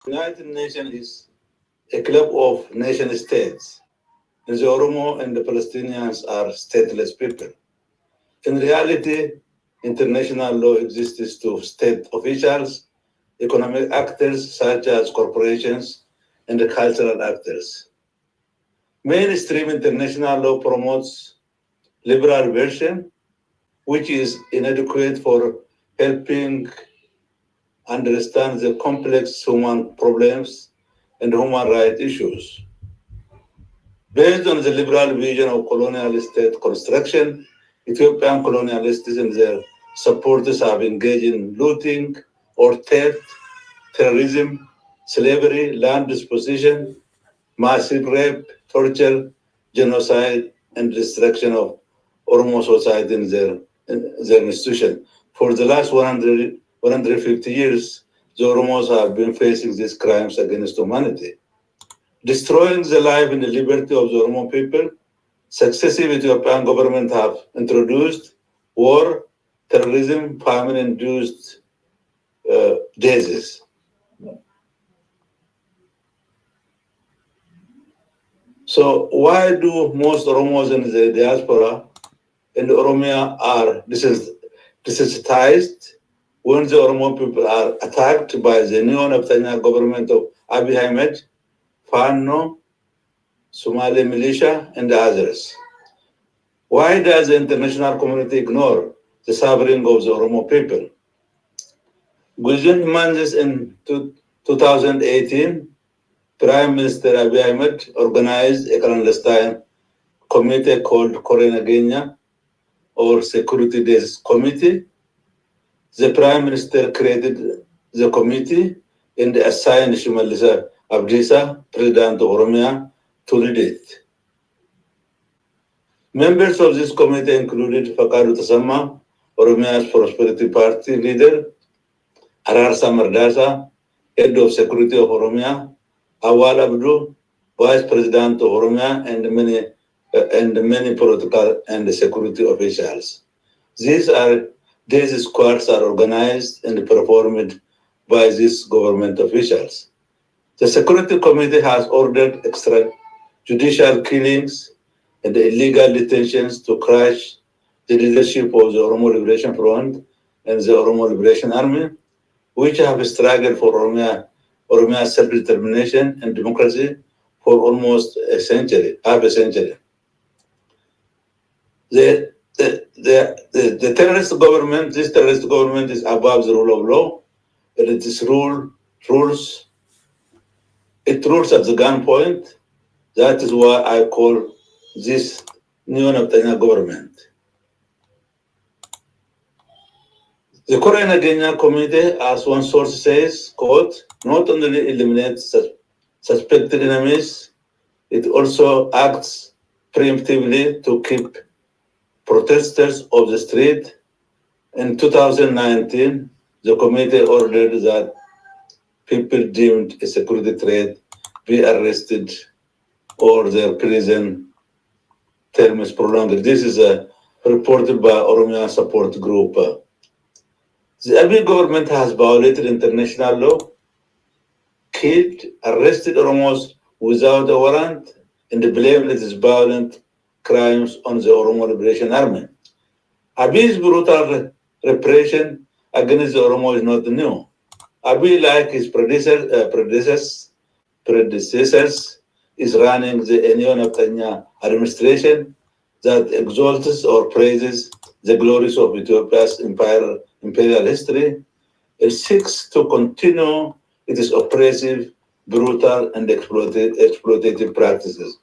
United Nations is a club of nation states, and the Oromo and the Palestinians are stateless people. In reality, international law exists to state officials, economic actors such as corporations, and the cultural actors. Mainstream international law promotes liberal version, which is inadequate for helping understand the complex human problems and human rights issues. Based on the liberal vision of colonial state construction, Ethiopian colonialists and their supporters have engaged in looting or theft, terrorism, slavery, land disposition, massive rape, torture, genocide, and destruction of Oromo society in their institution. For the last 150 years, the Oromos have been facing these crimes against humanity. Destroying the life and the liberty of the Oromo people, successive Ethiopian governments have introduced war, terrorism, famine-induced diseases. So why do most Oromos in the diaspora and Oromia are desensitized when the Oromo people are attacked by the neo-Naftanya government of Abiy Ahmed, Fano, Somali militia, and others? Why does the international community ignore the suffering of the Oromo people? Within months in 2018, Prime Minister Abiy Ahmed organized a clandestine committee called Korenagenya, or Security Days Committee. The Prime Minister created the committee and assigned Shimalisa Abdisa, President of Oromia, to lead it. Members of this committee included Fakadu Tasama, Oromia's Prosperity Party leader, Ararsa Mardasa, head of security of Oromia, Awal Abdu, vice president of Oromia, and many political and security officials. These squads are organized and performed by these government officials. The Security Committee has ordered extrajudicial killings and illegal detentions to crush the leadership of the Oromo Liberation Front and the Oromo Liberation Army, which have struggled for Oromia's self-determination and democracy for almost half a century. This terrorist government is above the rule of law, and it rules at the gunpoint. That is why I call this neo-Naftanya government. The Korenagenya Committee, as one source says, quote, not only eliminates suspected enemies, it also acts preemptively to keep protesters off the street. In 2019, the committee ordered that people deemed a security threat be arrested or their prison term is prolonged. This is reported by Oromia Support Group. The Abiy government has violated international law, killed, arrested Oromos without a warrant, and blamed its violent crimes on the Oromo Liberation Army. Abiy's brutal repression against the Oromo is not new. Abiy, like his predecessors, is running the neo-Naftanya administration that exalts or praises the glories of Ethiopia's imperial history. It seeks to continue its oppressive, brutal, and exploitative practices.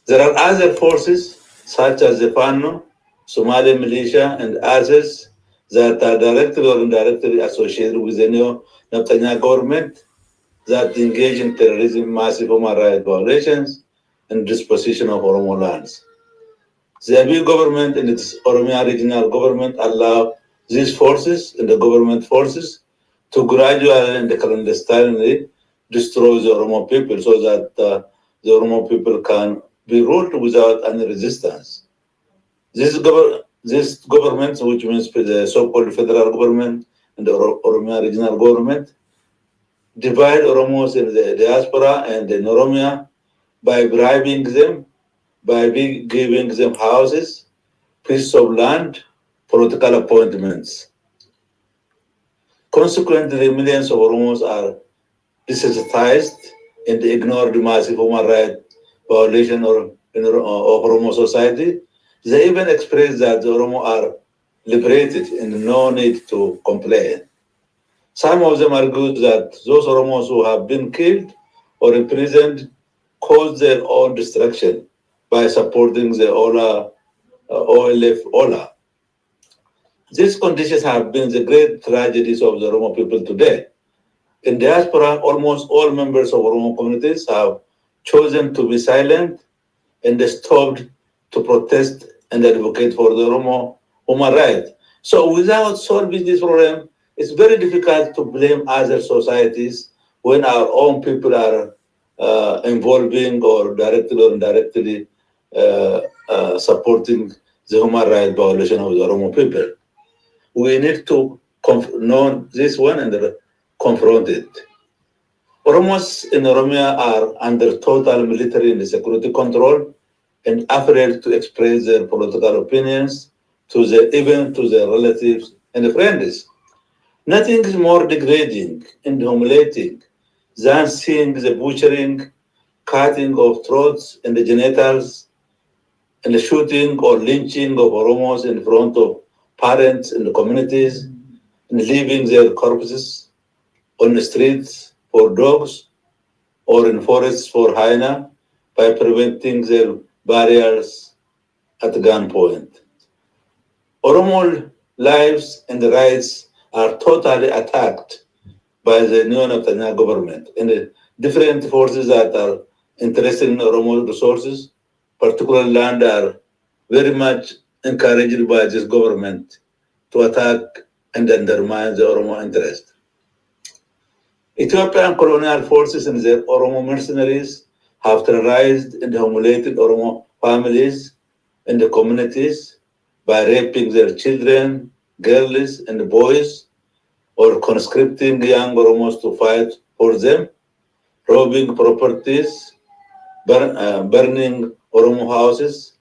There are other forces, such as the Fano, Somali militia, and others that are directly or indirectly associated with the neo-Naftanya government that engage in terrorism, massive human rights violations, and disposition of Oromo lands. The Abiy government and its Oromia regional government allow these forces and the government forces to gradually and clandestinely destroy the Oromo people so that the Oromo people can be ruled without any resistance. This government, which means the so-called federal government and the Oromia regional government, divide Oromos in the diaspora and in Oromia by bribing them, by giving them houses, pieces of land, political appointments. Consequently, millions of Oromos are desensitized and ignore the massive human rights violation of Oromo society. They even express that the Oromo are liberated and no need to complain. Some of them argue that those Oromos who have been killed or imprisoned caused their own destruction by supporting the OLF. These conditions have been the great tragedies of the Oromo people today. In diaspora, almost all members of Oromo communities have chosen to be silent and stopped to protest and advocate for the Oromo human rights. So without solving this problem, it's very difficult to blame other societies when our own people are involving or directly or indirectly supporting the human rights violation of the Oromo people. We need to know this one and confront it. Oromos in Oromia are under total military and security control and afraid to express their political opinions even to their relatives and friends. Nothing is more degrading and humiliating than seeing the butchering, cutting of throats and the genitals, and the shooting or lynching of Oromos in front of parents and the communities, and leaving their corpses on the streets for dogs or in forests for hyena by preventing their burials at gunpoint. Oromo lives and rights are totally attacked by the new Netanyahu government and the different forces that are interested in Oromo resources, particularly land, are very much encouraged by this government to attack and undermine the Oromo interest. Ethiopian colonial forces and their Oromo mercenaries have terrorized and humiliated Oromo families and the communities by raping their children, girls, and boys, or conscripting young Oromos to fight for them, robbing properties, burning Oromo houses,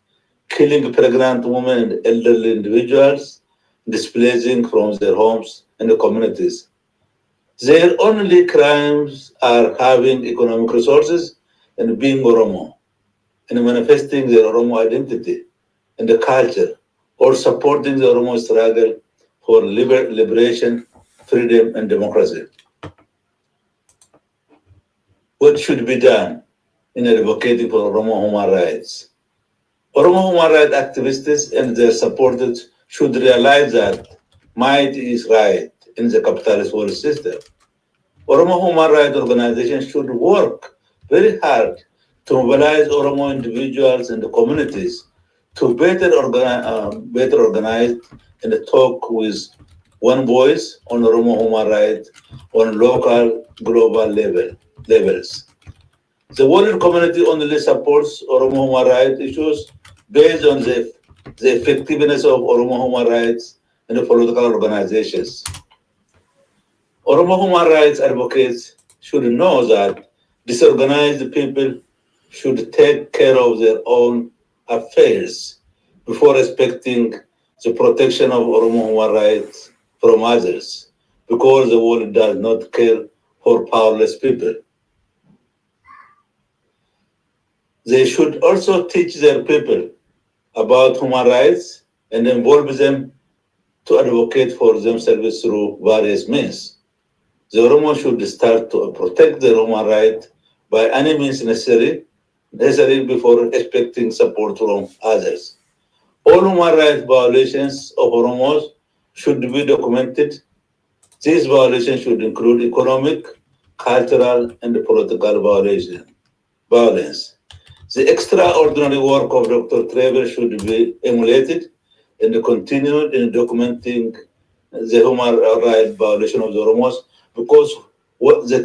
killing pregnant women and elderly individuals, displacing from their homes and the communities. Their only crimes are having economic resources and being Oromo and manifesting their Oromo identity and the culture or supporting the Oromo struggle for liberation, freedom, and democracy. What should be done in advocating for Oromo human rights? Oromo human rights activists and their supporters should realize that might is right in the capitalist world system. Oromo human rights organizations should work very hard to mobilize Oromo individuals and the communities to better organize and talk with one voice on Oromo human rights on local, global levels. The world community only supports Oromo human rights issues based on the effectiveness of Oromo human rights and the political organizations. Oromo human rights advocates should know that disorganized people should take care of their own affairs before expecting the protection of Oromo human rights from others, because the world does not care for powerless people. They should also teach their people about human rights and involve them to advocate for themselves through various means. The Oromo should start to protect their human rights by any means necessary before expecting support from others. All human rights violations of Oromos should be documented. These violations should include economic, cultural, and political violence. The extraordinary work of Dr. Trevor should be emulated and continued in documenting the human rights violation of the Oromos, because the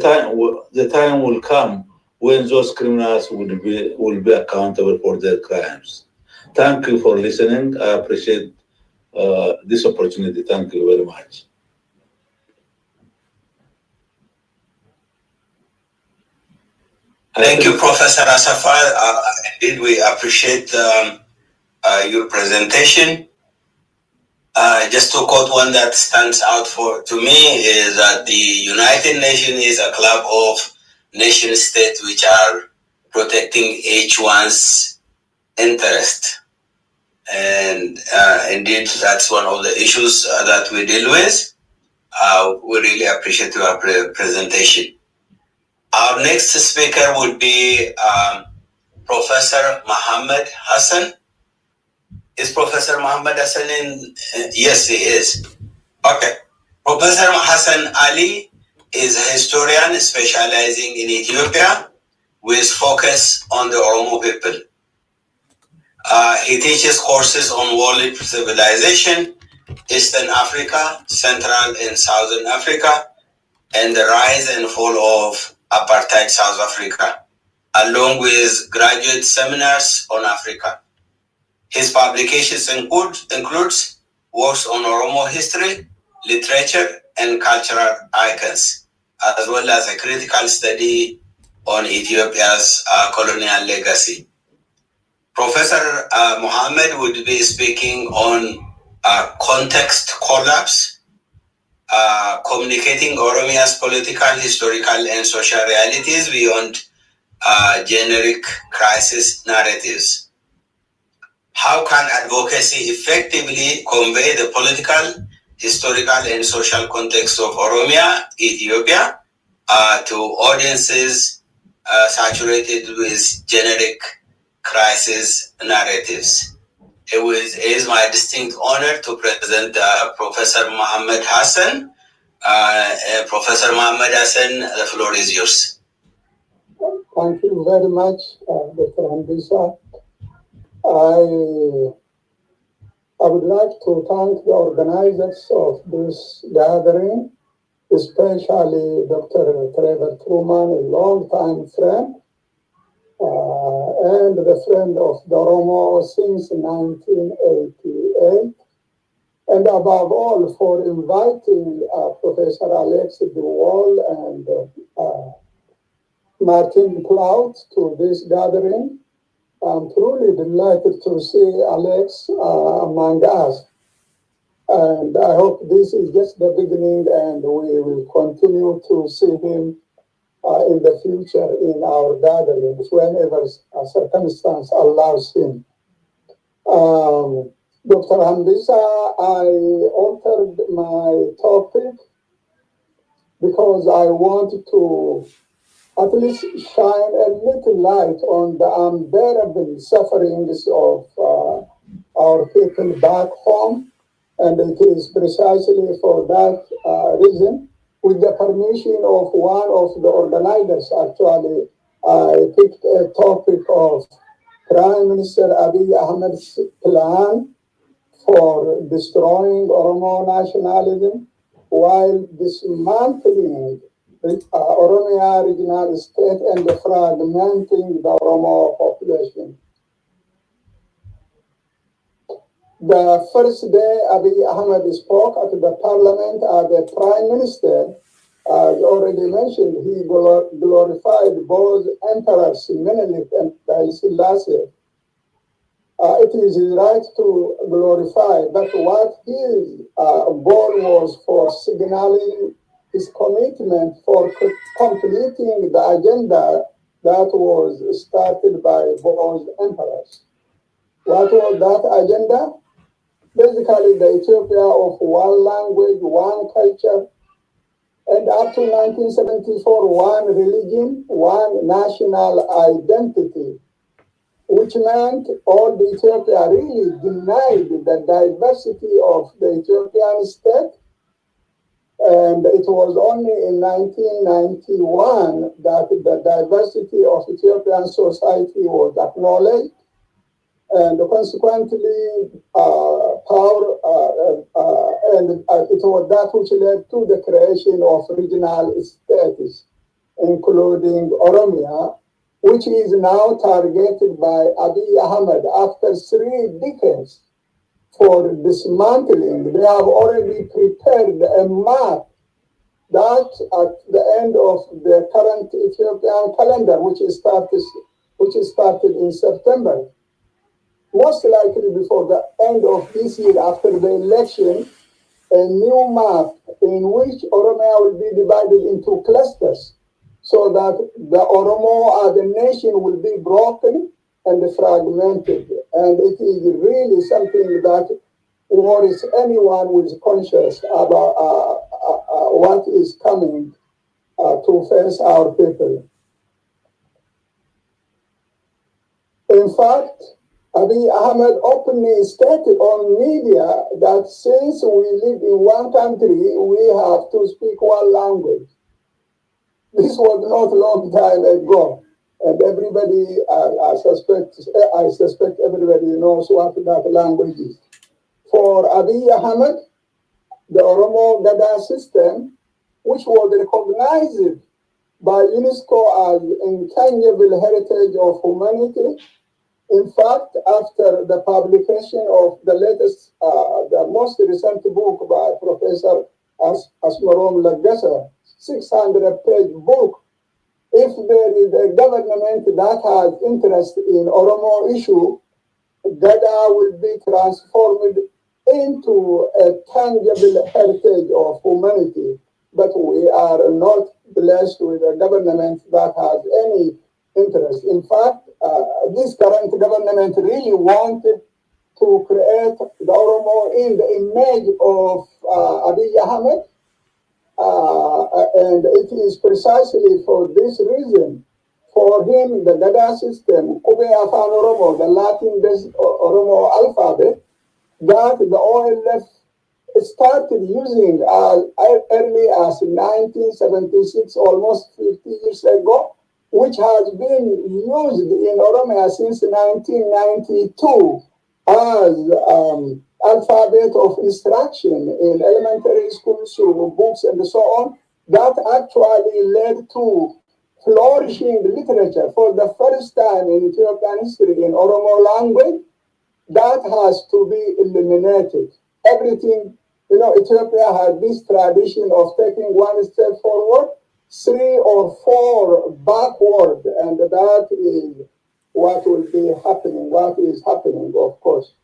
time will come when those criminals will be accountable for their crimes. Thank you for listening. I appreciate this opportunity. Thank you very much. Thank you, Professor Asafa. Indeed, we appreciate your presentation. Just to quote one that stands out to me is that the United Nations is a club of nation states which are protecting each one's interest. And indeed, that's one of the issues that we deal with. We really appreciate your presentation. Our next speaker would be Professor Muhammad Hassan. Is Professor Muhammad Hassan in? Yes, he is. Okay. Professor Hassan Ali is a historian specializing in Ethiopia with focus on the Oromo people. He teaches courses on world civilization, Eastern Africa, Central and Southern Africa, and the rise and fall of apartheid South Africa, along with graduate seminars on Africa. His publications includes works on Oromo history, literature, and cultural icons, as well as a critical study on Ethiopia's colonial legacy. Professor Mohammed would be speaking on context collapse, communicating Oromia's political, historical, and social realities beyond generic crisis narratives. How can advocacy effectively convey the political, historical, and social context of Oromia, Ethiopia, to audiences saturated with generic crisis narratives? It is my distinct honor to present Professor Muhammad Hassan. Professor Muhammad Hassan, the floor is yours. Thank you very much, Dr. Handisa. I would like to thank the organizers of this gathering, especially Dr. Trevor Truman, a long-time friend, and the friend of the Oromo since 1988, and above all for inviting Professor Alex Duwal and Martin Clout to this gathering. I'm truly delighted to see Alex among us. And I hope this is just the beginning and we will continue to see him in the future in our gatherings whenever a circumstance allows him. Dr. Handisa, I altered my topic because I want to at least shine a little light on the unbearable sufferings of our people back home. And it is precisely for that reason, with the permission of one of the organizers, actually, I picked a topic of Prime Minister Abiy Ahmed's plan for destroying Oromo nationalism while dismantling Oromia regional state and fragmenting the Oromo population. The first day Abiy Ahmed spoke at the parliament as the prime minister, as already mentioned, he glorified both emperors, Menelik and Haile Selassie. It is his right to glorify, but what his goal was for signaling his commitment for completing the agenda that was started by both emperors. What was that agenda? Basically, the Ethiopia of one language, one culture, and up to 1974, one religion, one national identity, which meant all the Ethiopia really denied the diversity of the Ethiopian state. And it was only in 1991 that the diversity of Ethiopian society was acknowledged. And consequently, it was that which led to the creation of regional states, including Oromia, which is now targeted by Abiy Ahmed after 3 decades for dismantling. They have already prepared a map that at the end of the current Ethiopian calendar, which is started in September, most likely before the end of this year, after the election, a new map in which Oromia will be divided into clusters so that the Oromo as a nation will be broken and fragmented. And it is really something that worries anyone who is conscious about what is coming to face our people. In fact, Abiy Ahmed openly stated on media that since we live in one country, we have to speak one language. This was not a long time ago, and everybody, I suspect everybody knows what that language is. For Abiy Ahmed, the Oromo Gada system, which was recognized by UNESCO as intangible heritage of humanity. In fact, after the publication of the latest, the most recent book by Professor Asmarom Lagasa, 600-page book, if there is a government that has interest in Oromo issue, Gada will be transformed into a tangible heritage of humanity. But we are not blessed with a government that has any interest. In fact, this current government really wanted to create the Oromo in the image of Abiy Ahmed, and it is precisely for this reason. For him, the Gada system, Kube Afan Oromo, the Latin-based Oromo alphabet, that the OLF started using as early as 1976, almost 50 years ago, which has been used in Oromia since 1992 as alphabet of instruction in elementary schools, through books and so on. That actually led to flourishing literature for the first time in Ethiopian history in Oromo language. That has to be eliminated. Everything, Ethiopia had this tradition of taking one step forward, 3 or 4 backward, and that is what will be happening, what is happening, of course.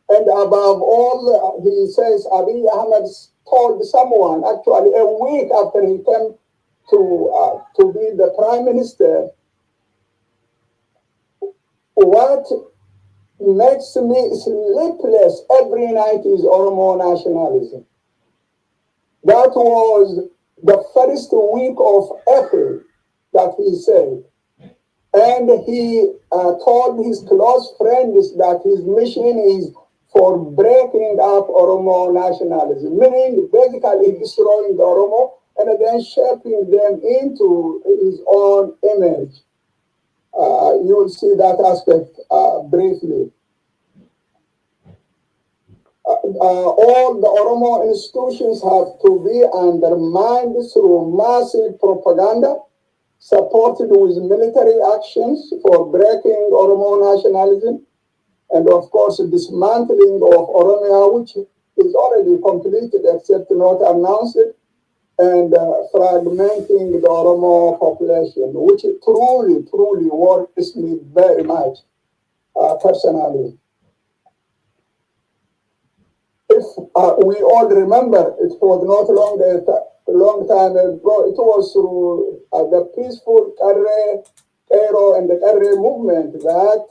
And above all, he says Abiy Ahmed told someone, actually a week after he came to be the prime minister, what makes me sleepless every night is Oromo nationalism. That was the first week of April that he said. And he told his close friends that his mission is for breaking up Oromo nationalism, meaning basically destroying the Oromo and then shaping them into his own image. You will see that aspect briefly. All the Oromo institutions have to be undermined through massive propaganda, supported with military actions for breaking Oromo nationalism, and of course dismantling of Oromia, which is already completed except not announced, and fragmenting the Oromo population, which truly worries me very much personally. If we all remember, it was not a long time ago, it was through the peaceful Cairo and the Carre movement that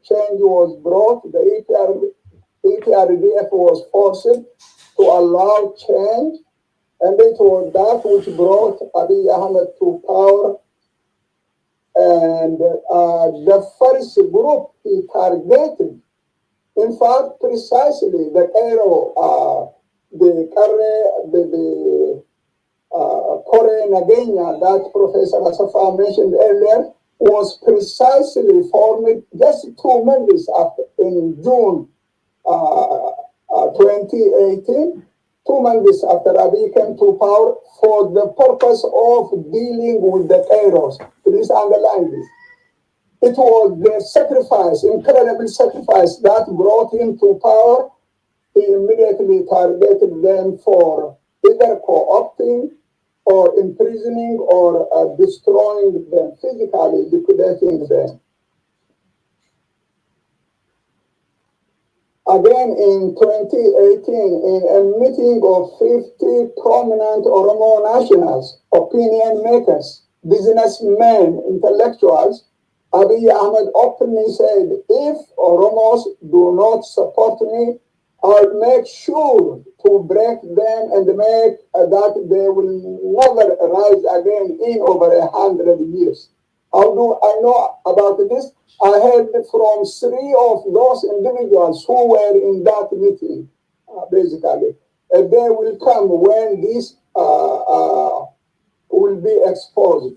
change was brought. The EPRDF was forced to allow change, and it was that which brought Abiy Ahmed to power. And the first group he targeted, in fact, precisely the Cairo, the Kore Nagenya that Professor Asafa mentioned earlier, was precisely formed just 2 months after, in June 2018, 2 months after Abiy came to power, for the purpose of dealing with the Kairos. Please underline this. It was the sacrifice, incredible sacrifice, that brought him to power. He immediately targeted them for either co-opting or imprisoning or destroying them, physically liquidating them. Again, in 2018, in a meeting of 50 prominent Oromo nationals, opinion makers, businessmen, intellectuals, Abiy Ahmed openly said, if Oromos do not support me, I'll make sure to break them and make that they will never rise again in over 100 years. How do I know about this? I heard from 3 of those individuals who were in that meeting, basically. A day will come when this will be exposed.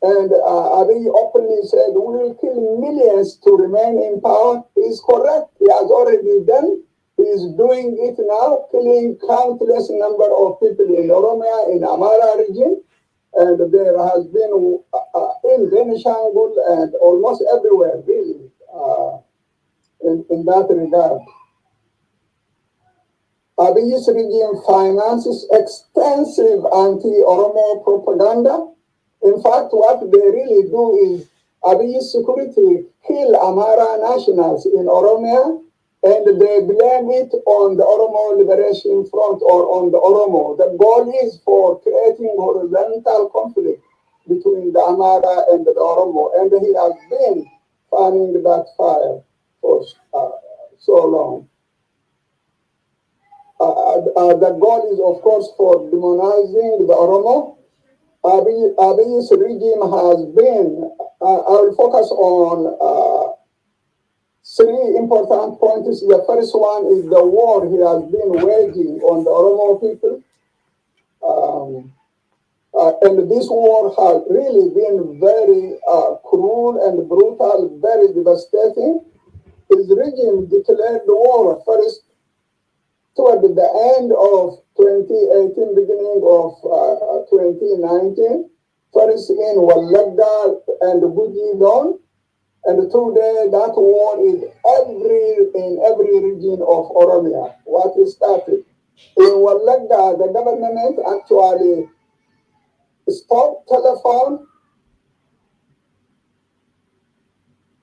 And Abiy openly said, we will kill millions to remain in power. He's correct. He has already done. He is doing it now, killing countless number of people in Oromia, in Amhara region. And there has been in Benishangul and almost everywhere, really, in that regard. Abiy's regime finances extensive anti-Oromo propaganda. In fact, what they really do is Abiy's security kill Amhara nationals in Oromia, and they blame it on the Oromo Liberation Front or on the Oromo. The goal is for creating horizontal conflict between the Amhara and the Oromo, and he has been fanning that fire for so long. The goal is, of course, for demonizing the Oromo. Abiy's regime has been, I will focus on 3 important points. The first one is the war he has been waging on the Oromo people. And this war has really been very cruel and brutal, very devastating. His regime declared the war first toward the end of 2018, beginning of 2019, first in Wallagda and Buji Zone, and today that war is in every region of Oromia. What is started in Wallagda, the government actually stopped telephone,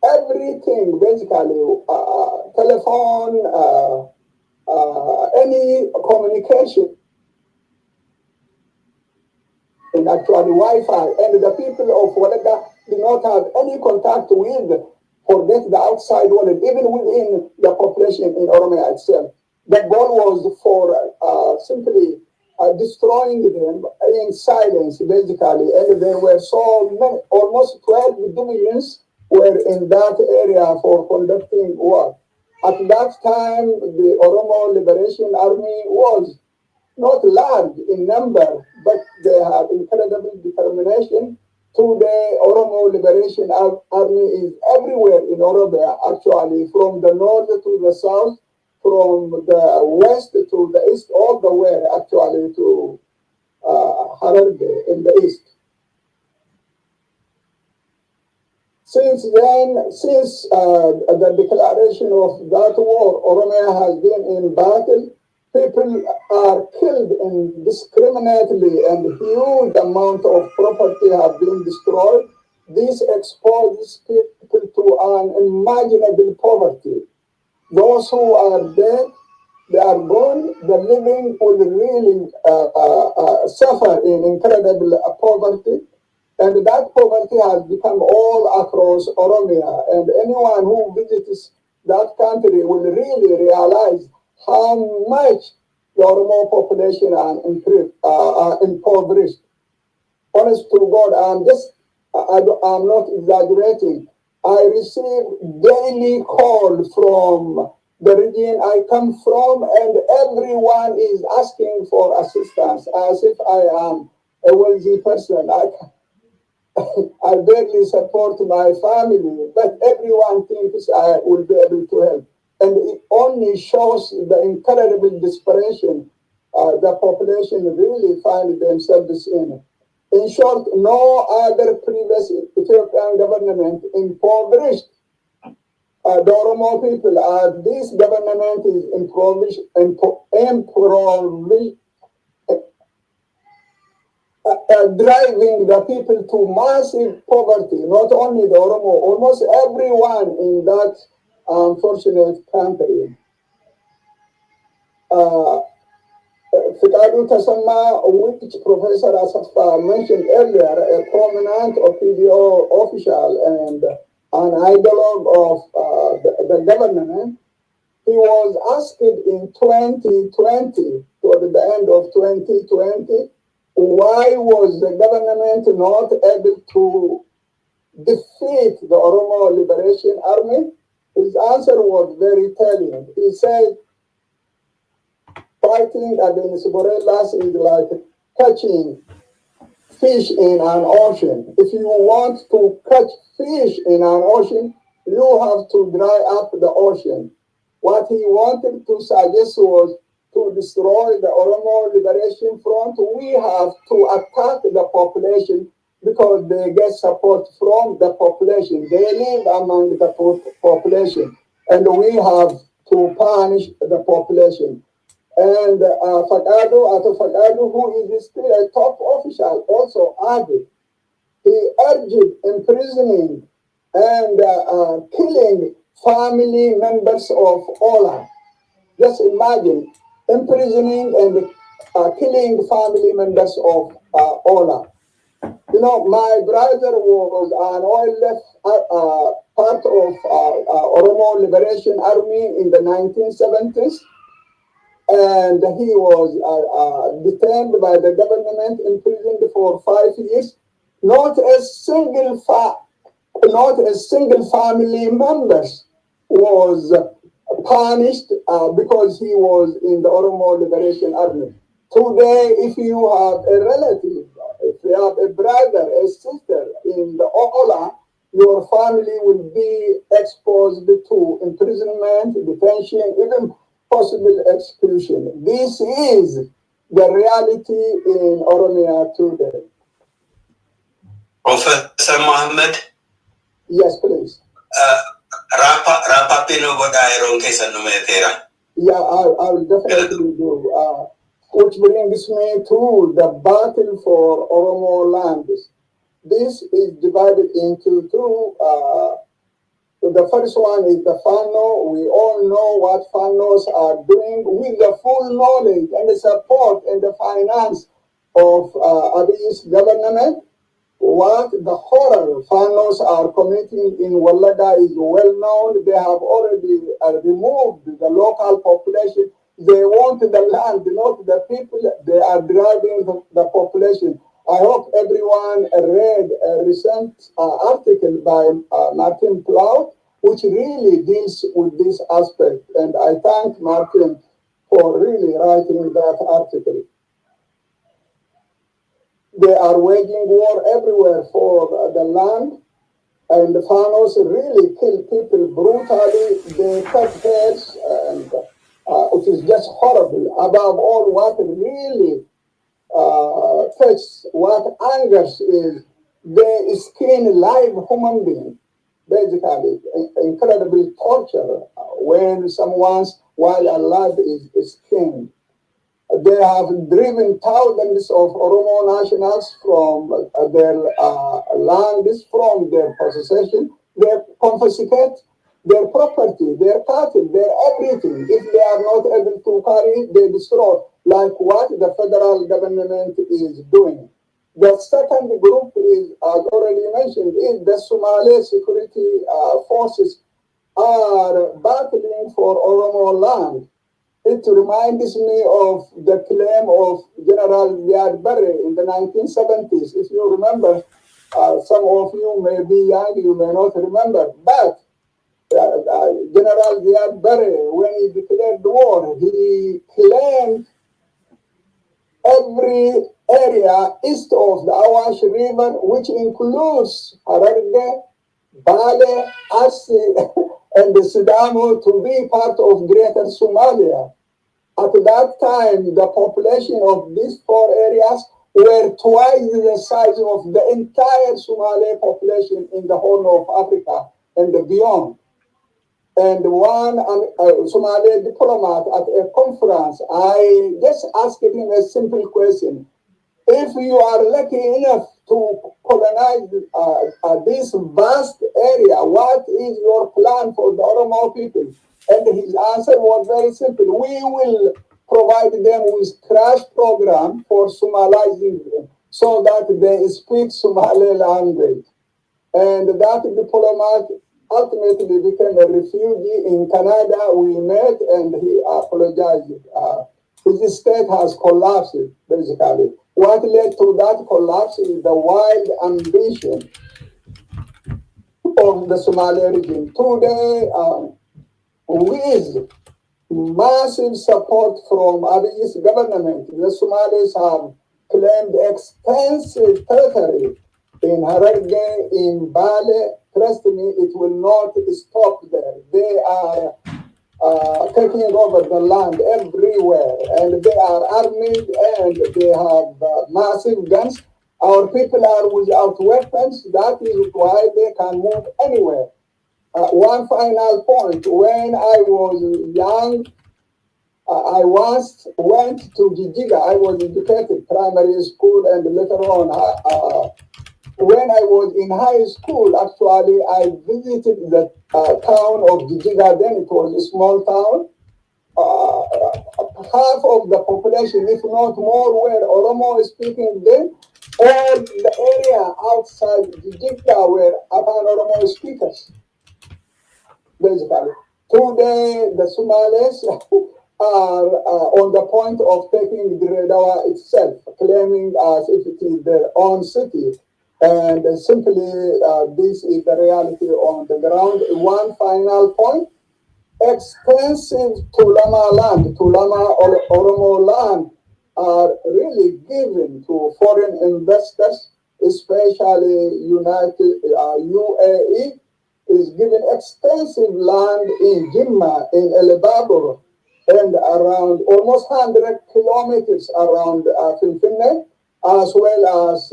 everything basically, telephone. Any communication in actually Wi-Fi, and the people of Wallagda do not have any contact with, forget the outside world, even within the population in Oromia itself. The goal was for simply destroying them in silence, basically, and there were so many, almost 12 divisions were in that area for conducting work. At that time, the Oromo Liberation Army was not large in number, but they had incredible determination. Today, Oromo Liberation Army is everywhere in Oromia, actually, from the north to the south, from the west to the east, all the way, actually, to Hararge in the east. Since then, since the declaration of that war, Oromia has been in battle. People are killed indiscriminately, and huge amount of property have been destroyed. This exposes people to unimaginable poverty. Those who are dead, they are gone. The living will really suffer in incredible poverty. And that poverty has become all across Oromia. And anyone who visits that country will really realize how much the Oromo population are impoverished. Honest to God, I'm not exaggerating. I receive daily calls from the region I come from, and everyone is asking for assistance as if I am a wealthy person. I barely support my family, but everyone thinks I will be able to help. And it only shows the incredible desperation the population really find themselves in. In short, no other previous Ethiopian government impoverished the Oromo people. This government is impoverished driving the people to massive poverty, not only the Oromo, almost everyone in that unfortunate country. Fikadu Tasama, which Professor Asaf mentioned earlier, a prominent OPDO official and an ideologue of the government, he was asked in 2020, toward the end of 2020, why was the government not able to defeat the Oromo Liberation Army? His answer was very telling. He said, fighting against gorillas is like catching fish in an ocean. If you want to catch fish in an ocean, you have to dry up the ocean. What he wanted to suggest was to destroy the Oromo Liberation Front. We have to attack the population because they get support from the population. They live among the population, and we have to punish the population. And Fakado, who is still a top official, also added, he urged imprisoning and killing family members of Ola. Just imagine imprisoning and killing family members of Ola. You know, my brother was an OLF part of Oromo Liberation Army in the 1970s. And he was detained by the government, imprisoned for 5 years. Not a single family member was punished because he was in the Oromo Liberation Army. Today, if you have a relative, if you have a brother, a sister in the Ola, your family will be exposed to imprisonment, detention, even possible execution. This is the reality in Oromia today. Professor Mohammed? Yes, please. Yeah, I will definitely do. Which brings me to the battle for Oromo lands. This is divided into two. The first one is the Fano. We all know what Fanos are doing with the full knowledge and the support and the finance of Abiy's government. What the horror Fanos are committing in Wallaga is well known. They have already removed the local population. They want the land, not the people. They are driving the population. I hope everyone read a recent article by Martin Plout, which really deals with this aspect. And I thank Martin for really writing that article. They are waging war everywhere for the land, and the Fanos really kill people brutally. They cut heads, and it is just horrible. Above all, what really what angers is they skin live human being, basically incredible torture when someone's while alive is skinned. They have driven thousands of Oromo nationals from their lands, from their possession. They confiscate their property, their cattle, their everything. If they are not able to carry it, they destroy, like what the federal government is doing. The second group is, as already mentioned, is the Somali security forces are battling for Oromo land. It reminds me of the claim of General Ziad Barre in the 1970s. If you remember, some of you may be young, you may not remember, but General Ziad Barre, when he declared the war, he claimed every area east of the Awash River, which includes Hararge, Bale, Asi, and the Sidamo, to be part of Greater Somalia. At that time, the population of these four areas were twice the size of the entire Somali population in the Horn of Africa and beyond. And one Somali diplomat at a conference, I just asked him a simple question. If you are lucky enough to colonize this vast area, what is your plan for the Oromo people? And his answer was very simple. We will provide them with crash program for Somalizing them so that they speak Somali language. And that diplomat ultimately became a refugee in Canada. We met and he apologized. His state has collapsed, basically. What led to that collapse is the wild ambition of the Somali regime. Today, with massive support from Abiy's government, the Somalis have claimed extensive territory in Hararge, in Bale. Trust me, it will not stop there. They are taking over the land everywhere, and they are armed and they have massive guns. Our people are without weapons. That is why they can move anywhere. One final point. When I was young, I once went to Jijiga. I was educated primary school and later on when I was in high school, actually, I visited the town of Jijiga. Then it was a small town. Half of the population, if not more, were Oromo speaking then. All the area outside Jijiga were Afan Oromo speakers, basically. Today, the Somalis are on the point of taking Dredawa itself, claiming as if it is their own city. And simply, this is the reality on the ground. One final point, extensive Tulama land, Tulama or Oromo land are really given to foreign investors, especially United UAE is given extensive land in Jimma, in Elibabur, and around almost 100 kilometers around Filfine, as well as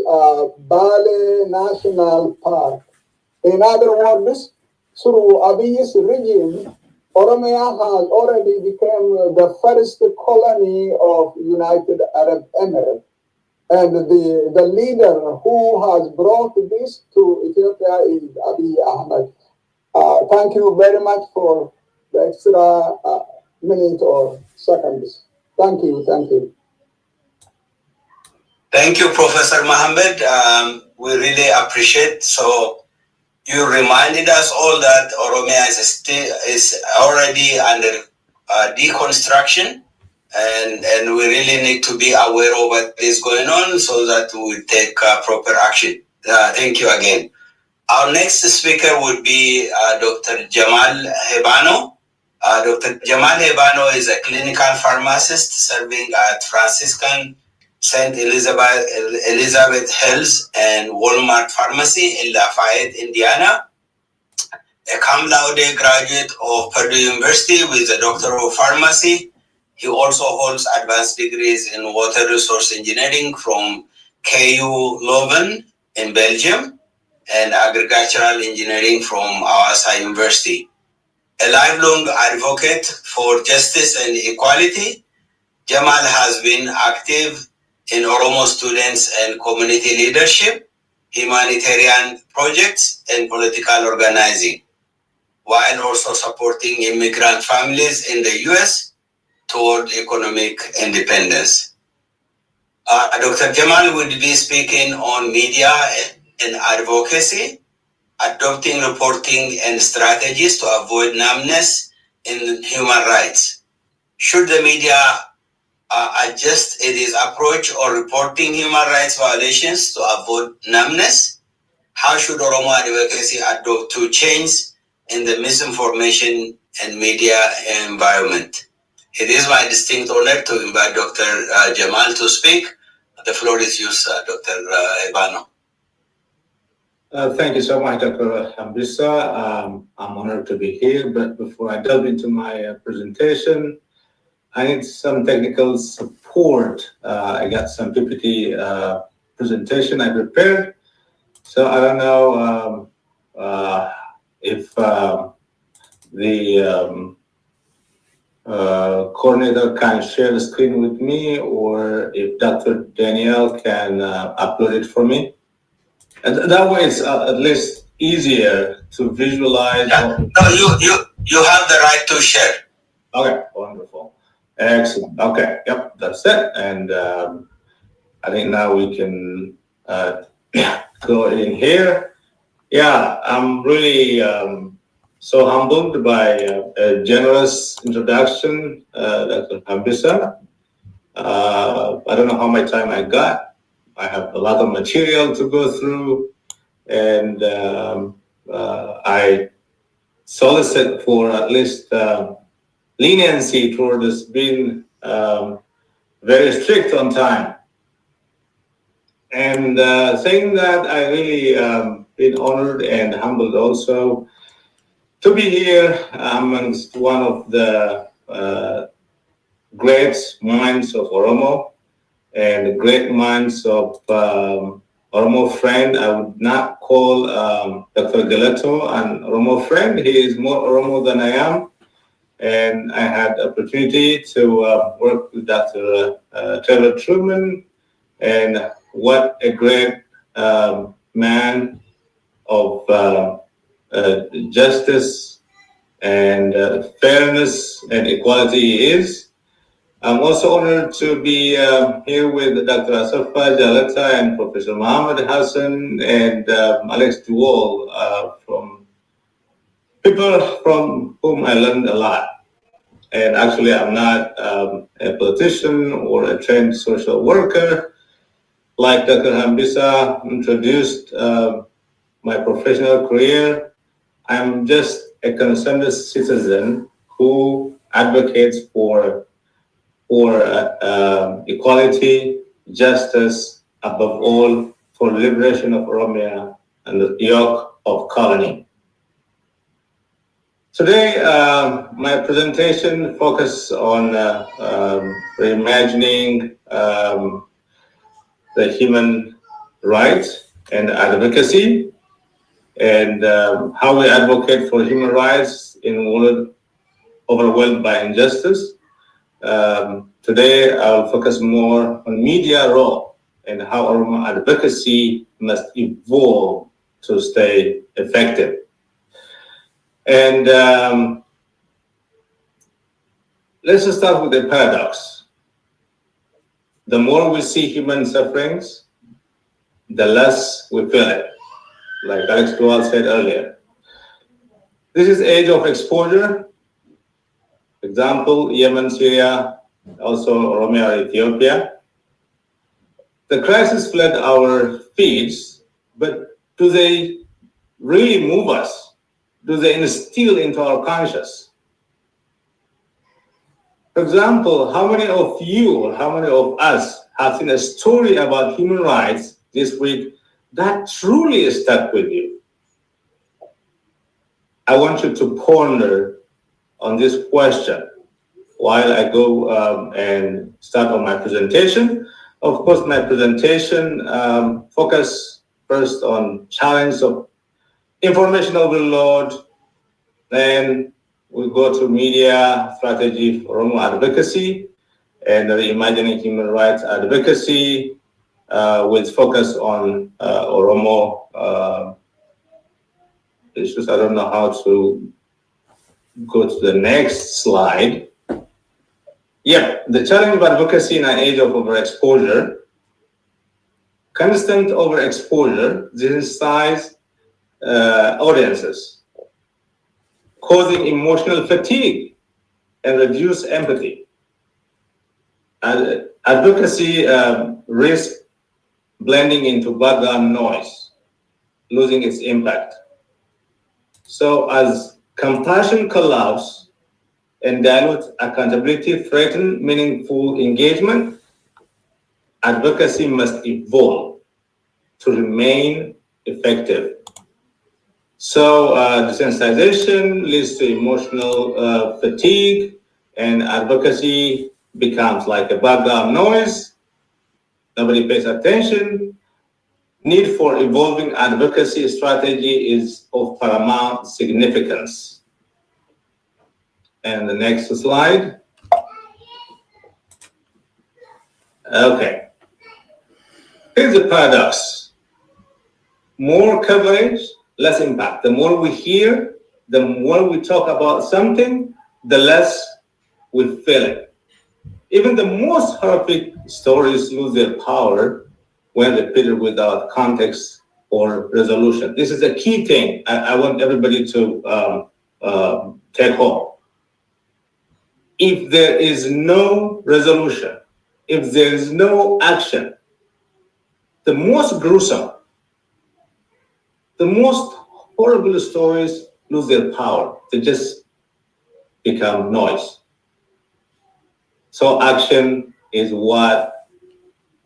Bale National Park. In other words, through Abiy's regime, Oromia has already become the first colony of United Arab Emirates. And the leader who has brought this to Ethiopia is Abiy Ahmed. Thank you very much for the extra minute or seconds. Thank you, thank you. Thank you, Professor Mohammed. We really appreciate. So you reminded us all that Oromia is already under deconstruction, and we really need to be aware of what is going on so that we take proper action. Thank you again. Our next speaker would be Dr. Jamal Hebano. Dr. Jamal Hebano is a clinical pharmacist serving at Franciscan St. Elizabeth Health and Walmart Pharmacy in Lafayette, Indiana. A cum laude graduate of Purdue University with a Doctor of Pharmacy. He also holds advanced degrees in water resource engineering from KU Leuven in Belgium and agricultural engineering from Awasa University. A lifelong advocate for justice and equality, Jamal has been active in Oromo students and community leadership, humanitarian projects, and political organizing, while also supporting immigrant families in the US toward economic independence. Dr. Jamal will be speaking on media and advocacy, adopting reporting and strategies to avoid numbness in human rights. Should the media adjust its approach or reporting human rights violations to avoid numbness? How should Oromo advocacy adopt to change in the misinformation and media environment? It is my distinct honor to invite Dr. Jamal to speak. The floor is yours, Dr. Hebano. Thank you so much, Dr. Hambisa. I'm honored to be here, but before I delve into my presentation, I need some technical support. I got some PPT presentation I prepared, so I don't know if the coordinator can share the screen with me, or if Dr. Danielle can upload it for me. And that way it's at least easier to visualize. Yeah. No, you have the right to share. Okay, wonderful. Excellent. Okay, yep, that's it. And I think now we can go in here. Yeah, I'm really so humbled by a generous introduction, Dr. Hambisa. I don't know how much time I got. I have a lot of material to go through, and I solicit for at least leniency towards being very strict on time. And saying that, I really been honored and humbled also to be here amongst one of the great minds of Oromo and great minds of Oromo friend. I would not call Dr. Galato an Oromo friend. He is more Oromo than I am. And I had the opportunity to work with Dr. Trevor Truman, and what a great man of justice and fairness and equality he is. I'm also honored to be here with Dr. Asafa Jalata and Professor Mohammed Hassan and Alex Duol, from people from whom I learned a lot. And actually, I'm not a politician or a trained social worker. Like Dr. Hambisa introduced my professional career, I'm just a concerned citizen who advocates for equality, justice, above all, for liberation of Oromia and the yoke of colony. Today, my presentation focuses on reimagining the human rights and advocacy, and how we advocate for human rights in a world overwhelmed by injustice. Today, I'll focus more on media role and how Oromo advocacy must evolve to stay effective. And let's just start with the paradox. The more we see human sufferings, the less we feel it, like Alex Duval said earlier. This is age of exposure. Example, Yemen, Syria, also Oromia and Ethiopia. The crisis fled our feeds, but do they really move us? Do they instill into our conscience? For example, how many of you or how many of us have seen a story about human rights this week that truly stuck with you? I want you to ponder on this question while I go and start on my presentation. Of course, my presentation focus first on challenge of information overload, then we go to media strategy for Oromo advocacy and reimagining human rights advocacy with focus on Oromo issues. I don't know how to go to the next slide. Yeah, the challenge of advocacy in an age of overexposure. Constant overexposure desensitizes audiences, causing emotional fatigue and reduce empathy. And advocacy risks blending into background noise, losing its impact. So as compassion collapses and dilutes accountability, threaten meaningful engagement, advocacy must evolve to remain effective. So desensitization leads to emotional fatigue, and advocacy becomes like a background noise. Nobody pays attention. Need for evolving advocacy strategy is of paramount significance. And the next slide. Okay. Here's the paradox. More coverage, less impact. The more we hear, the more we talk about something, the less we feel it. Even the most horrific stories lose their power when repeated without context or resolution. This is a key thing I want everybody to take home. If there is no resolution, if there is no action, the most gruesome, the most horrible stories lose their power. They just become noise. So action is what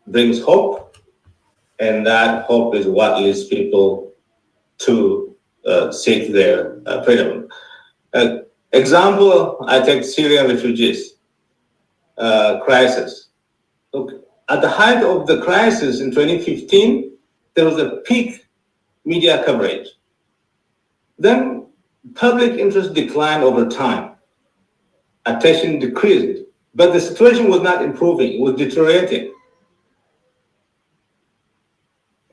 brings hope, and that hope is what leads people to seek their freedom. Example, I take Syrian refugees crisis. Look, at the height of the crisis in 2015, there was a peak media coverage. Then public interest declined over time. Attention decreased, but the situation was not improving, it was deteriorating.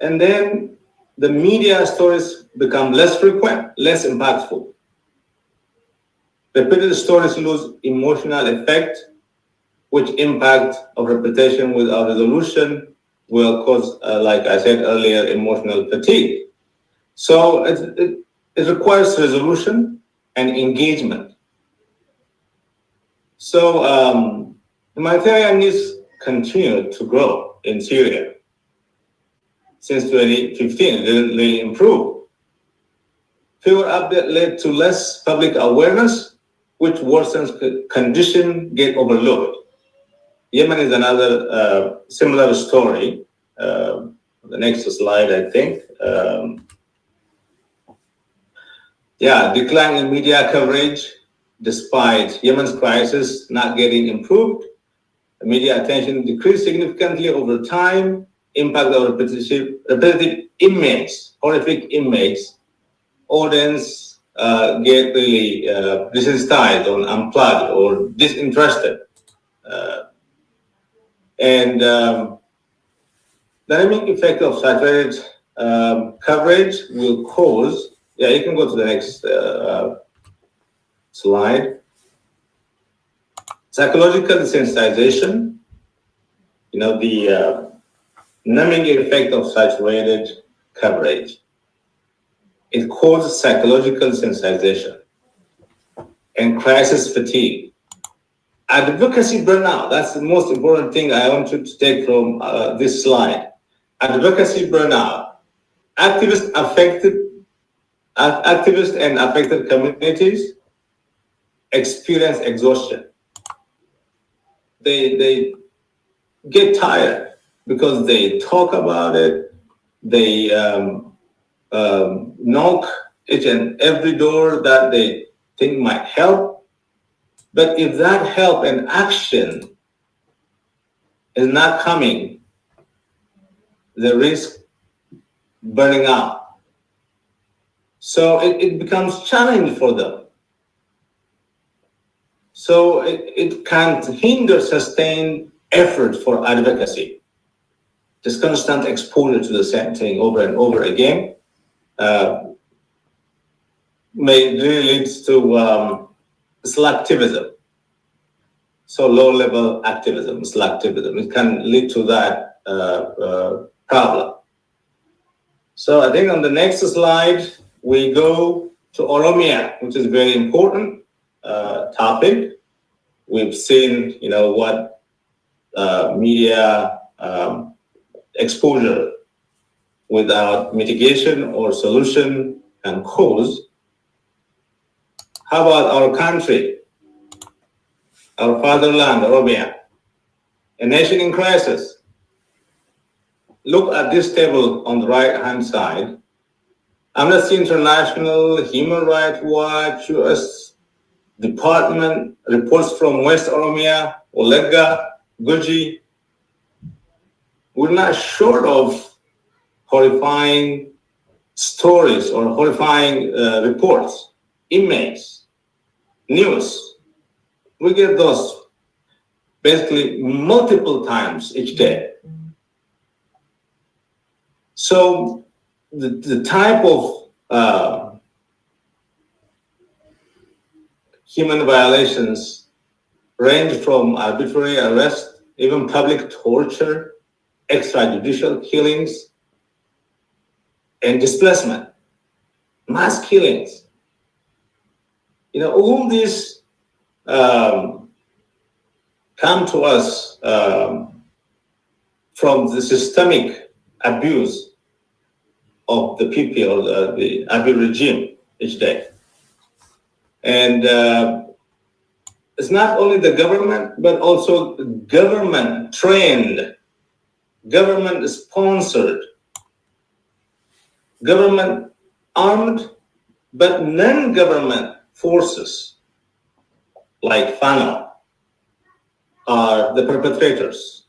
And then the media stories become less frequent, less impactful. Repeated stories lose emotional effect, which impact of repetition without resolution will cause, like I said earlier, emotional fatigue. So it requires resolution and engagement. So humanitarian needs continue to grow in Syria. Since 2015, it didn't really improve. Fewer updates led to less public awareness, which worsens condition get overlooked. Yemen is another similar story. The next slide, I think. Decline in media coverage, despite Yemen's crisis not getting improved. Media attention decreased significantly over time, impact of repetitive images, horrific images. Audience get really desensitized or unplugged or disinterested. And dynamic effect of saturated coverage will cause, you can go to the next slide. Psychological desensitization, the numbing effect of saturated coverage. It causes psychological sensitization and crisis fatigue. Advocacy burnout, that's the most important thing I want you to take from this slide. Advocacy burnout. Activists and affected communities experience exhaustion. They get tired because they talk about it, they knock each and every door that they think might help. But if that help and action is not coming, they risk burning out. So it becomes challenging for them. So it can hinder sustained effort for advocacy. Just constant exposure to the same thing over and over again may really lead to selectivism. So low-level activism, selectivism, it can lead to that problem. So I think on the next slide, we go to Oromia, which is a very important topic. We've seen, what media exposure without mitigation or solution can cause. How about our country, our fatherland, Oromia, a nation in crisis? Look at this table on the right-hand side. Amnesty International, Human Rights Watch, U.S. Department, reports from West Oromia, Olega, Guji. We're not short of horrifying stories or horrifying reports, images, news We get those basically multiple times each day. So the type of human violations range from arbitrary arrest, even public torture, extrajudicial killings, and displacement, mass killings. All these come to us from the systemic abuse of the people, the Abiy regime each day. And it's not only the government, but also government-trained, government-sponsored, government-armed, but non-government forces like Fano are the perpetrators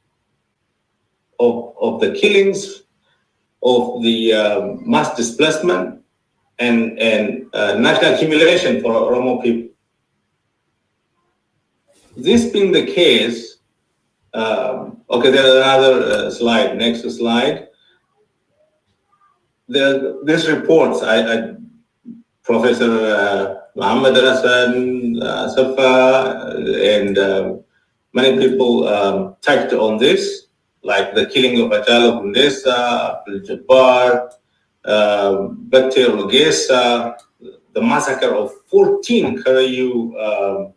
of the killings, of the mass displacement, and national humiliation for Oromo people. This being the case, okay, there's another slide. Next slide. This reports, Professor Muhammad Hassan, Safa, and many people touched on this, like the killing of Ajala Hundesa, Abdul Jabbar, Baktir Rugesa, the massacre of 14 Karayu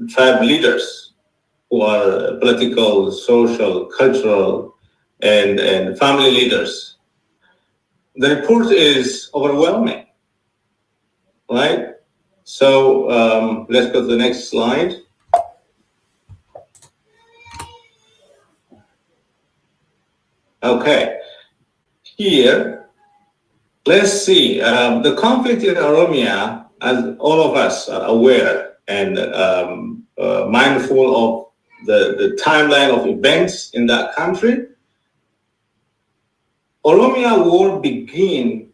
tribe leaders who are political, social, cultural, and family leaders. The report is overwhelming, right? So let's go to the next slide. Okay, here, let's see. The conflict in Oromia, as all of us are aware and mindful of the timeline of events in that country, Oromia war began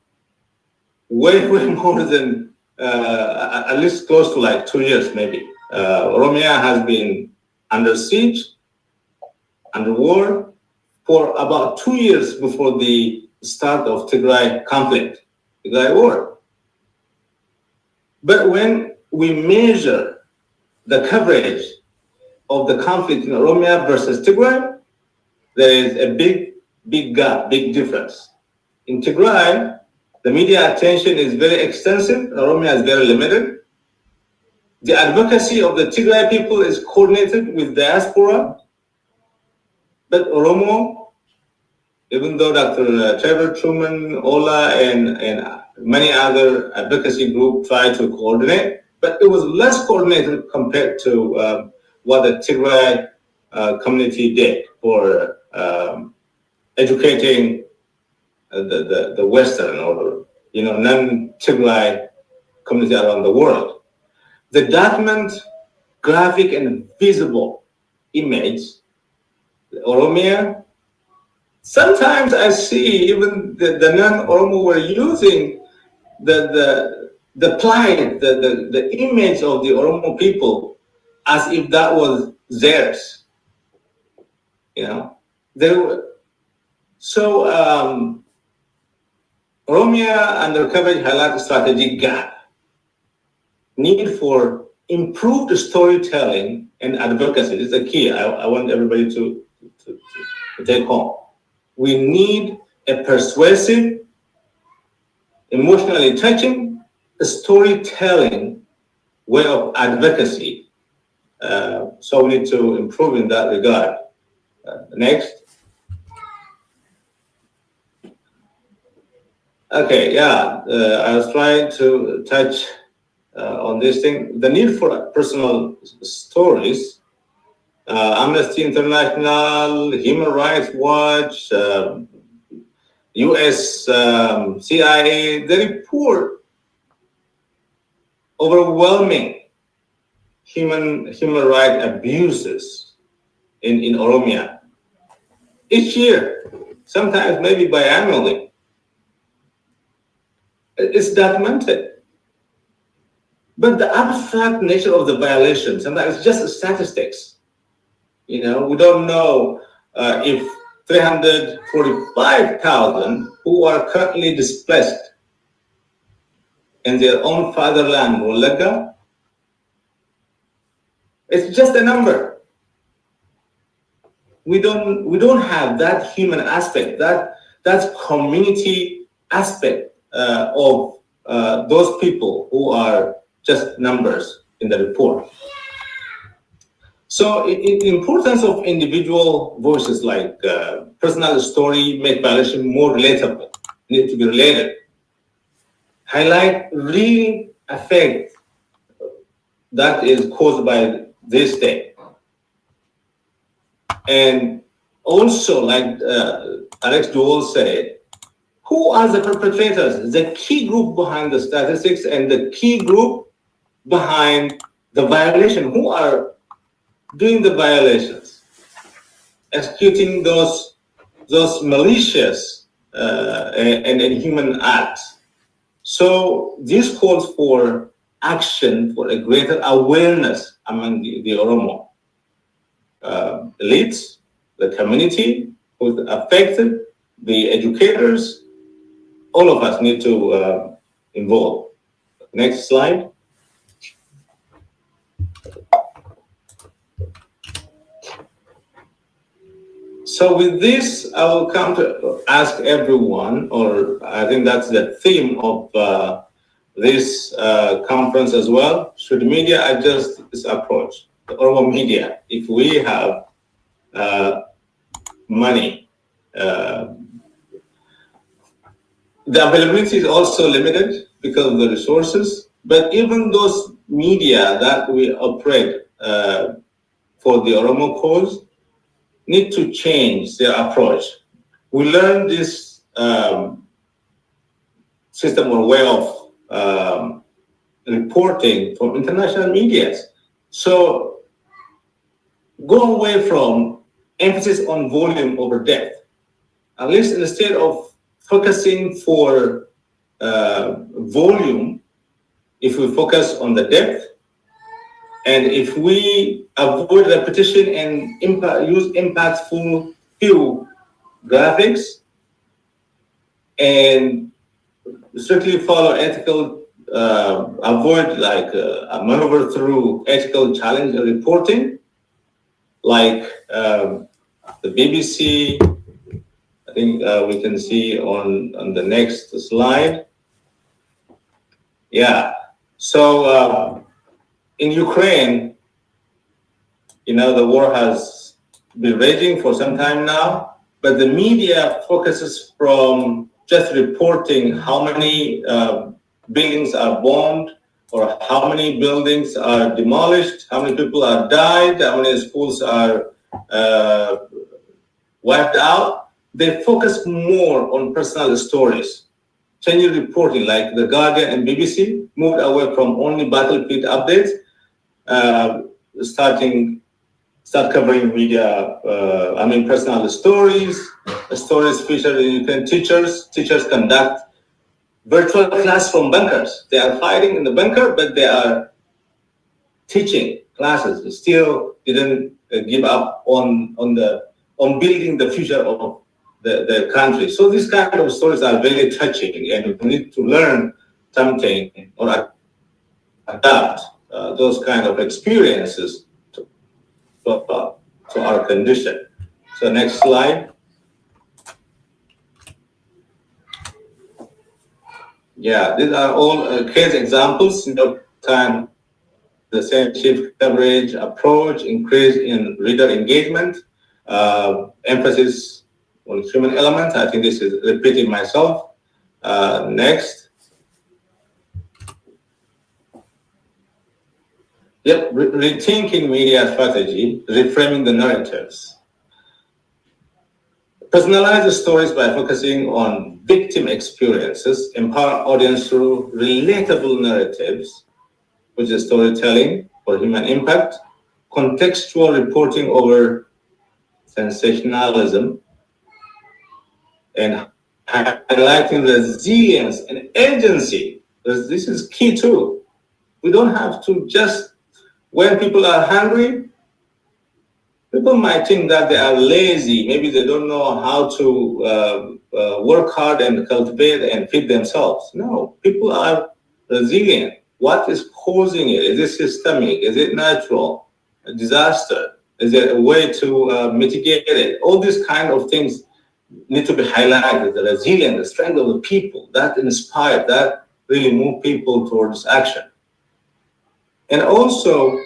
way more than at least close to like 2 years maybe. Oromia has been under siege, under war, for about 2 years before the start of Tigray conflict, Tigray war. But when we measure the coverage of the conflict in Oromia versus Tigray, there is a big gap, big difference. In Tigray, the media attention is very extensive. Oromia is very limited. The advocacy of the Tigray people is coordinated with diaspora. But Oromo, even though Dr. Trevor Truman, Ola, and many other advocacy groups tried to coordinate, but it was less coordinated compared to what the Tigray community did for educating the Western or non-Tigray community around the world. The document, graphic and visible image, Oromia. Sometimes I see even the non-Oromo were using the plight, the image of the Oromo people as if that was theirs. There were. So Oromia under coverage highlights strategic gap, need for improved storytelling and advocacy. This is the key. I want everybody to take home. We need a persuasive, emotionally touching storytelling way of advocacy. So we need to improve in that regard. Next. Okay, yeah, I was trying to touch on this thing. The need for personal stories. Amnesty International, Human Rights Watch, U.S. CIA, they report overwhelming human rights abuses in Oromia each year, sometimes maybe biannually. It's documented. But the abstract nature of the violation, sometimes it's just statistics. We don't know if 345,000 who are currently displaced in their own fatherland, Wolaga, it's just a number. We don't have that human aspect, that community aspect of those people who are just numbers in the report. So the importance of individual voices like personal story make violation more relatable, need to be related, highlight real effect that is caused by this day. And also, like Alex Duval said, who are the perpetrators? The key group behind the statistics and the key group behind the violation. Who are doing the violations, executing those malicious and inhuman acts? So this calls for action for a greater awareness among the Oromo elites, the community who's affected, the educators. All of us need to involve. Next slide. So with this, I will come to ask everyone, or I think that's the theme of this conference as well. Should media adjust this approach? The Oromo media, if we have money, the availability is also limited because of the resources, but even those media that we operate for the Oromo cause need to change their approach. We learned this system or way of reporting from international media. So go away from emphasis on volume over depth. At least instead of focusing for volume, if we focus on the depth, and if we avoid repetition and use impactful few graphics and strictly follow ethical, avoid like a maneuver through ethical challenge reporting, like the BBC. I think we can see on the next slide. Yeah. So in Ukraine, the war has been raging for some time now, but the media focuses from just reporting how many buildings are bombed or how many buildings are demolished, how many people are died, how many schools are wiped out. They focus more on personal stories. Changing reporting, like The Guardian and BBC, moved away from only battlefield updates, start covering media, personal stories featuring Ukrainian teachers. Teachers conduct virtual class from bunkers. They are fighting in the bunker, but they are teaching classes. They still didn't give up on building the future of the country. So these kind of stories are very touching, and we need to learn something or adapt those kind of experiences to our condition. So next slide. Yeah, these are all case examples. Time the same shift coverage approach, increase in reader engagement, emphasis on human element. I think this is repeating myself. Next. Yep, rethinking media strategy, reframing the narratives. Personalize the stories by focusing on victim experiences, empower audience through relatable narratives, which is storytelling for human impact, contextual reporting over sensationalism, and highlighting resilience and agency. This is key too. We don't have to just, when people are hungry, people might think that they are lazy. Maybe they don't know how to work hard and cultivate and feed themselves. No, people are resilient. What is causing it? Is it systemic? Is it natural? A disaster? Is there a way to mitigate it? All these kind of things need to be highlighted. The resilience, the strength of the people, that inspire, that really move people towards action. And also,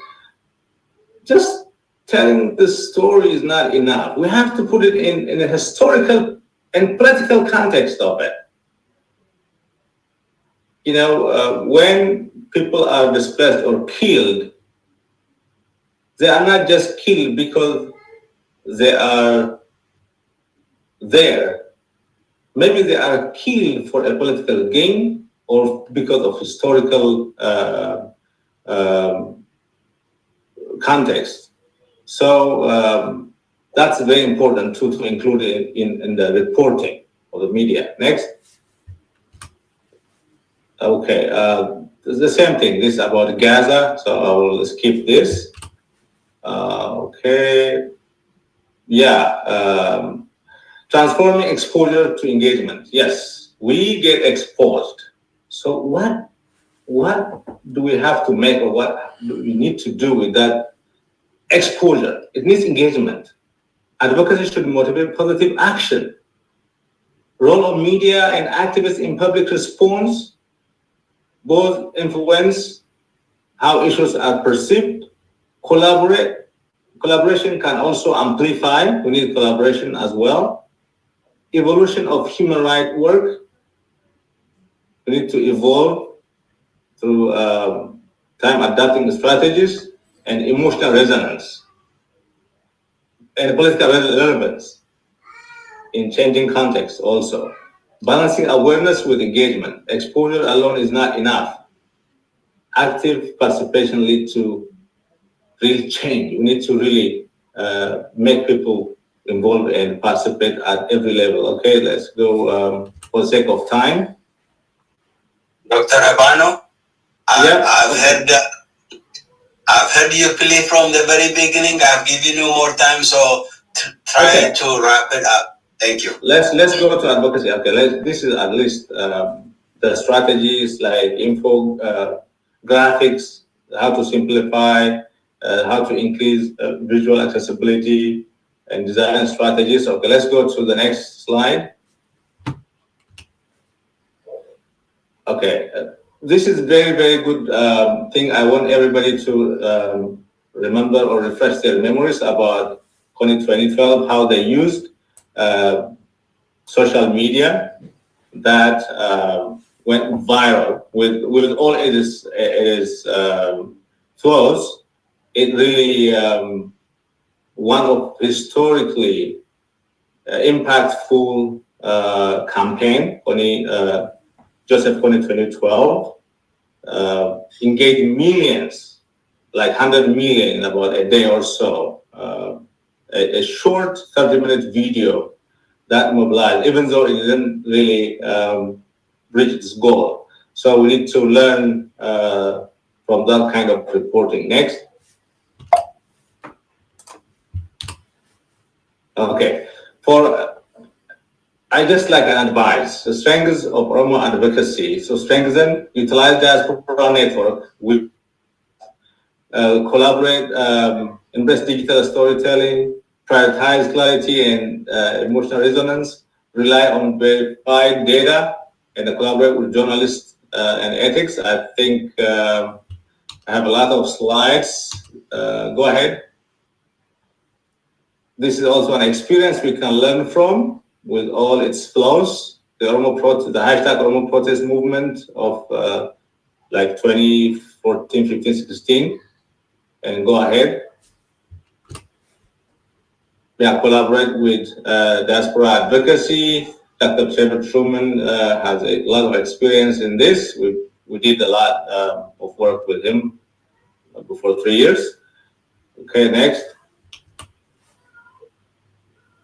just telling the story is not enough. We have to put it in a historical and political context of it. You know, when people are displaced or killed, they are not just killed because they are there. Maybe they are killed for a political gain or because of historical context. So that's very important too, to include in the reporting of the media. Next. Okay, the same thing. This is about Gaza, so I will skip this. Okay. Yeah. Transforming exposure to engagement. Yes, we get exposed. So what do we have to make, or what do we need to do with that exposure? It needs engagement. Advocacy should motivate positive action. Role of media and activists in public response both influence how issues are perceived. Collaboration can also amplify. We need collaboration as well. Evolution of human rights work. We need to evolve through time adapting strategies and emotional resonance and political relevance in changing contexts also. Balancing awareness with engagement. Exposure alone is not enough. Active participation leads to real change. We need to really make people involved and participate at every level. Okay, let's go for the sake of time. Dr. Abano, Yeah. I've heard you play from the very beginning. I've given you more time, so try to wrap it up. Thank you. Let's go to advocacy. Okay, this is at least the strategies like info, graphics, how to simplify, how to increase visual accessibility, and design strategies. Okay, let's go to the next slide. Okay, this is very, very good thing. I want everybody to remember or refresh their memories about 2012, how they used social media that went viral with all its flaws. It really one of historically impactful campaign, Joseph Kony 2012, engaged millions, like 100 million in about a day or so. A short 30-minute video that mobilized, even though it didn't really reach its goal. So we need to learn from that kind of reporting. Next. Okay. I just like an advice. The strengths of Oromo advocacy. So strengthen, utilize diaspora network, we collaborate, embrace digital storytelling, prioritize clarity and emotional resonance, rely on verified data, and collaborate with journalists and ethics. I think I have a lot of slides. Go ahead. This is also an experience we can learn from with all its flaws. The hashtag Oromo protest movement of like 2014, 15, 16. And go ahead. Yeah, collaborate with diaspora advocacy. Dr. Trevor Truman has a lot of experience in this. We did a lot of work with him before 3 years. Okay, next.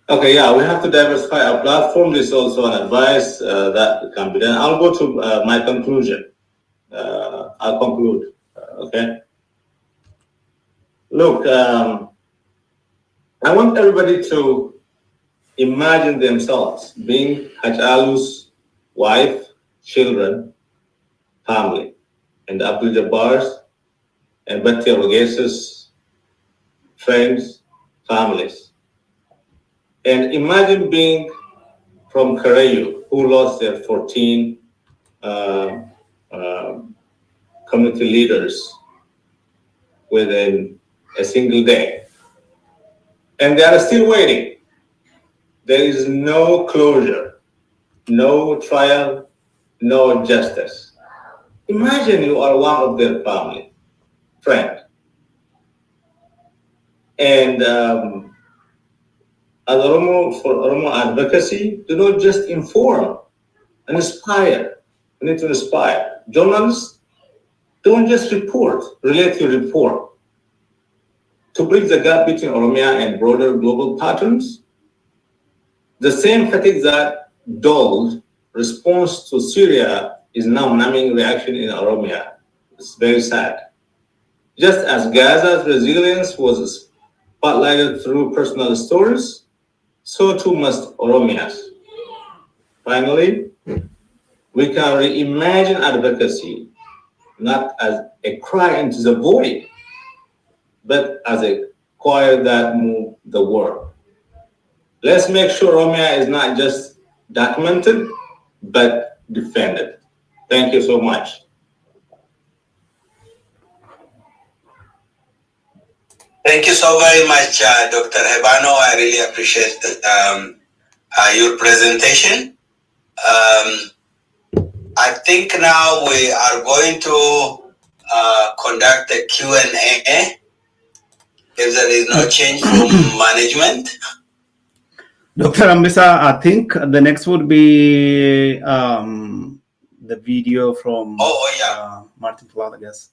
Okay, yeah, we have to diversify our platform. This is also an advice that can be done. I'll go to my conclusion. I'll conclude Okay. Look, I want everybody to imagine themselves being Hachalu's wife, children, family, and Abdul Jabbar's and Bati Rogesa's friends, families. And imagine being from Karayu, who lost their 14 community leaders within a single day. And they are still waiting. There is no closure, no trial, no justice. Imagine you are one of their family, friend. And as Oromo, for Oromo advocacy, do not just inform and inspire. We need to inspire. Journalists, don't just report, relate your report. To bridge the gap between Oromia and broader global patterns, the same fatigue that dulled response to Syria is now numbing reaction in Oromia. It's very sad. Just as Gaza's resilience was spotlighted through personal stories, so too must Oromia's. Finally, we can reimagine advocacy not as a cry into the void, but as a choir that moves the world. Let's make sure Oromia is not just documented, but defended. Thank you so much. Thank you so very much, Dr. Hebano. I really appreciate your presentation. I think now we are going to conduct a Q&A if there is no change from management. Dr. Ambisa, I think the next would be the video from Martin Platt, I guess.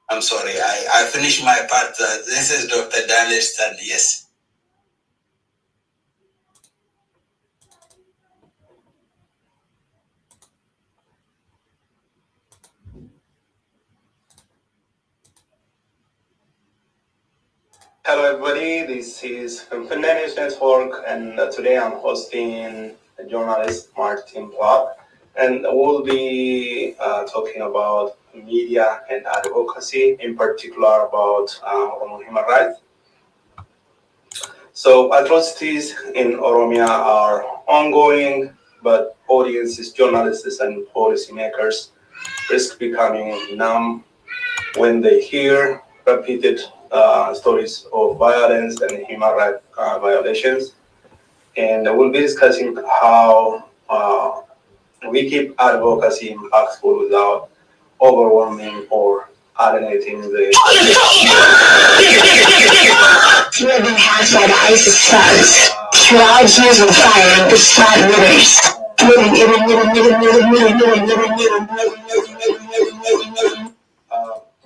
I'm sorry, I finished my part. This is Dr. Panelists, and yes. Hello everybody, this is from Panelists Network, and today I'm hosting journalist Martin Platt, and we'll be talking about media and advocacy, in particular about Oromo human rights. So atrocities in Oromia are ongoing, but audiences, journalists, and policymakers risk becoming numb when they hear repeated stories of violence and human rights violations. And we'll be discussing how we keep advocacy impactful without overwhelming or alienating the Driven half by the ISIS thugs. Crowds using fire and spot litters.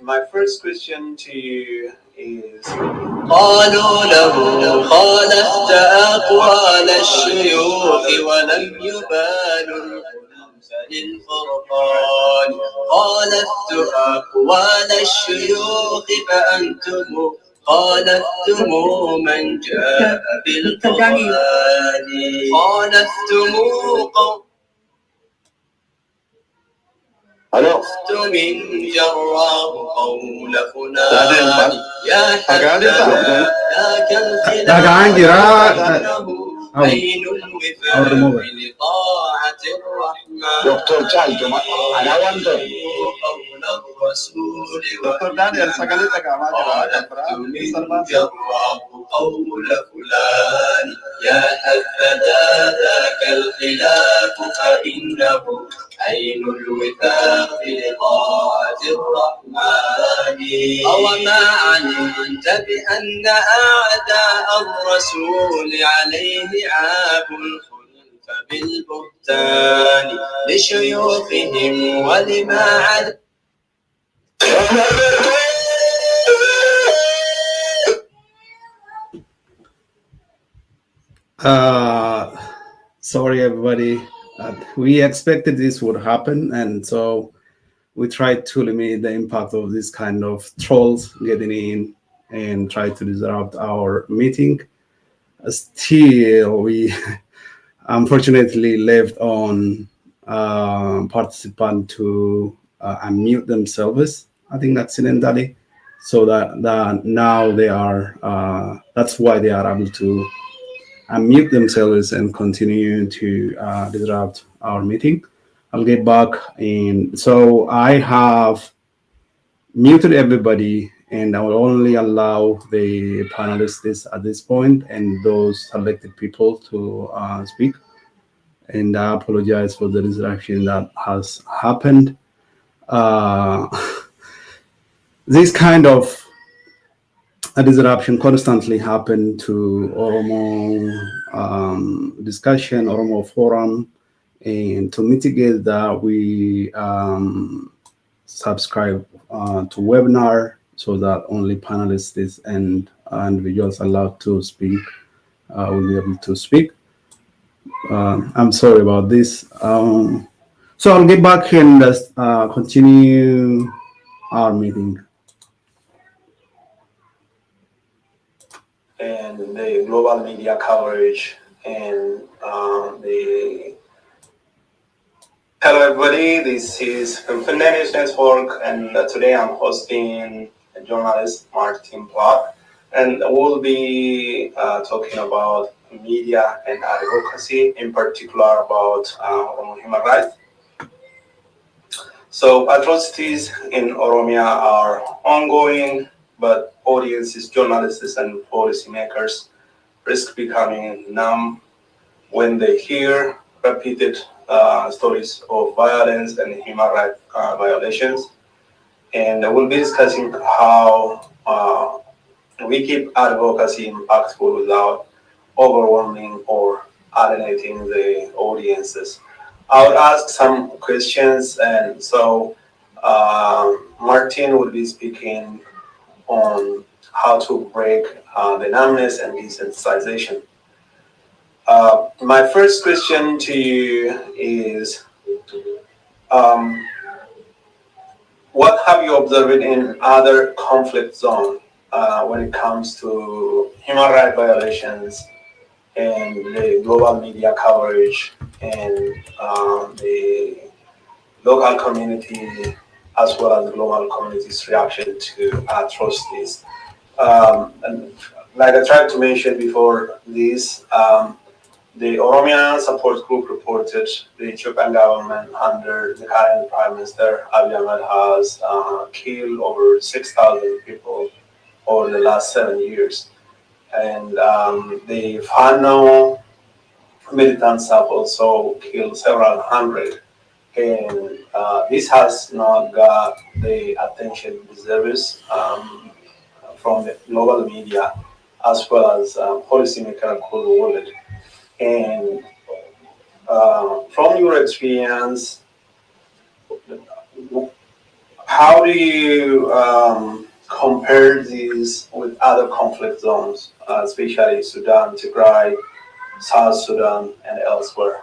My first question to you is قالوا له خالفت أقوال الشيوخ ولم يبالوا للفرقان خالفت أقوال الشيوخ فأنتم خالفتم من جاء بالقرآن خالفتم قوم من جراه قول فلان يا حبذا ذاك الخلاف عين الوفاء لطاعة الرحمن دكتور تشالتو أنا وانتو قول الرسول وخالفتم من جراه قول فلان يا حبذا ذاك الخلاف فإنه عين الوفاق لطاعة الرحمن أوما علمت بأن أعداء الرسول عليه عاب الخلف بالبهتان لشيوخهم ولما عد Sorry, everybody. We expected this would happen, and so we try to limit the impact of this kind of trolls getting in and try to disrupt our meeting. Still, we unfortunately left on participant to unmute themselves, I think accidentally, so that now they are, that's why they are able to unmute themselves and continue to disrupt our meeting. I'll get back in. So I have muted everybody, and I will only allow the panelists at this point and those selected people to speak. And I apologize for the disruption that has happened. This kind of a disruption constantly happen to Oromo discussion, Oromo forum, and to mitigate that, we subscribe to webinar so that only panelists and individuals allowed to speak will be able to speak. I'm sorry about this. So I'll get back and continue our meeting. And the global media coverage and the... Hello everybody, this is from Panelists Network, and today I'm hosting a journalist, Martin Plot, and we'll be talking about media and advocacy, in particular about Oromo human rights. So atrocities in Oromia are ongoing, but audiences, journalists, and policymakers risk becoming numb when they hear repeated stories of violence and human rights violations. And we'll be discussing how we keep advocacy impactful without overwhelming or alienating the audiences. I would ask some questions, and so Martin will be speaking on how to break the numbness and desensitization. My first question to you is, what have you observed in other conflict zones when it comes to human rights violations and the global media coverage and the local community as well as the global community's reaction to atrocities? And like I tried to mention before this, the Oromia support group reported the Ethiopian government under the current Prime Minister Abiy Ahmed has killed over 6,000 people over the last 7 years. And the Fano militants have also killed several hundred. And this has not got the attention it deserves from the global media as well as policymakers across the world. And from your experience, how do you compare these with other conflict zones, especially Sudan, Tigray, South Sudan, and elsewhere?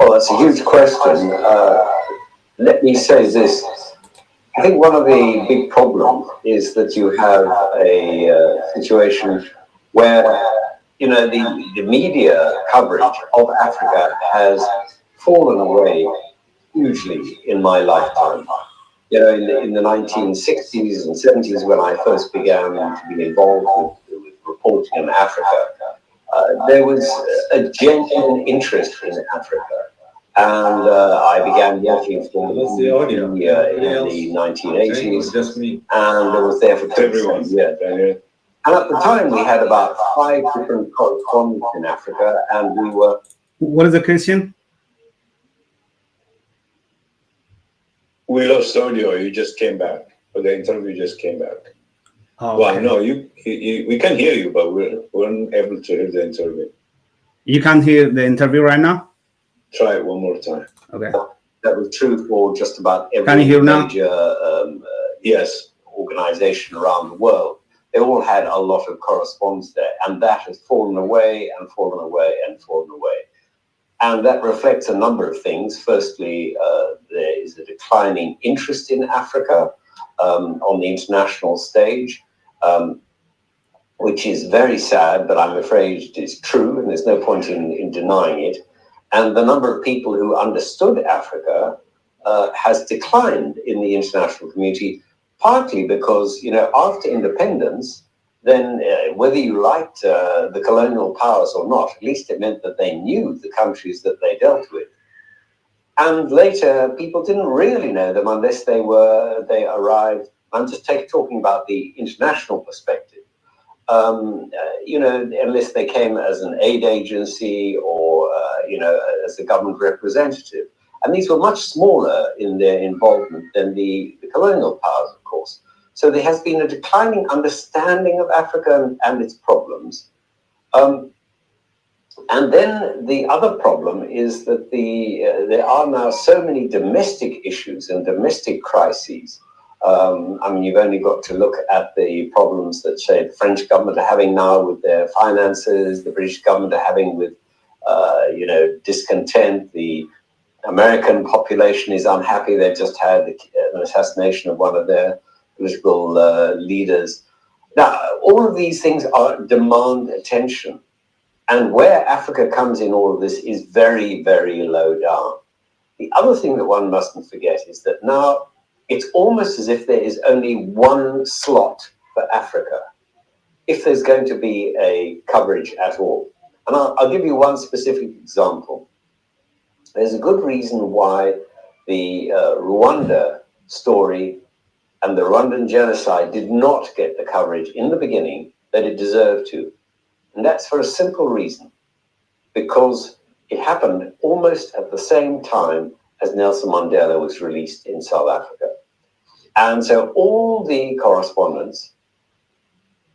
Well, that's a huge question. Let me say this. I think one of the big problems is that you have a situation where, you know, the media coverage of Africa has fallen away hugely in my lifetime. You know, in the 1960s and 70s, when I first began to be involved with reporting on Africa, there was a genuine interest in Africa. And I began working for the media in the 1980s, and I was there for 27 years. And at the time, we had about 5 different correspondents in Africa, and we were... What is the question? We lost audio. You just came back. Or the interview just came back. Oh, well, okay. No, we can hear you, but we weren't able to hear the interview. You can't hear the interview right now? Try it one more time. Okay. That was true for just about every Can you hear major yes, organization around the world. They all had a lot of correspondence there, and that has fallen away and fallen away and fallen away. And that reflects a number of things. Firstly, there is a declining interest in Africa on the international stage, which is very sad, but I'm afraid it is true, and there's no point in denying it. And the number of people who understood Africa has declined in the international community, partly because, after independence, then whether you liked the colonial powers or not, at least it meant that they knew the countries that they dealt with. And later, people didn't really know them unless they arrived. I'm just talking about the international perspective. Unless they came as an aid agency or, as a government representative. And these were much smaller in their involvement than the colonial powers, of course. So there has been a declining understanding of Africa and its problems. And then the other problem is that there are now so many domestic issues and domestic crises. You've only got to look at the problems that, say, the French government are having now with their finances, the British government are having with, discontent. The American population is unhappy. They've just had an assassination of one of their political leaders. Now, all of these things demand attention. And where Africa comes in all of this is very, very low down. The other thing that one mustn't forget is that now it's almost as if there is only one slot for Africa, if there's going to be a coverage at all. And I'll give you one specific example. There's a good reason why the Rwanda story and the Rwandan genocide did not get the coverage in the beginning that it deserved to. And that's for a simple reason, because it happened almost at the same time as Nelson Mandela was released in South Africa. And so all the correspondents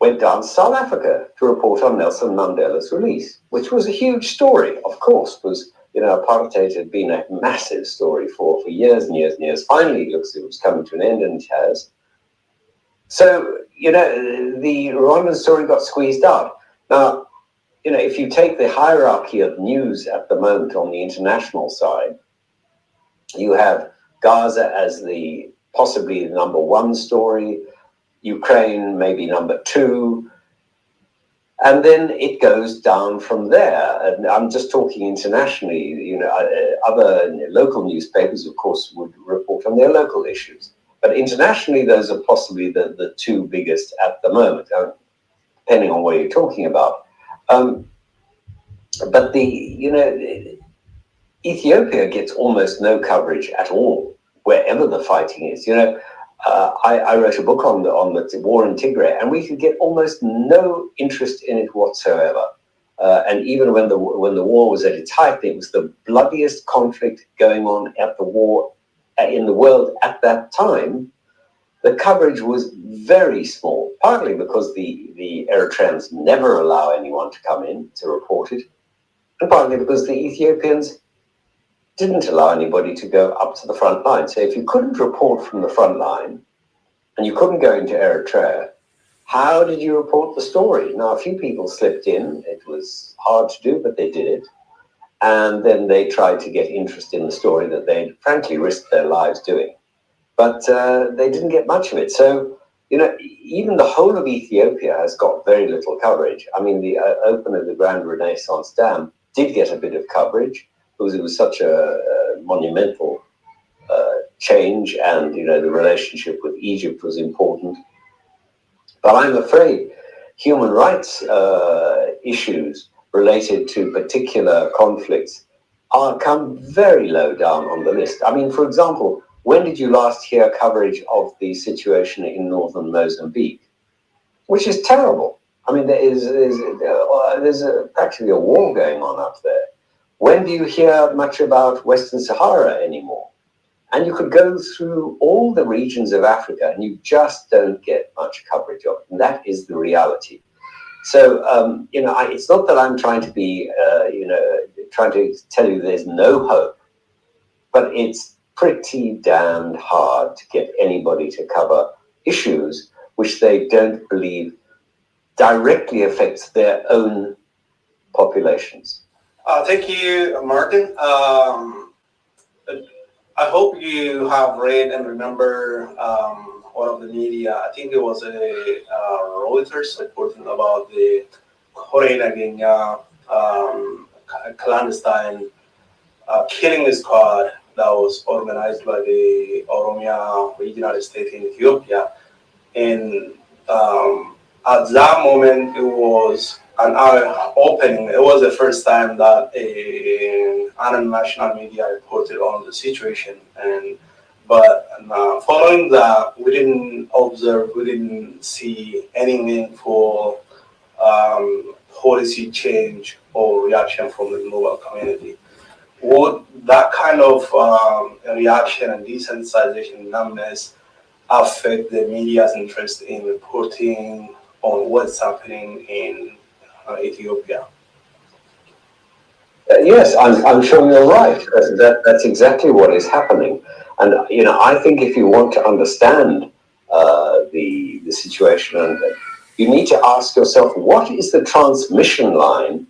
went down to South Africa to report on Nelson Mandela's release, which was a huge story, of course, because apartheid had been a massive story for years and years and years. Finally, it looks like it was coming to an end, and it has. So, the Rwandan story got squeezed out. Now, if you take the hierarchy of news at the moment on the international side, you have Gaza as possibly the number one story, Ukraine maybe number two, and then it goes down from there. And I'm just talking internationally, other local newspapers, of course, would report on their local issues. But internationally, those are possibly the two biggest at the moment, depending on what you're talking about. But Ethiopia gets almost no coverage at all, wherever the fighting is. I wrote a book on the war in Tigray, and we could get almost no interest in it whatsoever. And even when the war was at its height, it was the bloodiest conflict going on in the world at that time. The coverage was very small, partly because the Eritreans never allow anyone to come in to report it, and partly because the Ethiopians didn't allow anybody to go up to the front line. So if you couldn't report from the front line and you couldn't go into Eritrea, how did you report the story? Now, a few people slipped in. It was hard to do, but they did it. And then they tried to get interest in the story that they'd frankly risked their lives doing. But they didn't get much of it. So, even the whole of Ethiopia has got very little coverage. I mean, the open of the Grand Renaissance Dam did get a bit of coverage, because it was such a monumental change, and the relationship with Egypt was important. But I'm afraid human rights issues related to particular conflicts come very low down on the list. I mean, for example, when did you last hear coverage of the situation in northern Mozambique, which is terrible? I mean, there's practically a war going on up there. When do you hear much about Western Sahara anymore? And you could go through all the regions of Africa and you just don't get much coverage of it. And that is the reality. So, it's not that I'm trying to be, trying to tell you there's no hope, but it's pretty damned hard to get anybody to cover issues which they don't believe directly affects their own populations. Thank you, Martin. I hope you have read and remember one of the media. I think it was a Reuters reporting about the Reimaging clandestine killing squad that was organized by the Oromia regional state in Ethiopia. And at that moment, it was an eye-opening. It was the first time that an national media reported on the situation. But following that, we didn't observe, we didn't see any meaningful policy change or reaction from the global community. Would that kind of reaction and desensitization, numbness, affect the media's interest in reporting on what's happening in Ethiopia? Yes, I'm sure you're right. That's exactly what is happening. And I think if you want to understand the situation, you need to ask yourself, what is the transmission line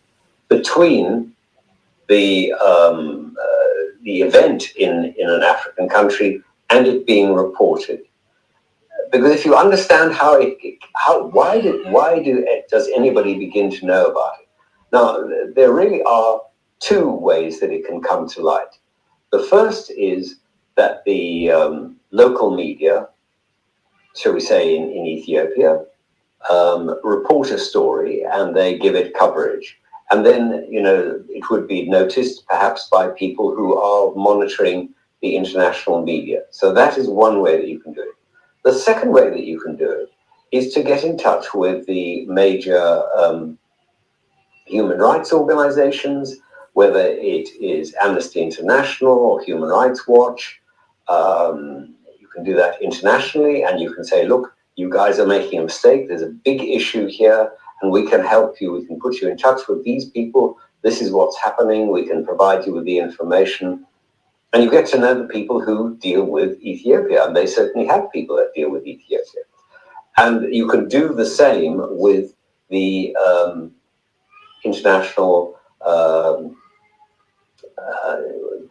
between the event in an African country and it being reported? Because if you understand why does anybody begin to know about it? Now, there really are two ways that it can come to light. The first is that the local media, shall we say in Ethiopia, report a story and they give it coverage. And then, it would be noticed perhaps by people who are monitoring the international media. So that is one way that you can do it. The second way that you can do it is to get in touch with the major human rights organizations, whether it is Amnesty International or Human Rights Watch. You can do that internationally and you can say, look, you guys are making a mistake. There's a big issue here and we can help you. We can put you in touch with these people. This is what's happening. We can provide you with the information. And you get to know the people who deal with Ethiopia. And they certainly have people that deal with Ethiopia. And you can do the same with the international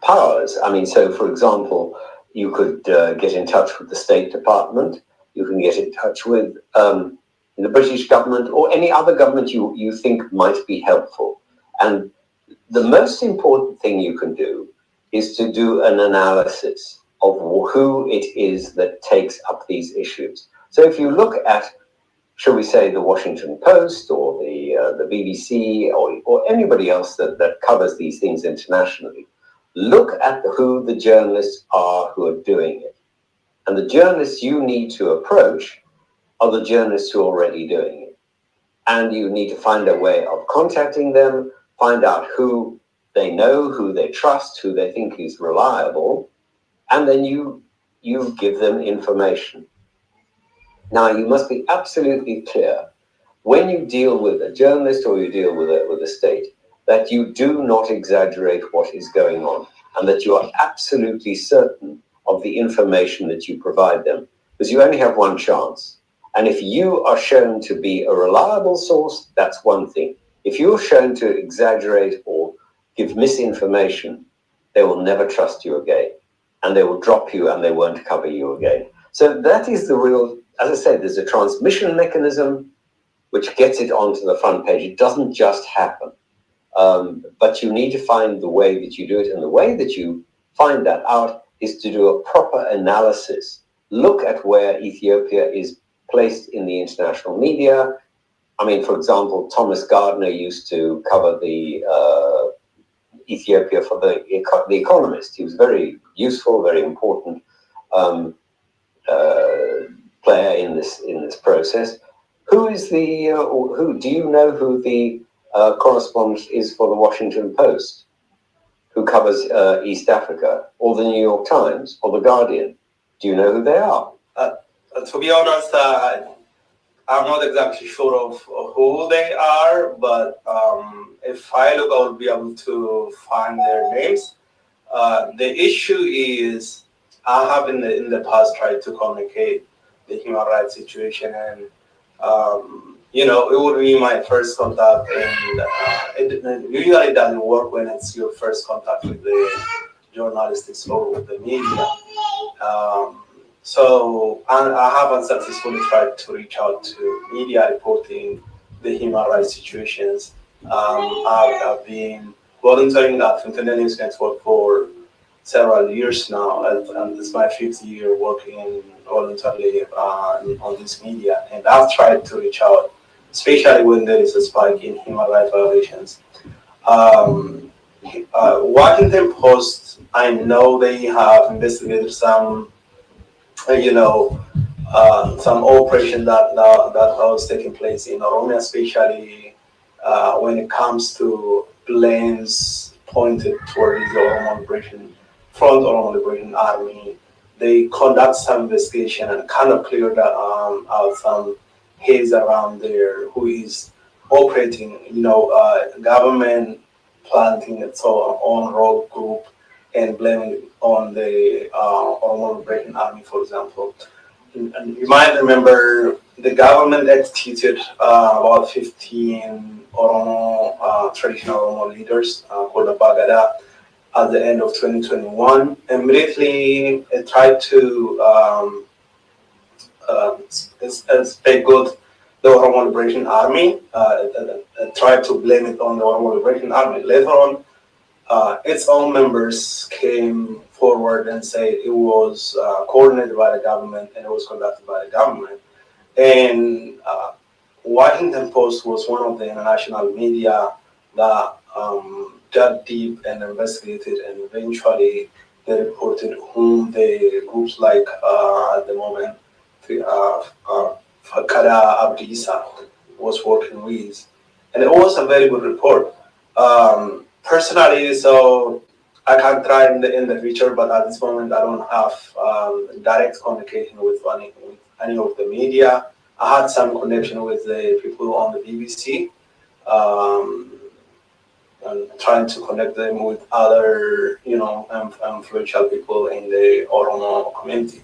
powers. I mean, so for example, you could get in touch with the State Department. You can get in touch with the British government or any other government you think might be helpful. And the most important thing you can do is to do an analysis of who it is that takes up these issues. So if you look at, shall we say, the Washington Post or the BBC or anybody else that covers these things internationally, look at who the journalists are who are doing it. And the journalists you need to approach are the journalists who are already doing it. And you need to find a way of contacting them, find out who they know, who they trust, who they think is reliable, and then you give them information. Now, you must be absolutely clear when you deal with a journalist or you deal with a state that you do not exaggerate what is going on and that you are absolutely certain of the information that you provide them, because you only have one chance. And if you are shown to be a reliable source, that's one thing. If you're shown to exaggerate or give misinformation, they will never trust you again. And they will drop you and they won't cover you again. So that is the real, as I said, there's a transmission mechanism which gets it onto the front page. It doesn't just happen. But you need to find the way that you do it. And the way that you find that out is to do a proper analysis. Look at where Ethiopia is placed in the international media. I mean, for example, Thomas Gardner used to cover the Ethiopia for the Economist. He was very useful, very important player in this process. Who is who do you know who the correspondent is for the Washington Post, who covers East Africa, or the New York Times, or the Guardian? Do you know who they are? To be honest, I'm not exactly sure of who they are, but if I look, I'll be able to find their names. The issue is, I have in the past tried to communicate the human rights situation, and it would be my first contact, and it usually doesn't work when it's your first contact with the journalists or with the media. So I have unsuccessfully tried to reach out to media reporting the human rights situations. I've been volunteering at Internet News Network for several years now, and it's my 5th year working voluntarily on this media. And I've tried to reach out, especially when there is a spike in human rights violations. Washington Post, I know they have investigated some, some operation that was taking place in Oromia, especially when it comes to planes pointed toward the Oromo Liberation Front, Oromo Liberation Army. They conduct some investigation and kind of cleared out some haze around there who is operating, government planting its own rogue group and blaming it on the Oromo Liberation Army, for example. And you might remember the government executed about 15 Oromo, traditional Oromo leaders called the Bagada at the end of 2021. Immediately, it tried to scapegoat the Oromo Liberation Army, tried to blame it on the Oromo Liberation Army. Later on, its own members came forward and said it was coordinated by the government and it was conducted by the government. And Washington Post was one of the international media that dug deep and investigated, and eventually they reported whom the groups like at the moment Fakada Abdisa was working with. And it was a very good report. Personally, so I can try in the future, but at this moment I don't have direct communication with any of the media. I had some connection with the people on the BBC, and trying to connect them with other, influential people in the Oromo community.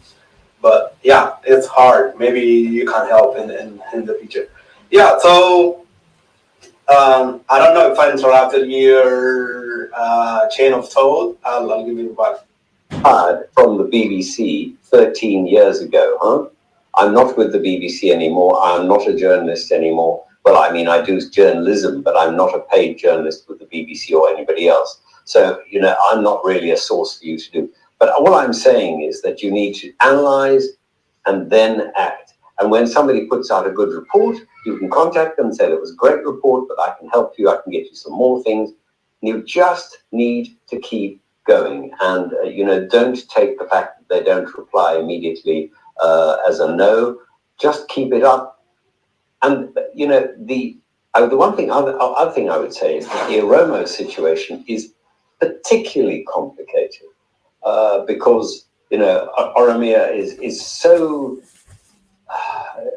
But yeah, it's hard. Maybe you can help in the future. Yeah, so I don't know if I interrupted your chain of thought. I'll give you back. From the BBC 13 years ago, huh? I'm not with the BBC anymore. I'm not a journalist anymore. Well, I mean, I do journalism, but I'm not a paid journalist with the BBC or anybody else. So, I'm not really a source for you to do. But what I'm saying is that you need to analyze and then act. And when somebody puts out a good report, you can contact them and say, it was a great report, but I can help you. I can get you some more things. You just need to keep going. And, don't take the fact that they don't reply immediately as a no. Just keep it up. And, the other thing I would say is that the Oromo situation is particularly complicated because, Oromia is so,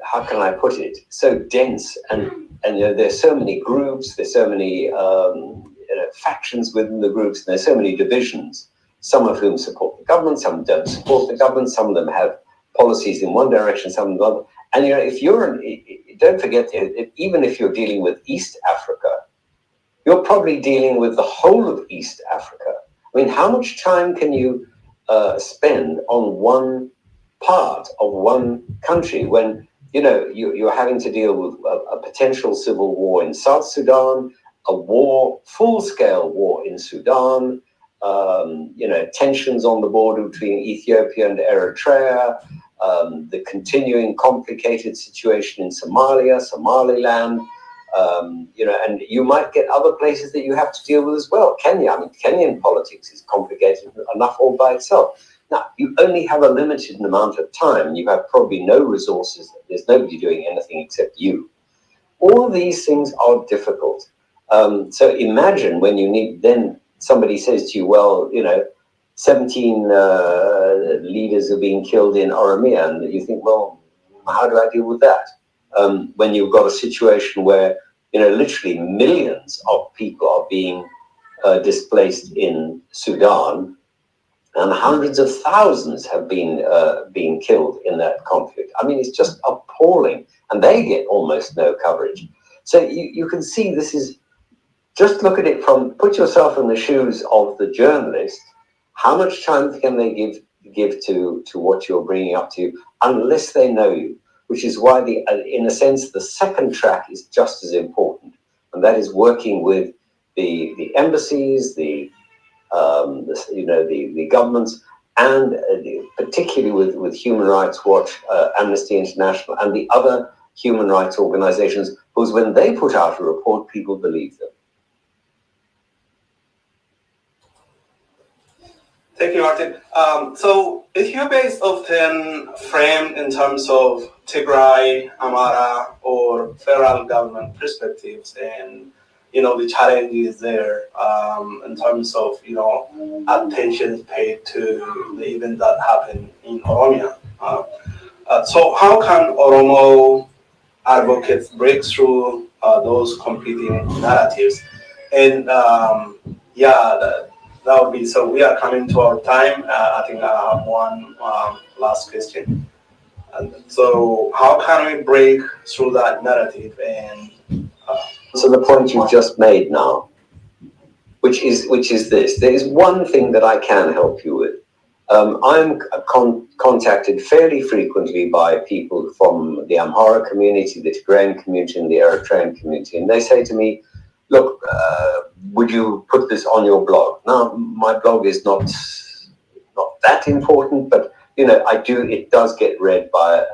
how can I put it, so dense, and there's so many groups, there's so many factions within the groups, and there's so many divisions, some of whom support the government, some don't support the government, some of them have policies in one direction, some in the other. And if don't forget, even if you're dealing with East Africa, you're probably dealing with the whole of East Africa. I mean, how much time can you spend on one part of one country when you're having to deal with a potential civil war in South Sudan, a war, full-scale war in Sudan, tensions on the border between Ethiopia and Eritrea, the continuing complicated situation in Somalia, Somaliland, and you might get other places that you have to deal with as well. Kenya, I mean, Kenyan politics is complicated enough all by itself. Now, you only have a limited amount of time. You have probably no resources. There's nobody doing anything except you. All these things are difficult. So imagine when then somebody says to you, well, 17 leaders are being killed in Oromia, and you think, well, how do I deal with that? When you've got a situation where, literally millions of people are being displaced in Sudan, and hundreds of thousands have been killed in that conflict. I mean, it's just appalling, and they get almost no coverage. So you can see this is, just look at it from, put yourself in the shoes of the journalist. How much time can they give to what you're bringing up to you, unless they know you? Which is why, in a sense, the second track is just as important, and that is working with the embassies, the governments, and particularly with Human Rights Watch, Amnesty International, and the other human rights organizations, because when they put out a report, people believe them. Thank you, Martin. So Ethiopia is often framed in terms of Tigray, Amhara, or federal government perspectives, and the challenges there in terms of attention paid to the event that happened in Oromia. So how can Oromo advocates break through those competing narratives? And that would be, so we are coming to our time. I think I have one last question. And so how can we break through that narrative? And so the point you've just made now, which is this, there is one thing that I can help you with. I'm contacted fairly frequently by people from the Amhara community, the Tigrayan community, and the Eritrean community, and they say to me, look, would you put this on your blog? Now, my blog is not that important, but it does get read by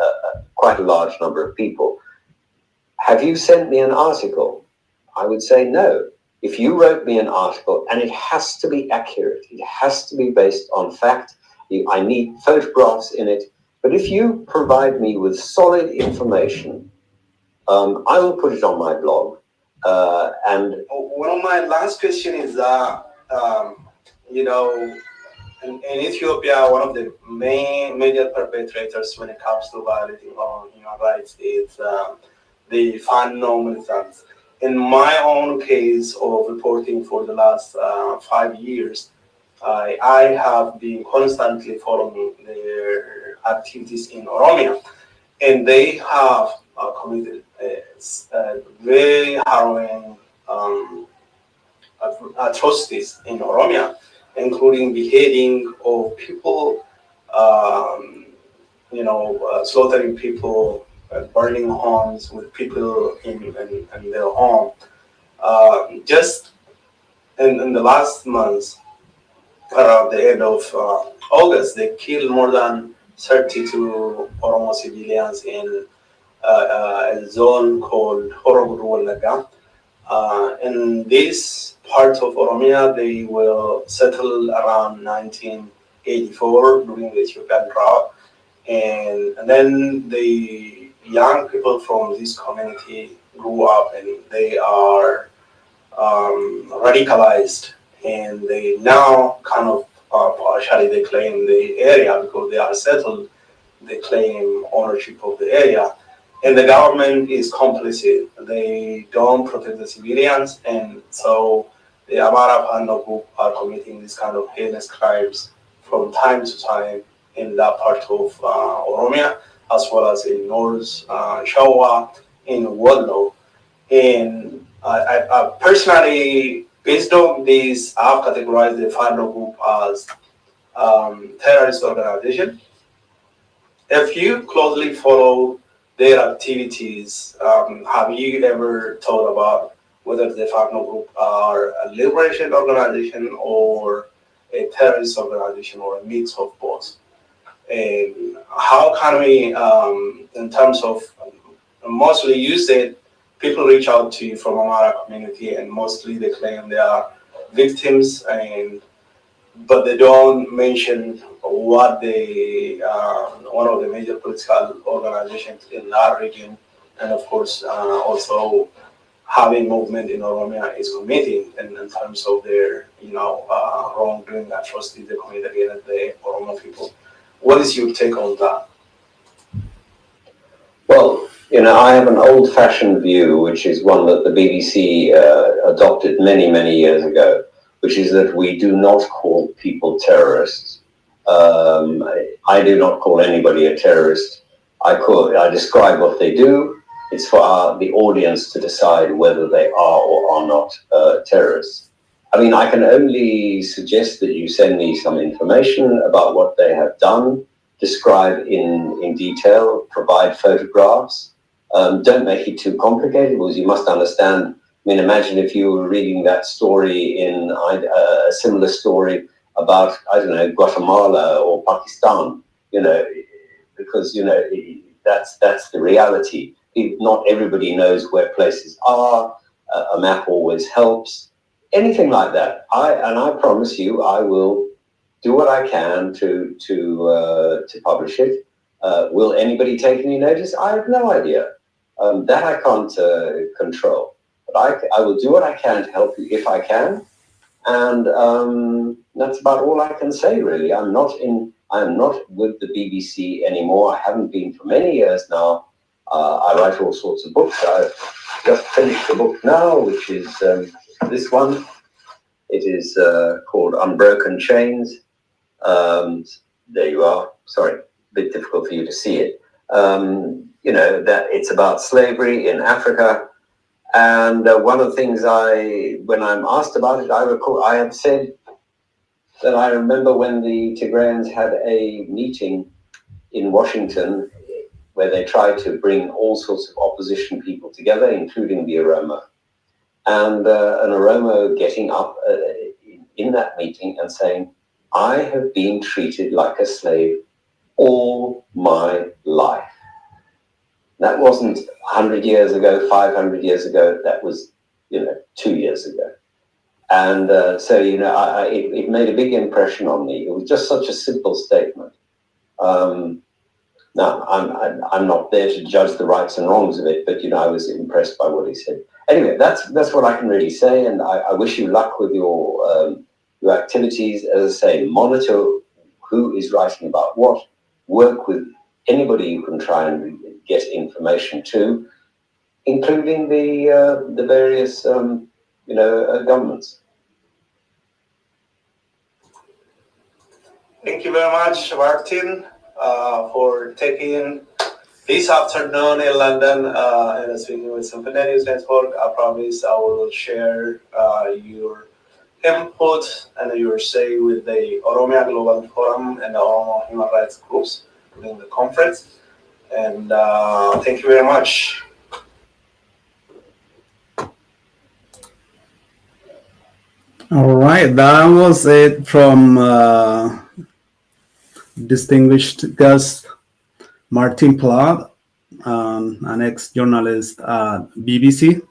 quite a large number of people. Have you sent me an article? I would say no. If you wrote me an article, and it has to be accurate, it has to be based on fact, I need photographs in it, but if you provide me with solid information, I will put it on my blog. And one of my last question is that, in Ethiopia, one of the major perpetrators when it comes to violating on human rights is the Fano militants. In my own case of reporting for the last 5 years, I have been constantly following their activities in Oromia, and they have committed very harrowing atrocities in Oromia, including beheading of people, slaughtering people, burning homes with people in their home. Just in the last month, around the end of August, they killed more than 32 Oromo civilians in a zone called Oromo. In this part of Oromia, they were settled around 1984 during the Ethiopian drought. And then the young people from this community grew up, and they are radicalized, and they now kind of partially they claim the area because they are settled. They claim ownership of the area, and the government is complicit. They don't protect the civilians, and so the Amhara Fano group are committing this kind of heinous crimes from time to time in that part of Oromia, as well as in North Shawa, in Wollo. And I personally, based on this, I've categorized the Fano group as terrorist organization. If you closely follow their activities, have you ever thought about whether the Fano group are a liberation organization or a terrorist organization or a mix of both? And how can we, in terms of, mostly you said people reach out to you from Amhara community, and mostly they claim they are victims, but they don't mention what they, one of the major political organizations in that region, and of course also having movement in Oromia is committing in terms of their, wrongdoing, atrocities they commit against the Oromo people. What is your take on that? Well, I have an old-fashioned view, which is one that the BBC adopted many, many years ago, which is that we do not call people terrorists. I do not call anybody a terrorist. I describe what they do. It's for the audience to decide whether they are or are not terrorists. I mean, I can only suggest that you send me some information about what they have done, describe in detail, provide photographs. Don't make it too complicated, because you must understand. I mean, imagine if you were reading that story in a similar story about, I don't know, Guatemala or Pakistan, because, that's the reality. Not everybody knows where places are. A map always helps. Anything like that. I promise you, I will do what I can to publish it. Will anybody take any notice? I have no idea. That I can't control. But I will do what I can to help you if I can. And that's about all I can say, really. I'm not with the BBC anymore. I haven't been for many years now. I write all sorts of books. I've just finished a book now, which is this one. It is called Unbroken Chains. There you are. Sorry, a bit difficult for you to see it. That it's about slavery in Africa. And one of the things when I'm asked about it, I have said that I remember when the Tigrayans had a meeting in Washington where they tried to bring all sorts of opposition people together, including the Oromo. And an Oromo getting up in that meeting and saying, I have been treated like a slave all my life. That wasn't 100 years ago, 500 years ago. That was, 2 years ago. And so, it made a big impression on me. It was just such a simple statement. Now, I'm not there to judge the rights and wrongs of it, but, I was impressed by what he said. Anyway, that's what I can really say. And I wish you luck with your activities. As I say, monitor who is writing about what, work with anybody you can try and get information to, including the various governments. Thank you very much, Martin, for taking this afternoon in London and speaking with some Panelists Network. I promise I will share your input and your say with the Oromia Global Forum and the Oromo human rights groups during the conference. And thank you very much. All right, that was it from distinguished guest Martin Platt, an ex-journalist at BBC.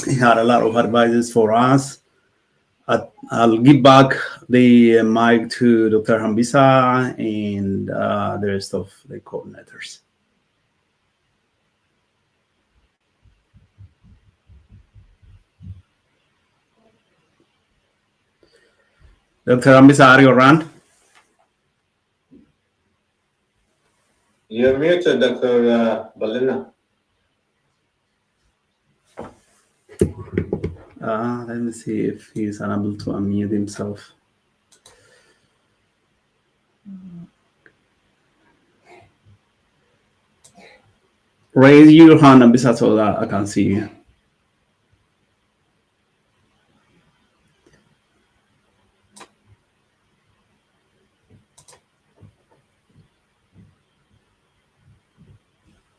He had a lot of advices for us. I'll give back the mic to Dr. Hambisa and the rest of the coordinators. Dr. Hambisa, are you around? You're muted, Dr. Balina. Let me see if he's unable to unmute himself. Raise your hand, Hambisa, so that I can see you.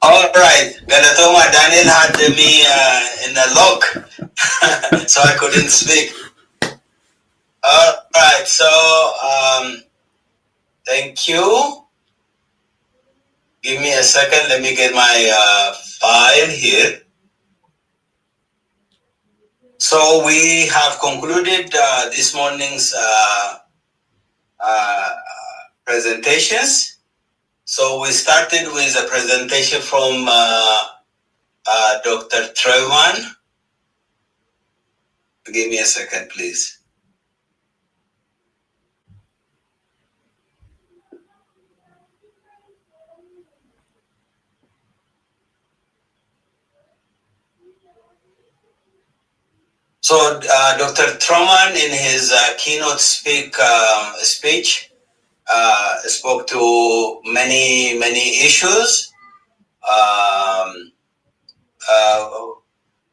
All right, Galatoma Daniel had me in a lock, so I couldn't speak. All right, so thank you. Give me a second. Let me get my file here. So we have concluded this morning's presentations. So we started with a presentation from Dr. Trevman. Give me a second, please. So Dr. Trevman, in his keynote speech, spoke to many issues.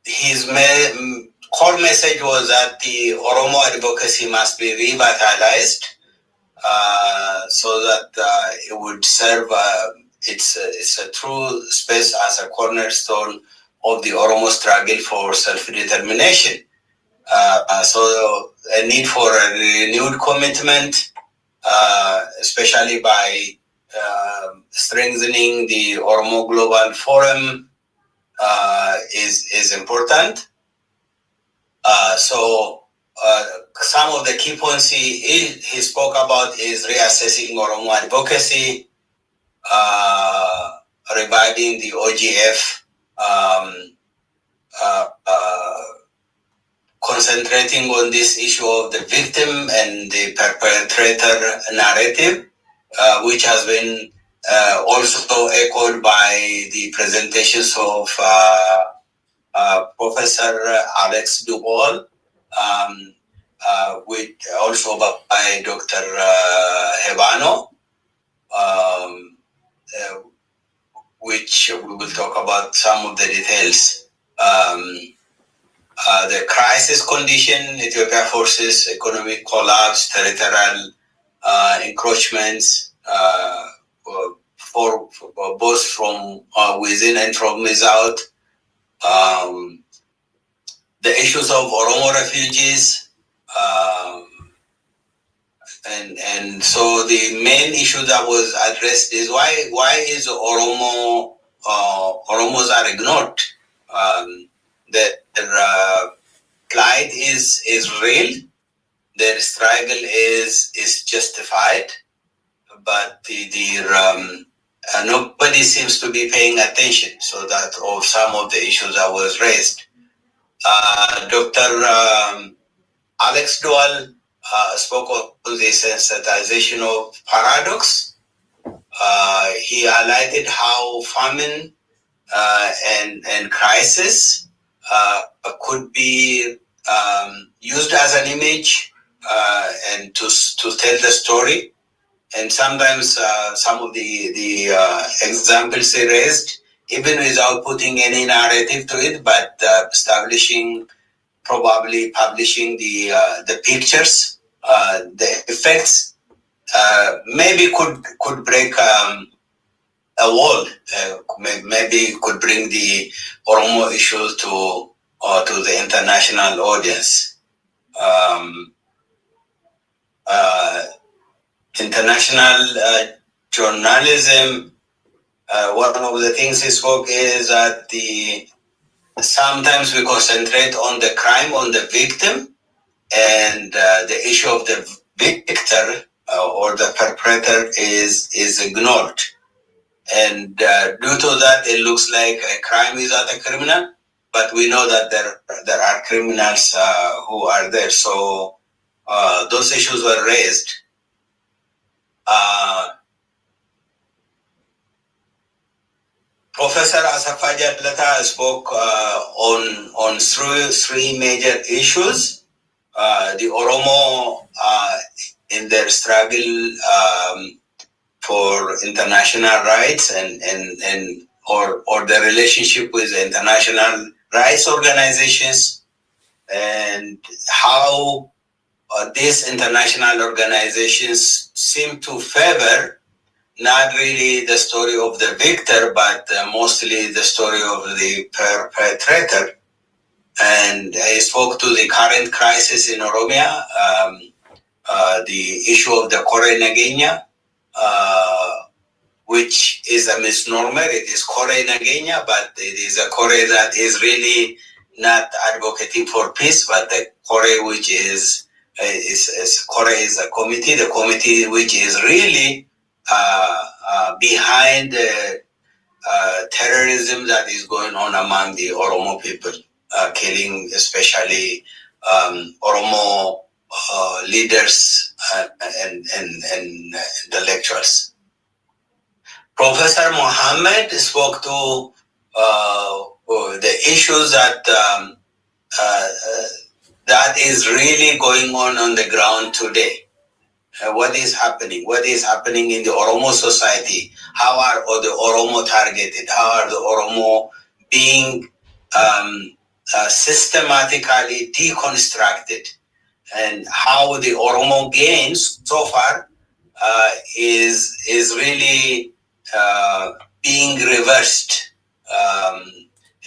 His core message was that the Oromo advocacy must be revitalized so that it would serve it's a true space as a cornerstone of the Oromo struggle for self-determination. So a need for a renewed commitment, especially by strengthening the Oromo Global Forum is important. Some of the key points he spoke about is reassessing Oromo advocacy, reviving the OGF, concentrating on this issue of the victim and the perpetrator narrative, which has been also echoed by the presentations of Professor Alex Dubois, with also by Dr. Hebano, which we will talk about some of the details. The crisis condition, Ethiopia forces economic collapse, territorial encroachments, for both from within and from without. The issues of Oromo refugees, and so the main issue that was addressed is why is Oromos are ignored. Their plight is real. Their struggle is justified, but nobody seems to be paying attention. So that of some of the issues that was raised. Dr. Alex Dual spoke of the desensitization of paradox. He highlighted how famine and crisis could be used as an image and to tell the story. And sometimes some of the examples they raised, even without putting any narrative to it, but probably publishing the pictures, the effects, maybe could break a wall. Maybe could bring the Oromo issues to the international audience. International journalism. One of the things he spoke is that sometimes we concentrate on the crime, on the victim, and the issue of the victor or the perpetrator is ignored. And due to that, it looks like a crime is not a criminal, but we know that there are criminals who are there. So those issues were raised. Professor Asafa Jatlata spoke on three major issues. The Oromo in their struggle for international rights and or the relationship with international rights organizations, and how these international organizations seem to favor not really the story of the victor, but mostly the story of the perpetrator. And I spoke to the current crisis in Oromia, the issue of the Kore Nagenya, which is a misnomer. It is Kore Nagenya, but it is a Kore that is really not advocating for peace, but the Kore which is Kore is a committee, the committee which is really behind the terrorism that is going on among the Oromo people, killing especially Oromo leaders and intellectuals. Professor Mohammed spoke to the issues that that is really going on the ground today. What is happening? What is happening in the Oromo society? How are the Oromo targeted? How are the Oromo being systematically deconstructed? And how the Oromo gains so far is really being reversed,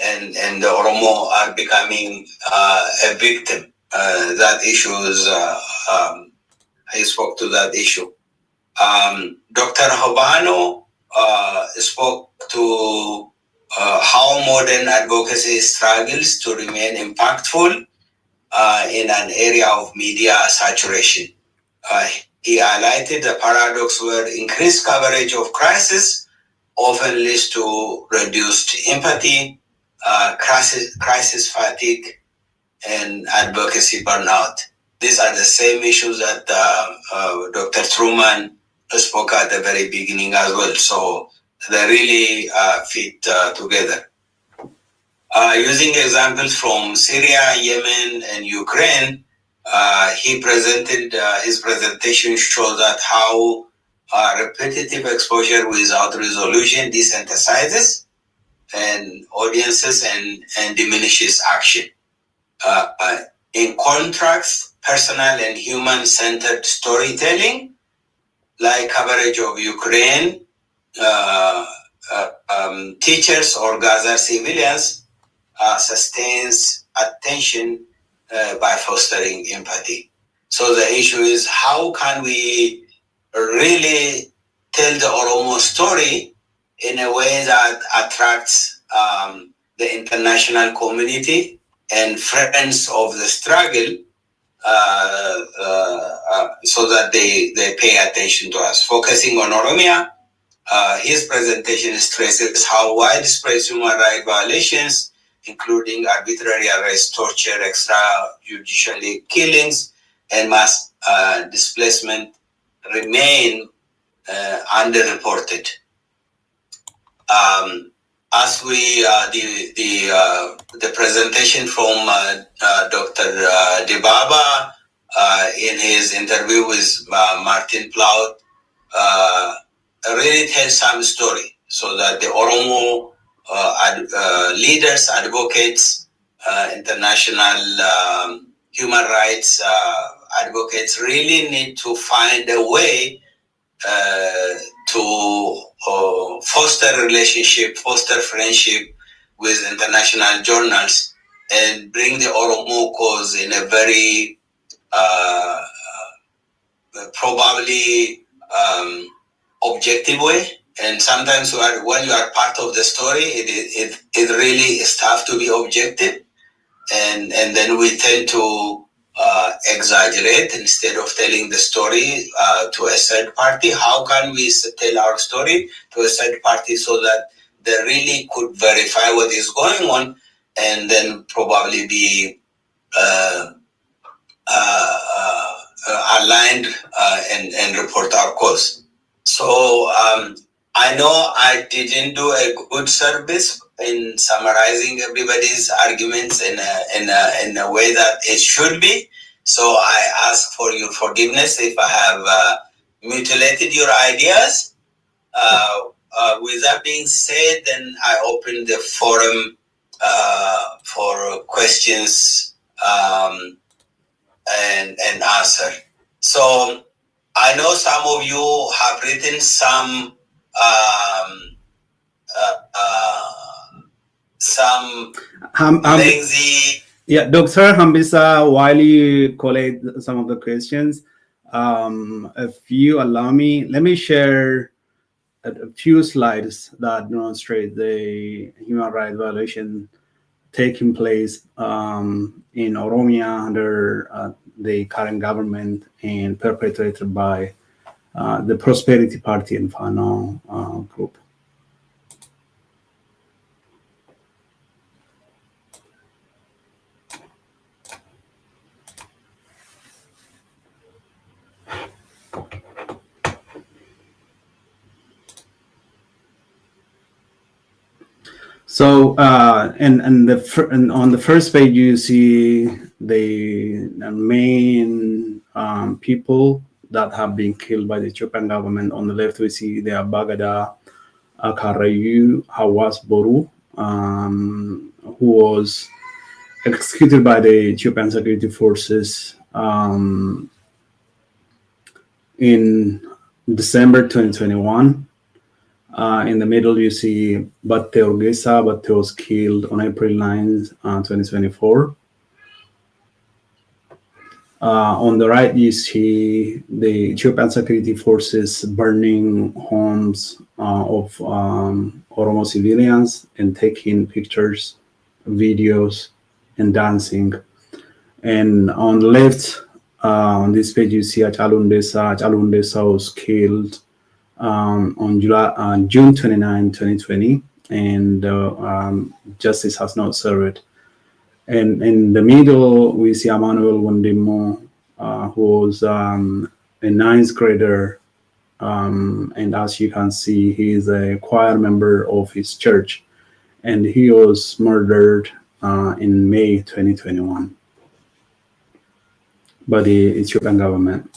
and the Oromo are becoming a victim. That issue is. I spoke to that issue. Dr. Habano spoke to how modern advocacy struggles to remain impactful in an area of media saturation. He highlighted the paradox where increased coverage of crisis often leads to reduced empathy, crisis fatigue, and advocacy burnout. These are the same issues that Dr. Truman spoke at the very beginning as well. So they really fit together. Using examples from Syria, Yemen, and Ukraine, he presented his presentation shows that how repetitive exposure without resolution desensitizes and audiences and diminishes action. In contrast, personal and human-centered storytelling, like coverage of Ukraine, teachers or Gaza civilians, sustains attention by fostering empathy. So the issue is, how can we really tell the Oromo story in a way that attracts the international community and friends of the struggle, so that they pay attention to us. Focusing on Oromia, his presentation stresses how widespread human rights violations, including arbitrary arrest, torture, extrajudicial killings, and mass displacement, remain underreported. As we the presentation from Dr. Dibaba in his interview with Martin Plaut really tells some story, so that the Oromo leaders, advocates, international human rights advocates really need to find a way to foster relationship, foster friendship with international journals, and bring the Oromo cause in a very probably objective way. And sometimes when you are part of the story, it really is tough to be objective, and then we tend to exaggerate instead of telling the story to a third party. How can we tell our story to a third party so that they really could verify what is going on, and then probably be aligned and report our cause? So I know I didn't do a good service in summarizing everybody's arguments in a way that it should be. So I ask for your forgiveness if I have mutilated your ideas. With that being said, then I open the forum for questions and answer. So I know some of you have written some lengthy. Yeah, Dr. Hambisa, while you collate some of the questions, if you allow me, let me share a few slides that demonstrate the human rights violation taking place in Oromia under the current government and perpetrated by the Prosperity Party and Fano group. So, and on the first page, you see the main people that have been killed by the Ethiopian government. On the left, we see the Bagada Akarayu Hawas Boru, who was executed by the Ethiopian security forces in December 2021. In the middle, you see Batte Orgesa. Batte was killed on April 9, 2024. On the right, you see the Ethiopian security forces burning homes of Oromo civilians and taking pictures, videos, and dancing. And on the left, on this page, you see Achalun Desa. Achalun Desa was killed on June 29, 2020, and justice has not served. And in the middle, we see Emmanuel Wondimo, who was a ninth grader. And as you can see, he is a choir member of his church. And he was murdered in May 2021 by the Ethiopian government.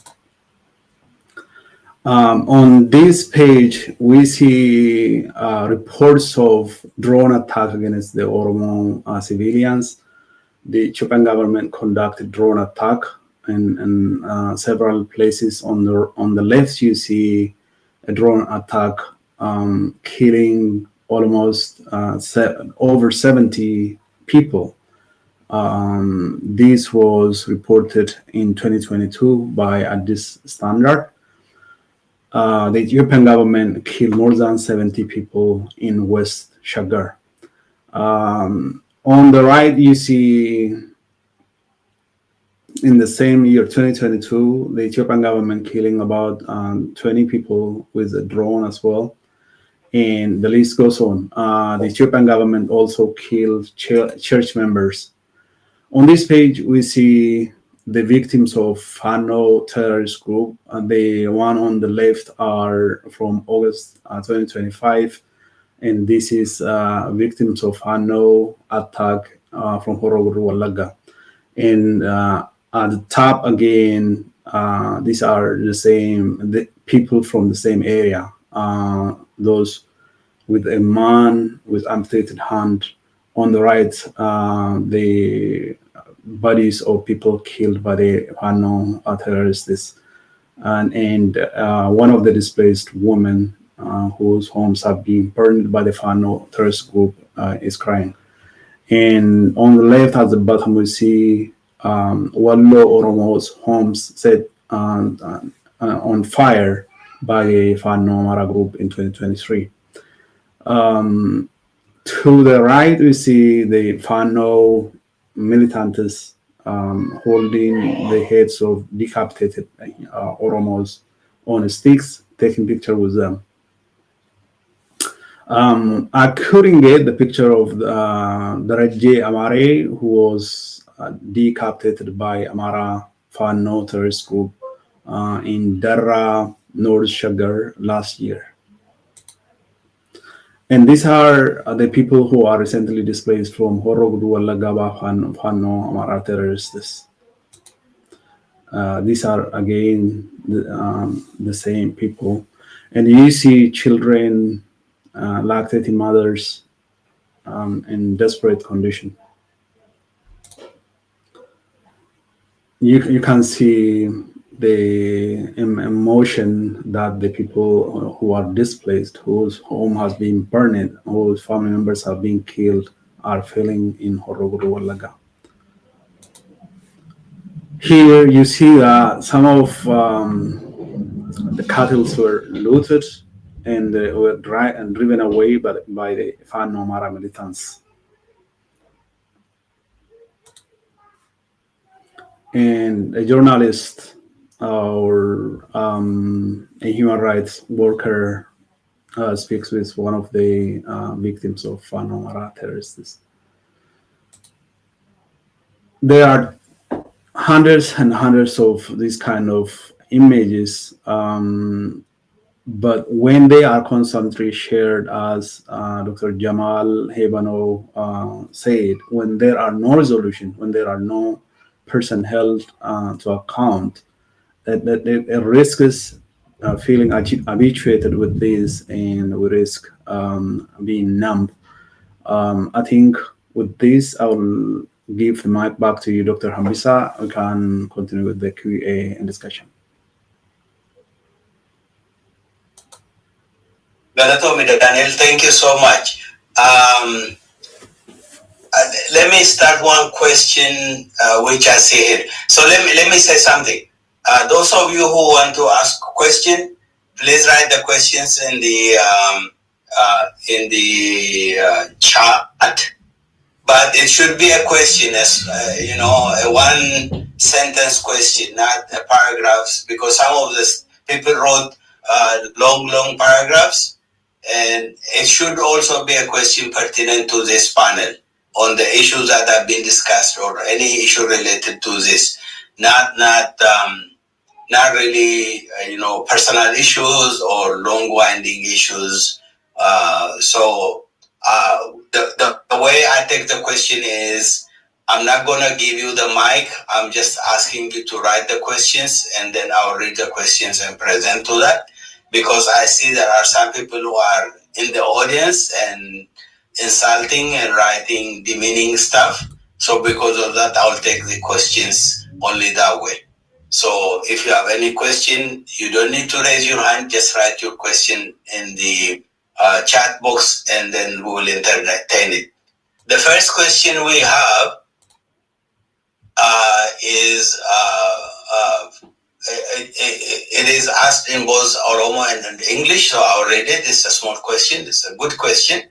On this page, we see reports of drone attack against the Oromo civilians. The Ethiopian government conducted drone attack in several places. On the left, you see a drone attack killing almost over 70 people. This was reported in 2022 by Addis Standard. The Ethiopian government killed more than 70 people in West Shagar. On the right, you see in the same year, 2022, the Ethiopian government killing about 20 people with a drone as well. And the list goes on. The Ethiopian government also killed church members. On this page, we see the victims of Fano terrorist group. The one on the left are from August 2025. And this is victims of Fano attack from Horoguru Walaga. And at the top again, these are the people from the same area. Those with a man with amputated hand. On the right, the bodies of people killed by the Fano terrorists. And one of the displaced women whose homes have been burned by the Fano terrorist group is crying. And on the left at the bottom, we see Wallo Oromo's homes set on fire by the Fano Amhara group in 2023. To the right, we see the Fano militants holding the heads of decapitated Oromos on sticks, taking picture with them. I couldn't get the picture of the Darajje Amare, who was decapitated by Amhara Fano terrorist group in Darra, North Shagar last year. And these are the people who are recently displaced from Horogdu Wallagaba Fano Amhara terrorists. These are again the same people. And you see children, lactating mothers in desperate condition. You can see the emotion that the people who are displaced, whose home has been burned, whose family members have been killed, are feeling in Horoguru Wallaga. Here you see that some of the cattle were looted and were driven away by the Fano Amhara militants. And a journalist or a human rights worker speaks with one of the victims of Fano Amhara terrorists. There are hundreds and hundreds of these kind of images, but when they are constantly shared, as Dr. Jamal Hebano said, when there are no resolution, when there are no person held to account, it risks feeling habituated with this, and we risk being numb. I think with this, I will give the mic back to you, Dr. Hambisa. We can continue with the Q&A and discussion. Daniel, thank you so much. Let me start one question which I see here. So let me say something. Those of you who want to ask a question, please write the questions in the chat. But it should be a question, as a one sentence question, not a paragraphs, because some of the people wrote long paragraphs, and it should also be a question pertinent to this panel on the issues that have been discussed or any issue related to this, not really personal issues or long winding issues. The way I take the question is, I'm not going to give you the mic. I'm just asking you to write the questions, and then I'll read the questions and present to that, because I see there are some people who are in the audience and insulting and writing demeaning stuff. So because of that, I'll take the questions only that way. So if you have any question, you don't need to raise your hand. Just write your question in the chat box, and then we will entertain it. The first question we have is it is asked in both Oromo and English, so I'll read it. It's a small question. It's a good question.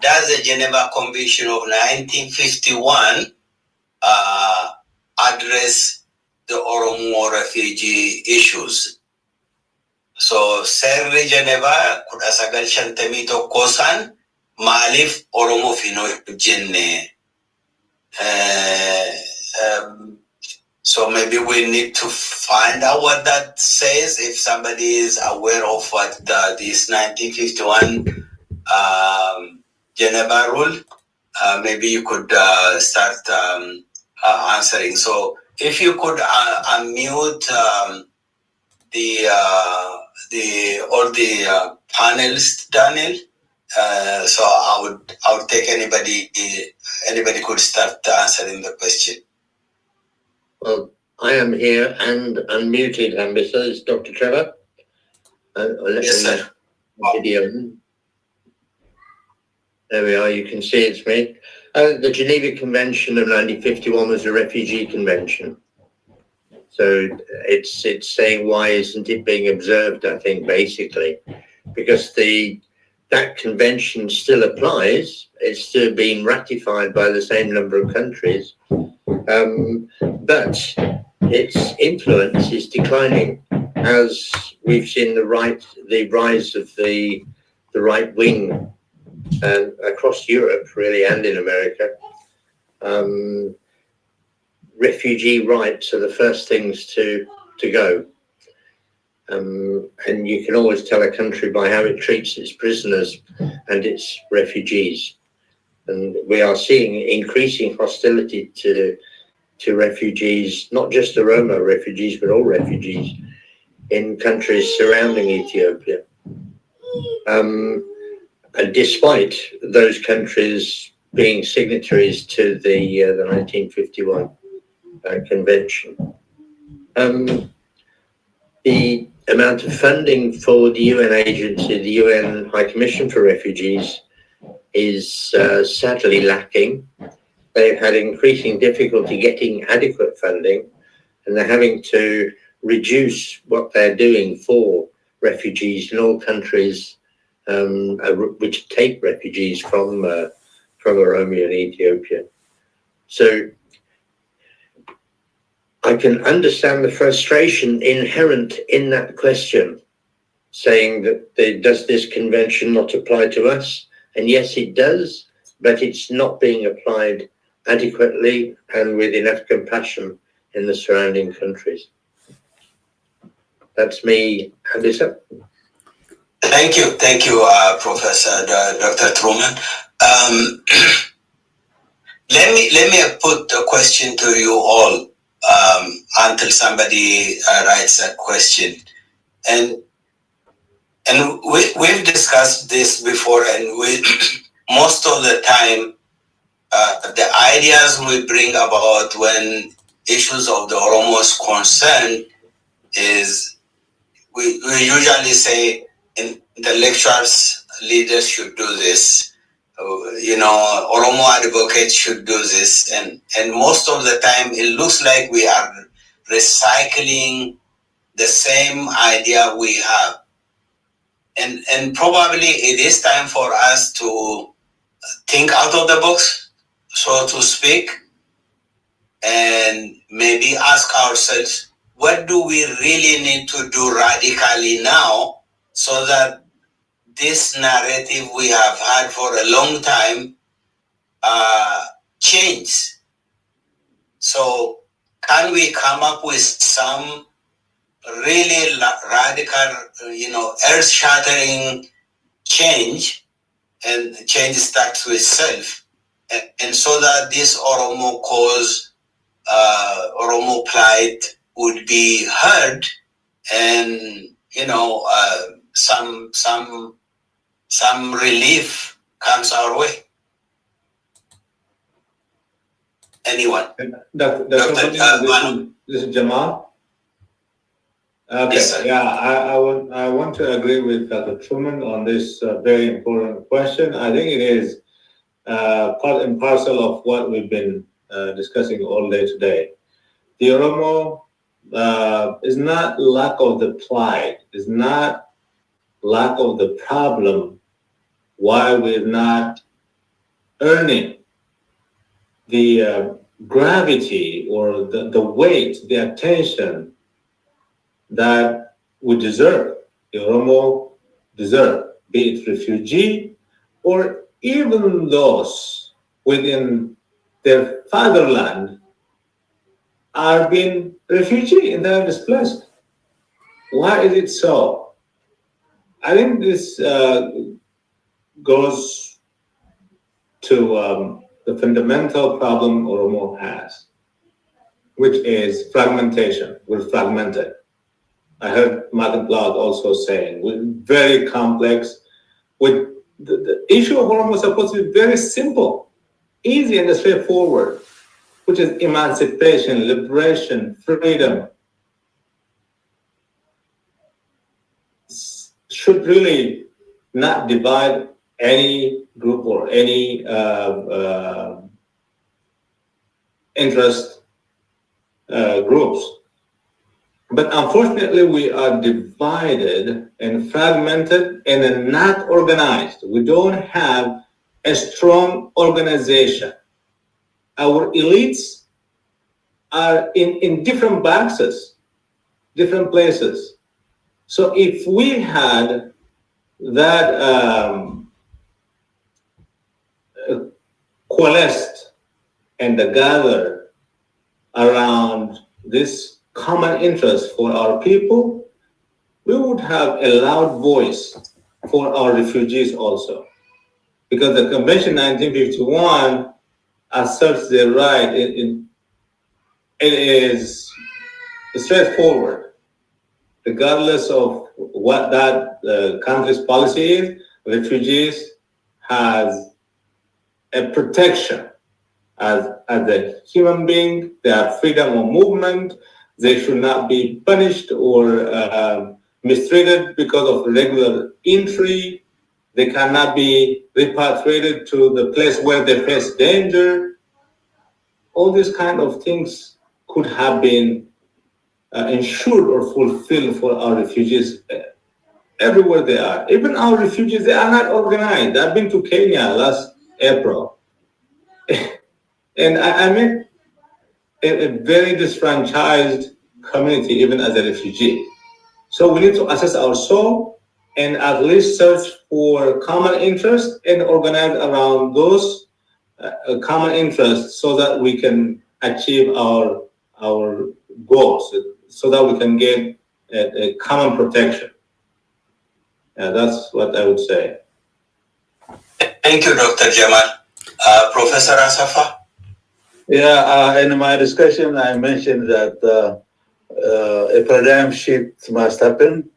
Does the Geneva Convention of 1951 address the Oromo refugee issues? So, Serri Geneva, Kudasagal Shantamito Kosan, Malif Oromo Fino Jenne. So maybe we need to find out what that says. If somebody is aware of what this 1951 Geneva rule, maybe you could start answering. So if you could unmute all the panelists, Daniel. So I would take anybody could start answering the question. Well, I am here and unmuted, Hambisa. Is Dr. Trevor? Yes, sir. Video. There we are. You can see it's me. The Geneva Convention of 1951 was a refugee convention. So it's saying, why isn't it being observed, I think, basically, because that convention still applies. It's still being ratified by the same number of countries. But its influence is declining, as we've seen the rise of the right wing across Europe, really, and in America. Refugee rights are the first things to go. And you can always tell a country by how it treats its prisoners and its refugees. And we are seeing increasing hostility to refugees, not just the Oromo refugees, but all refugees in countries surrounding Ethiopia. And despite those countries being signatories to the 1951 convention. The amount of funding for the UN agency, the UN High Commission for Refugees, is sadly lacking. They've had increasing difficulty getting adequate funding, and they're having to reduce what they're doing for refugees in all countries which take refugees from Oromia and Ethiopia. So I can understand the frustration inherent in that question, saying that does this convention not apply to us? And yes, it does, but it's not being applied adequately and with enough compassion in the surrounding countries. That's me, Hambisa. Thank you, Professor Dr. Truman. Let me put a question to you all. until somebody writes a question. And we've discussed this before, and we most of the time, the ideas we bring about when issues of the Oromo is concerned is we usually say intellectuals, leaders should do this. Oromo advocates should do this, and most of the time it looks like we are recycling the same idea we have. And probably it is time for us to think out of the box, so to speak, and maybe ask ourselves, what do we really need to do radically now so that this narrative we have had for a long time change? So can we come up with some really radical, earth-shattering change? And change starts with self. And so that this Oromo cause, Oromo plight would be heard, and some relief comes our way. Anyone? Dr. This is Jamal. Okay. Yes, yeah, I want to agree with Dr. Truman on this very important question. I think it is part and parcel of what we've been discussing all day today. The Oromo is not lack of the plight, is not lack of the problem why we're not earning the gravity or the weight, the attention that we deserve, the Oromo deserve, be it refugee or even those within their fatherland are being refugee and they're displaced. Why is it so? I think this goes to the fundamental problem Oromo has, which is fragmentation. We're fragmented. I heard Martin Cloud also saying, we're very complex. With the issue of Oromo is supposed to be very simple, easy and straightforward, which is emancipation, liberation, freedom. Should really not divide any group or any interest groups. But unfortunately, we are divided and fragmented and not organized. We don't have a strong organization. Our elites are in different boxes, different places. So if we had that coalesced and gathered around this common interest for our people, we would have a loud voice for our refugees also. Because the Convention 1951 asserts their right, it is straightforward. Regardless of what that country's policy is, refugees has a protection as a human being. They have freedom of movement. They should not be punished or mistreated because of regular entry. They cannot be repatriated to the place where they face danger. All these kind of things could have been ensured or fulfilled for our refugees everywhere they are. Even our refugees, they are not organized. I've been to Kenya last April. And I met a very disfranchised community, even as a refugee. So we need to assess our soul and at least search for common interests and organize around those common interests so that we can achieve our goals, so that we can get a common protection. That's what I would say. Thank you, Dr. Jamal. Professor Asafa? Yeah, in my discussion, I mentioned that a paradigm shift must happen.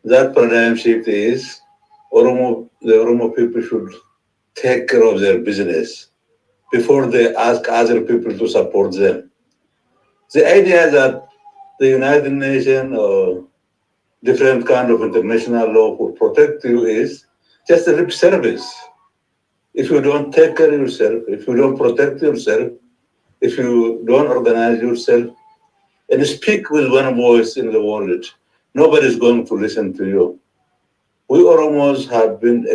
That paradigm shift is the Oromo people should take care of their business before they ask other people to support them. The idea that the United Nations or different kind of international law will protect you is just a lip service. If you don't take care of yourself, if you don't protect yourself, if you don't organize yourself and speak with one voice in the world, nobody is going to listen to you. We Oromos have been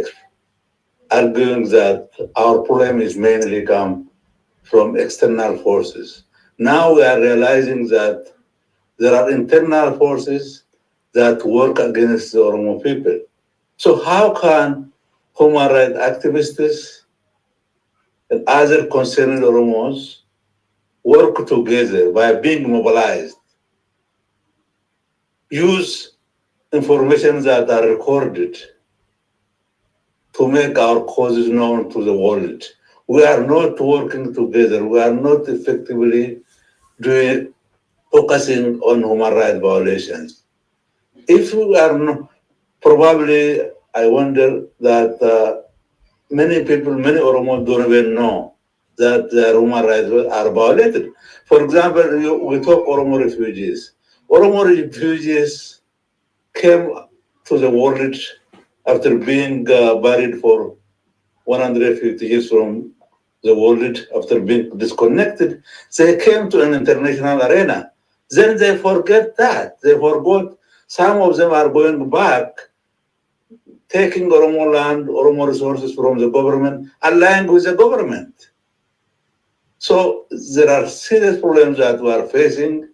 arguing that our problem is mainly come from external forces. Now we are realizing that there are internal forces that work against the Oromo people. So how can human rights activists and other concerned Oromos work together by being mobilized, use information that are recorded to make our causes known to the world? We are not working together. We are not effectively focusing on human rights violations. If we are not, probably, I wonder that many people, many Oromos don't even know that their human rights are violated. For example, we talk Oromo refugees. Oromo refugees came to the world after being buried for 150 years from the world, after being disconnected. They came to an international arena. Then they forget that. They forgot. Some of them are going back, taking Oromo land, Oromo resources from the government, allying with the government. So there are serious problems that we are facing,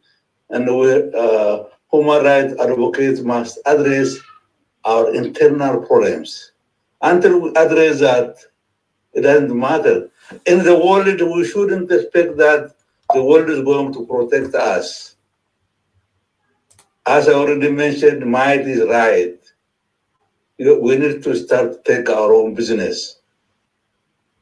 and human rights advocates must address our internal problems. Until we address that, it doesn't matter. In the world, we shouldn't expect that the world is going to protect us. As I already mentioned, might is right. We need to start to take our own business.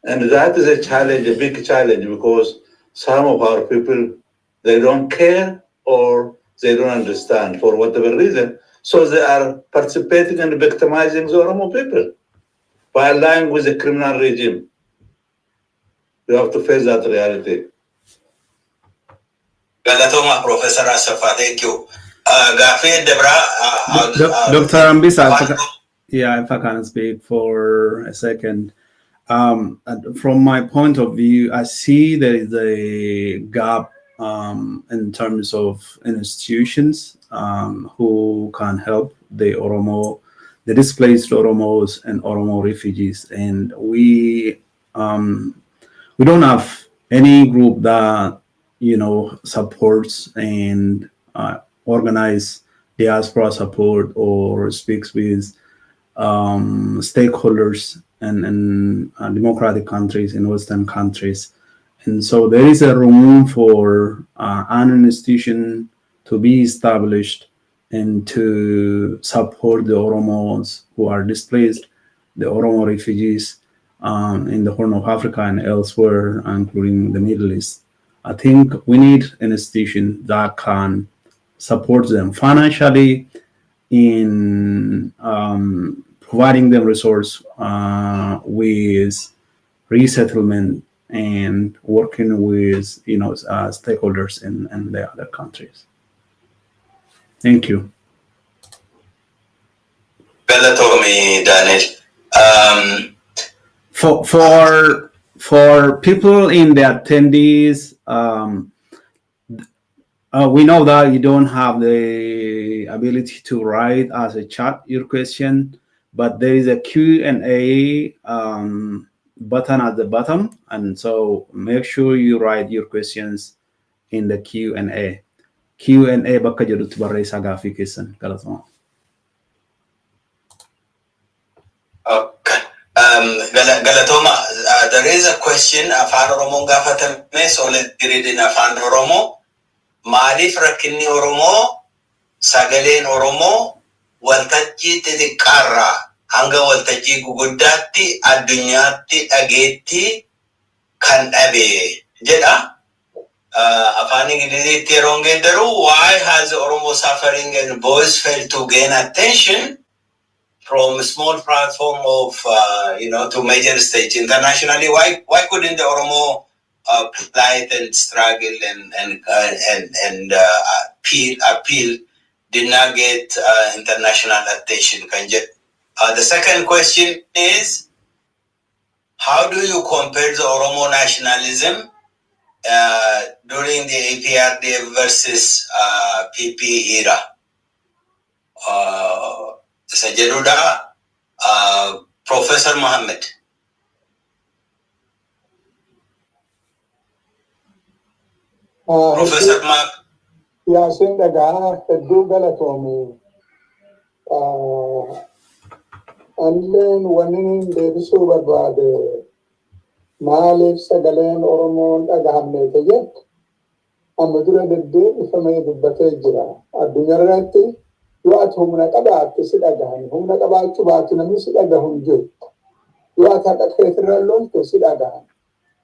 And that is a challenge, a big challenge, because some of our people, they don't care or they don't understand for whatever reason. So they are participating and victimizing the Oromo people by allying with the criminal regime. We have to face that reality. Galatoma, Professor Asafa, thank you. Dr. Ambisa, if I can speak for a second. From my point of view, I see there is a gap in terms of institutions who can help the Oromo, the displaced Oromos and Oromo refugees, and we don't have any group that supports and organize diaspora support or speaks with stakeholders and democratic countries in Western countries. And so there is a room for an institution to be established and to support the Oromos who are displaced, the Oromo refugees in the Horn of Africa and elsewhere, including the Middle East. I think we need an institution that can support them financially in providing them resource with resettlement and working with stakeholders in the other countries. Thank you. Daniel. For people in the attendees, we know that you don't have the ability to write as a chat your question, but there is a Q&A button at the bottom, and so make sure you write your questions in the Q&A. Q&A bakka jedhutti barreessaa gaaffii keessan galatoomaa. Okay. Galatoma, there is a question. Afaan Oromoo gaafatame, so let's read in Afaan Oromoo. Maaliif rakkinni Oromoo, sagaleen Oromoo, waltajjii xixiqqaarraa hanga waltajjii guguddaatti addunyaatti dhageettii kan dhabe jedha. Afaan Ingiliziitti yeroo geeddaru, why has Oromo suffering and voice failed to gain attention from a small platform of, to major stage internationally? Why couldn't the Oromo plight and struggle and appeal did not get international attention? The second question is, how do you compare the Oromo nationalism during the APRDF versus PP era? Sajaduda, Professor Mohammed. Professor Mark. Yaasin dhagaa hedduu galatoomi. Anilleen wanni deebisuu barbaade maaliif sagaleen Oromoon dhagahamneete jettu amma dura deddeebifamee dubbatee jira. Addunyaa irratti yoo ati humna qabaatte si dhagahan, humna qabaachuu baattu namni si dhagahu hin jiru. Yoo ati haqa keetirra lolte si dhagahan,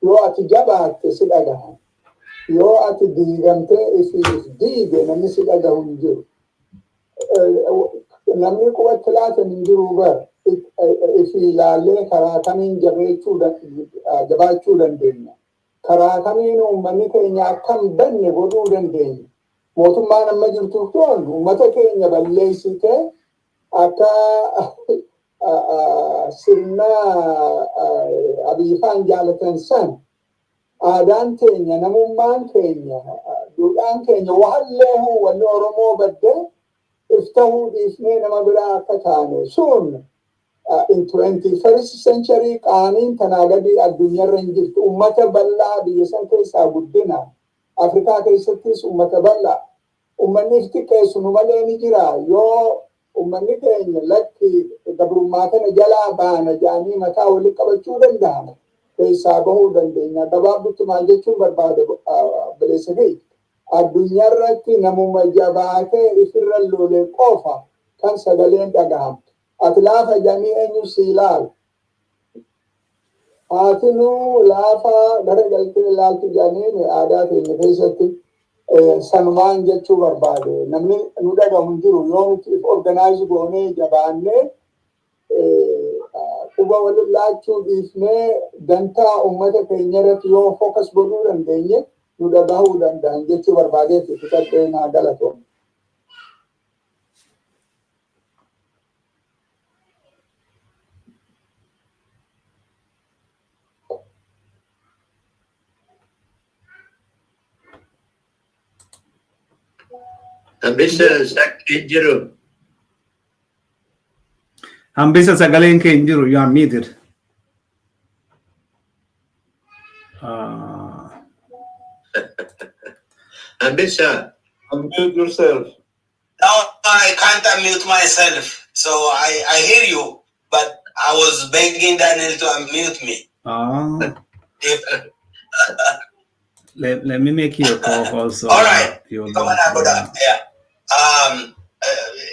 yoo ati jabaatte si dhagahan, yoo ati diigamtee ifiif diige namni si dhagahu hin jiru. Namni qubatti laatan hin jiru bara ifi ilaallee karaa kamiin jabaachuu dandeenya. Karaa kamiin uummanni keenya akkam banne godhuu dandeenya. Mootummaan amma jirtuuf toon uummata keenya balleessitee akka sirna abiifaan jaalatan san aadaan keenya, namummaan keenya, duudhaan keenya waallee wanni Oromoo baddee iftahuu dhiifnee nama biraa akka taane sun in 21st century qaaniin tanaa gadi addunyaarra hin jirtu. Uummata bal'aa biyya san keessaa guddina. Afrikaa keessattis uummata bal'aa. Uummanni xiqqeessu nu malee ni jira. Yoo uummanni keenya lakki gabrummaa kana jalaa baana jedhanii mataa walitti qabachuu danda'an keessaa bahuu dandeenya. Gabaabdutti maal jechuun barbaade bileessa fi addunyaarratti namuma jabaatee ifirra lolee qofa kan sagaleen dhagahamtu. Ati laafa jedhanii eenyu si ilaala. Haatinu laafa garagaltee ilaaltu jedhanii aadaa keenya keessatti sanumaan jechuu barbaade. Namni nu dhagahu hin jiru. Yoo nuti organize goonee jabaannee quba waliin laachuu dhiifnee dantaa uummata keenya irratti yoo focus godhuu dandeenye nu dhagahuu danda'an jechuu barbaadeetti fixadhee naa galatoomne. Hambisa sagaleen kee hin jiru. You are muted. Hambisa. Unmute yourself. No, I can't unmute myself. So I hear you, but I was begging Daniel to unmute me. Let me make you a call also. All right. Yeah.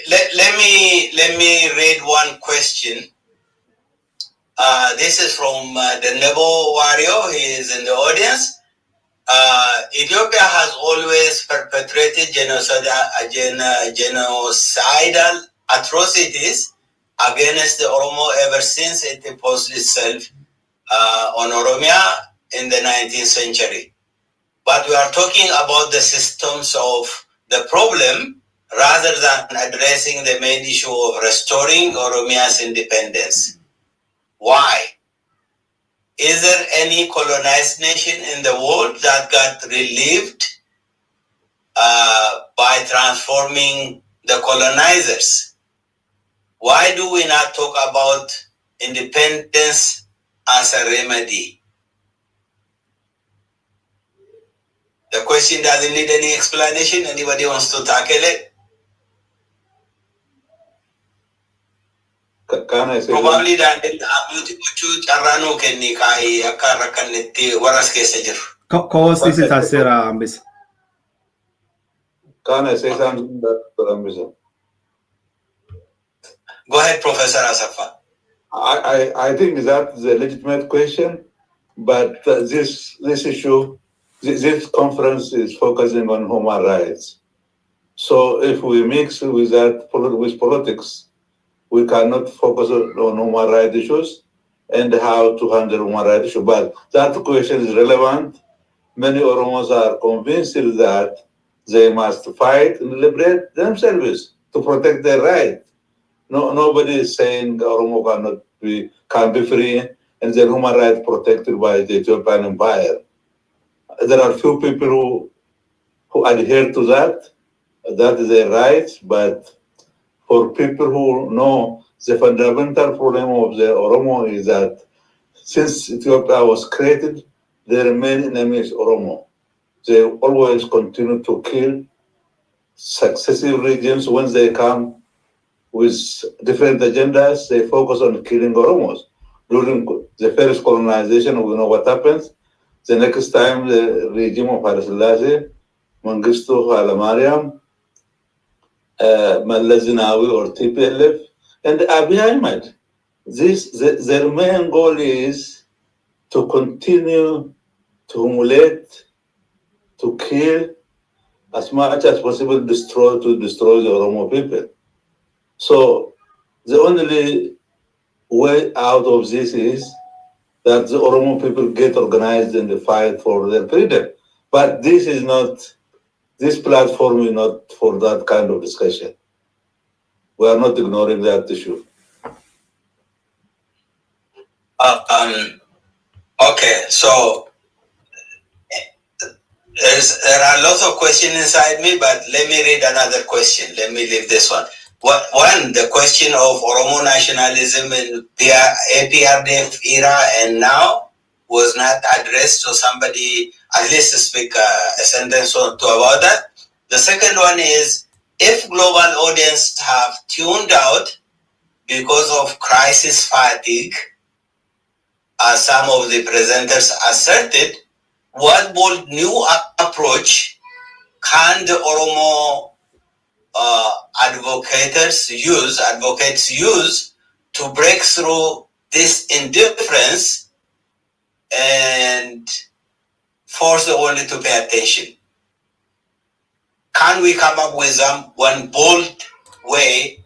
Let me read one question. This is from the Nebo Warrior. He is in the audience. Ethiopia has always perpetrated genocidal atrocities against the Oromo ever since it imposed itself on Oromia in the 19th century. But we are talking about the systems of the problem rather than addressing the main issue of restoring Oromia's independence. Why? Is there any colonized nation in the world that got relieved by transforming the colonizers? Why do we not talk about independence as a remedy? The question doesn't need any explanation. Anybody wants to tackle it? Can I say Probably that Charano can Nikai Akarakanete Waras Kesajer. This is Asera Ambis. Can I say something that Go ahead, Professor Asafa. I think that's a legitimate question, but this issue This conference is focusing on human rights. So if we mix with that with politics, we cannot focus on human rights issues and how to handle human rights issues. But that question is relevant. Many Oromos are convinced that they must fight and liberate themselves to protect their right. Nobody is saying Oromo can be free and their human rights protected by the Ethiopian Empire. There are few people who adhere to that. That is their right, but for people who know the fundamental problem of the Oromo is that since Ethiopia was created, their main enemy is Oromo. They always continue to kill successive regions. When they come with different agendas, they focus on killing Oromos. During the first colonization, we know what happens. The next time, the regime of Haile Selassie, Mengistu Haile Mariam, Meles Zenawi or TPLF, and Abiy Ahmed. Their main goal is to continue to humiliate, to kill, as much as possible, to destroy the Oromo people. So the only way out of this is that the Oromo people get organized in the fight for their freedom. But this platform is not for that kind of discussion. We are not ignoring that issue. Okay, so there are lots of questions inside me, but let me read another question. Let me leave this one. One, the question of Oromo nationalism in APRDF era and now was not addressed, so somebody at least speak a sentence or two about that. The second one is, if global audience have tuned out because of crisis fatigue, as some of the presenters asserted, what bold new approach can the Oromo advocates use to break through this indifference and force the world to pay attention? Can we come up with one bold way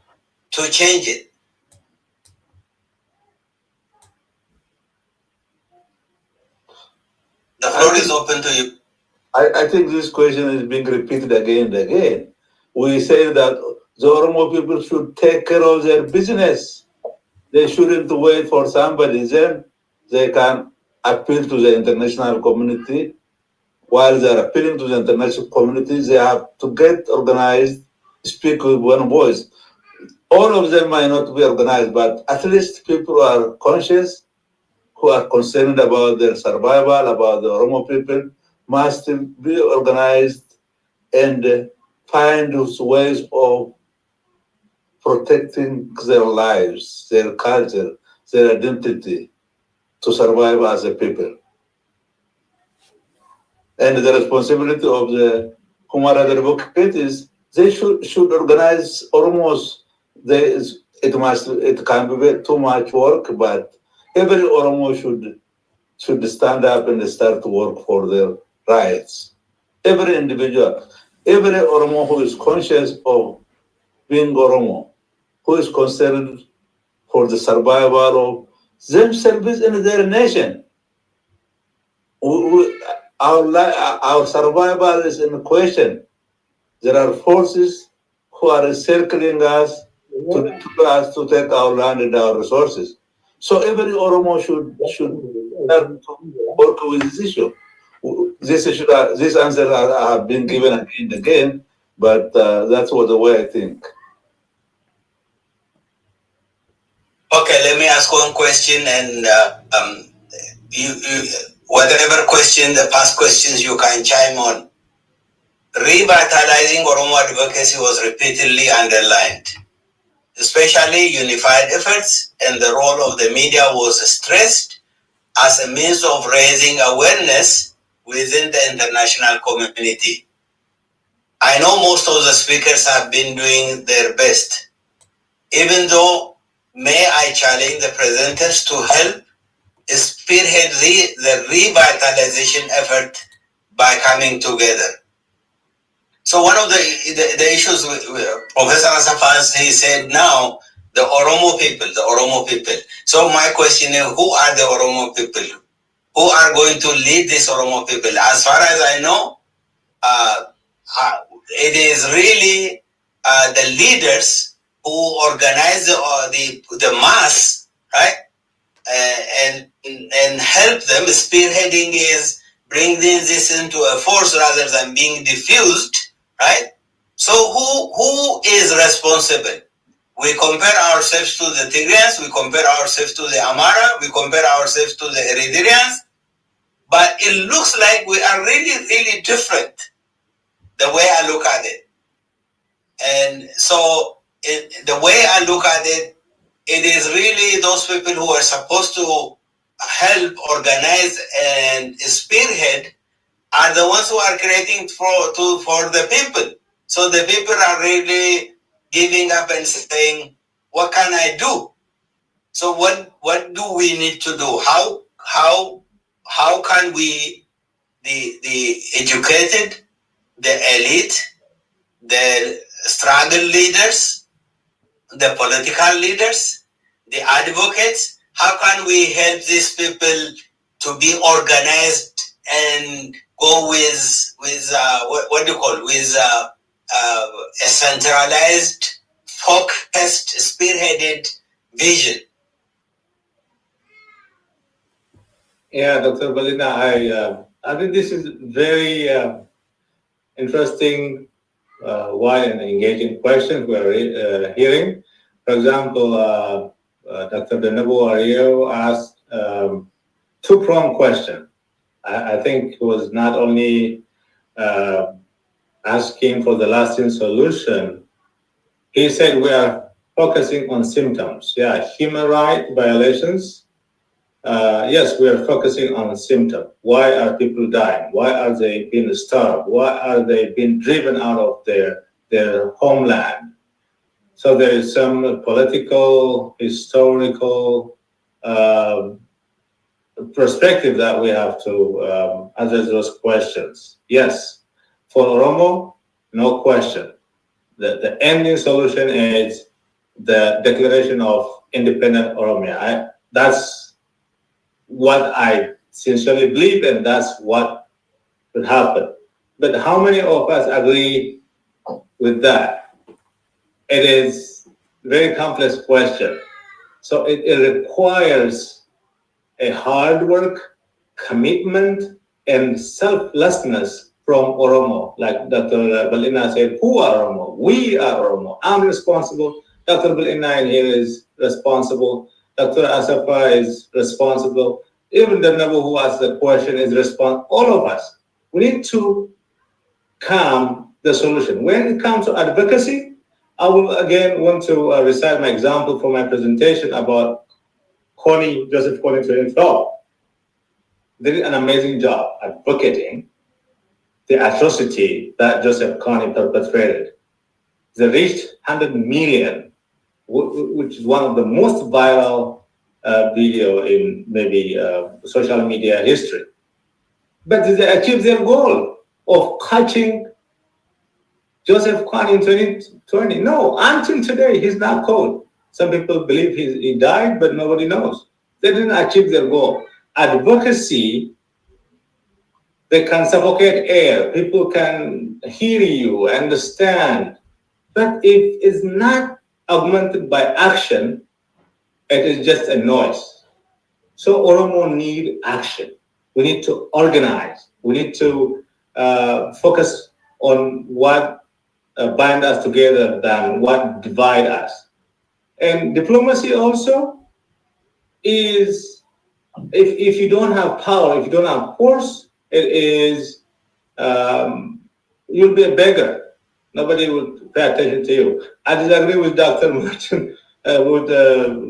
to change it? The floor is open to you. I think this question is being repeated again and again. We say that the Oromo people should take care of their business. They shouldn't wait for somebody. Then they can appeal to the international community. While they are appealing to the international community, they have to get organized, speak with one voice. All of them might not be organized, but at least people are conscious, who are concerned about their survival, about the Oromo people, must be organized and find ways of protecting their lives, their culture, their identity to survive as a people. And the responsibility of the human rights advocate is they should organize Oromos. It can be too much work, but every Oromo should stand up and start to work for their rights. Every individual, every Oromo who is conscious of being Oromo, who is concerned for the survival of themselves and their nation. Our survival is in question. There are forces who are encircling us to take our land and our resources. So every Oromo should start to work with this issue. This answer have been given again and again, but that's the way I think. Okay, let me ask one question, and whatever question, the past questions, you can chime on. Revitalizing Oromo advocacy was repeatedly underlined, especially unified efforts, and the role of the media was stressed as a means of raising awareness within the international community. I know most of the speakers have been doing their best. Even though, may I challenge the presenters to help spearhead the revitalization effort by coming together. So one of the issues Professor Asafas, he said now, the Oromo people. So my question is, who are the Oromo people? Who are going to lead these Oromo people? As far as I know, it is really the leaders who organize the mass, right? And help them. Spearheading is bringing this into a force rather than being diffused, right? So who is responsible? We compare ourselves to the Tigrayans, we compare ourselves to the Amhara, we compare ourselves to the Eritreans, but it looks like we are really, really different, the way I look at it. And so the way I look at it, it is really those people who are supposed to help organize and spearhead are the ones who are creating for the people. So the people are really giving up and saying, what can I do? So what do we need to do? How can we, the educated, the elite, the struggle leaders, the political leaders, the advocates, how can we help these people to be organized and go with what do you call, with a centralized, focused, spearheaded vision? Yeah, Dr. Balina, I think this is very interesting, wide and engaging questions we are hearing. For example, Dr. Denabo Ario asked two-pronged question. I think it was not only asking for the lasting solution. He said we are focusing on symptoms. Yeah, human rights violations. Yes, we are focusing on symptoms. Why are people dying? Why are they being starved? Why are they being driven out of their homeland? So there is some political, historical perspective that we have to address those questions. Yes, for Oromo, no question. The ending solution is the declaration of independent Oromia. That's what I sincerely believe, and that's what would happen. But how many of us agree with that? It is a very complex question. So it requires a hard work, commitment, and selflessness from Oromo. Like Dr. Balina said, who are Oromo? We are Oromo. I'm responsible. Dr. Balina in here is responsible. Dr. Asafa is responsible. Even the Nabu who asked the question is responsible. All of us. We need to come the solution. When it comes to advocacy, I will again want to recite my example for my presentation about Joseph Kony 2012. They did an amazing job advocating the atrocity that Joseph Kony perpetrated. They reached 100 million, which is one of the most viral video in maybe social media history. But did they achieve their goal of catching Joseph Kony in 2020? No, until today, he's not caught. Some people believe he died, but nobody knows. They didn't achieve their goal. Advocacy, they can suffocate air. People can hear you, understand. But if it's not augmented by action, it is just a noise. So Oromo need action. We need to organize. We need to focus on what bind us together than what divide us. And diplomacy also is, if you don't have power, if you don't have force, it is, you'll be a beggar. Nobody will pay attention to you. I disagree with Dr. Martin,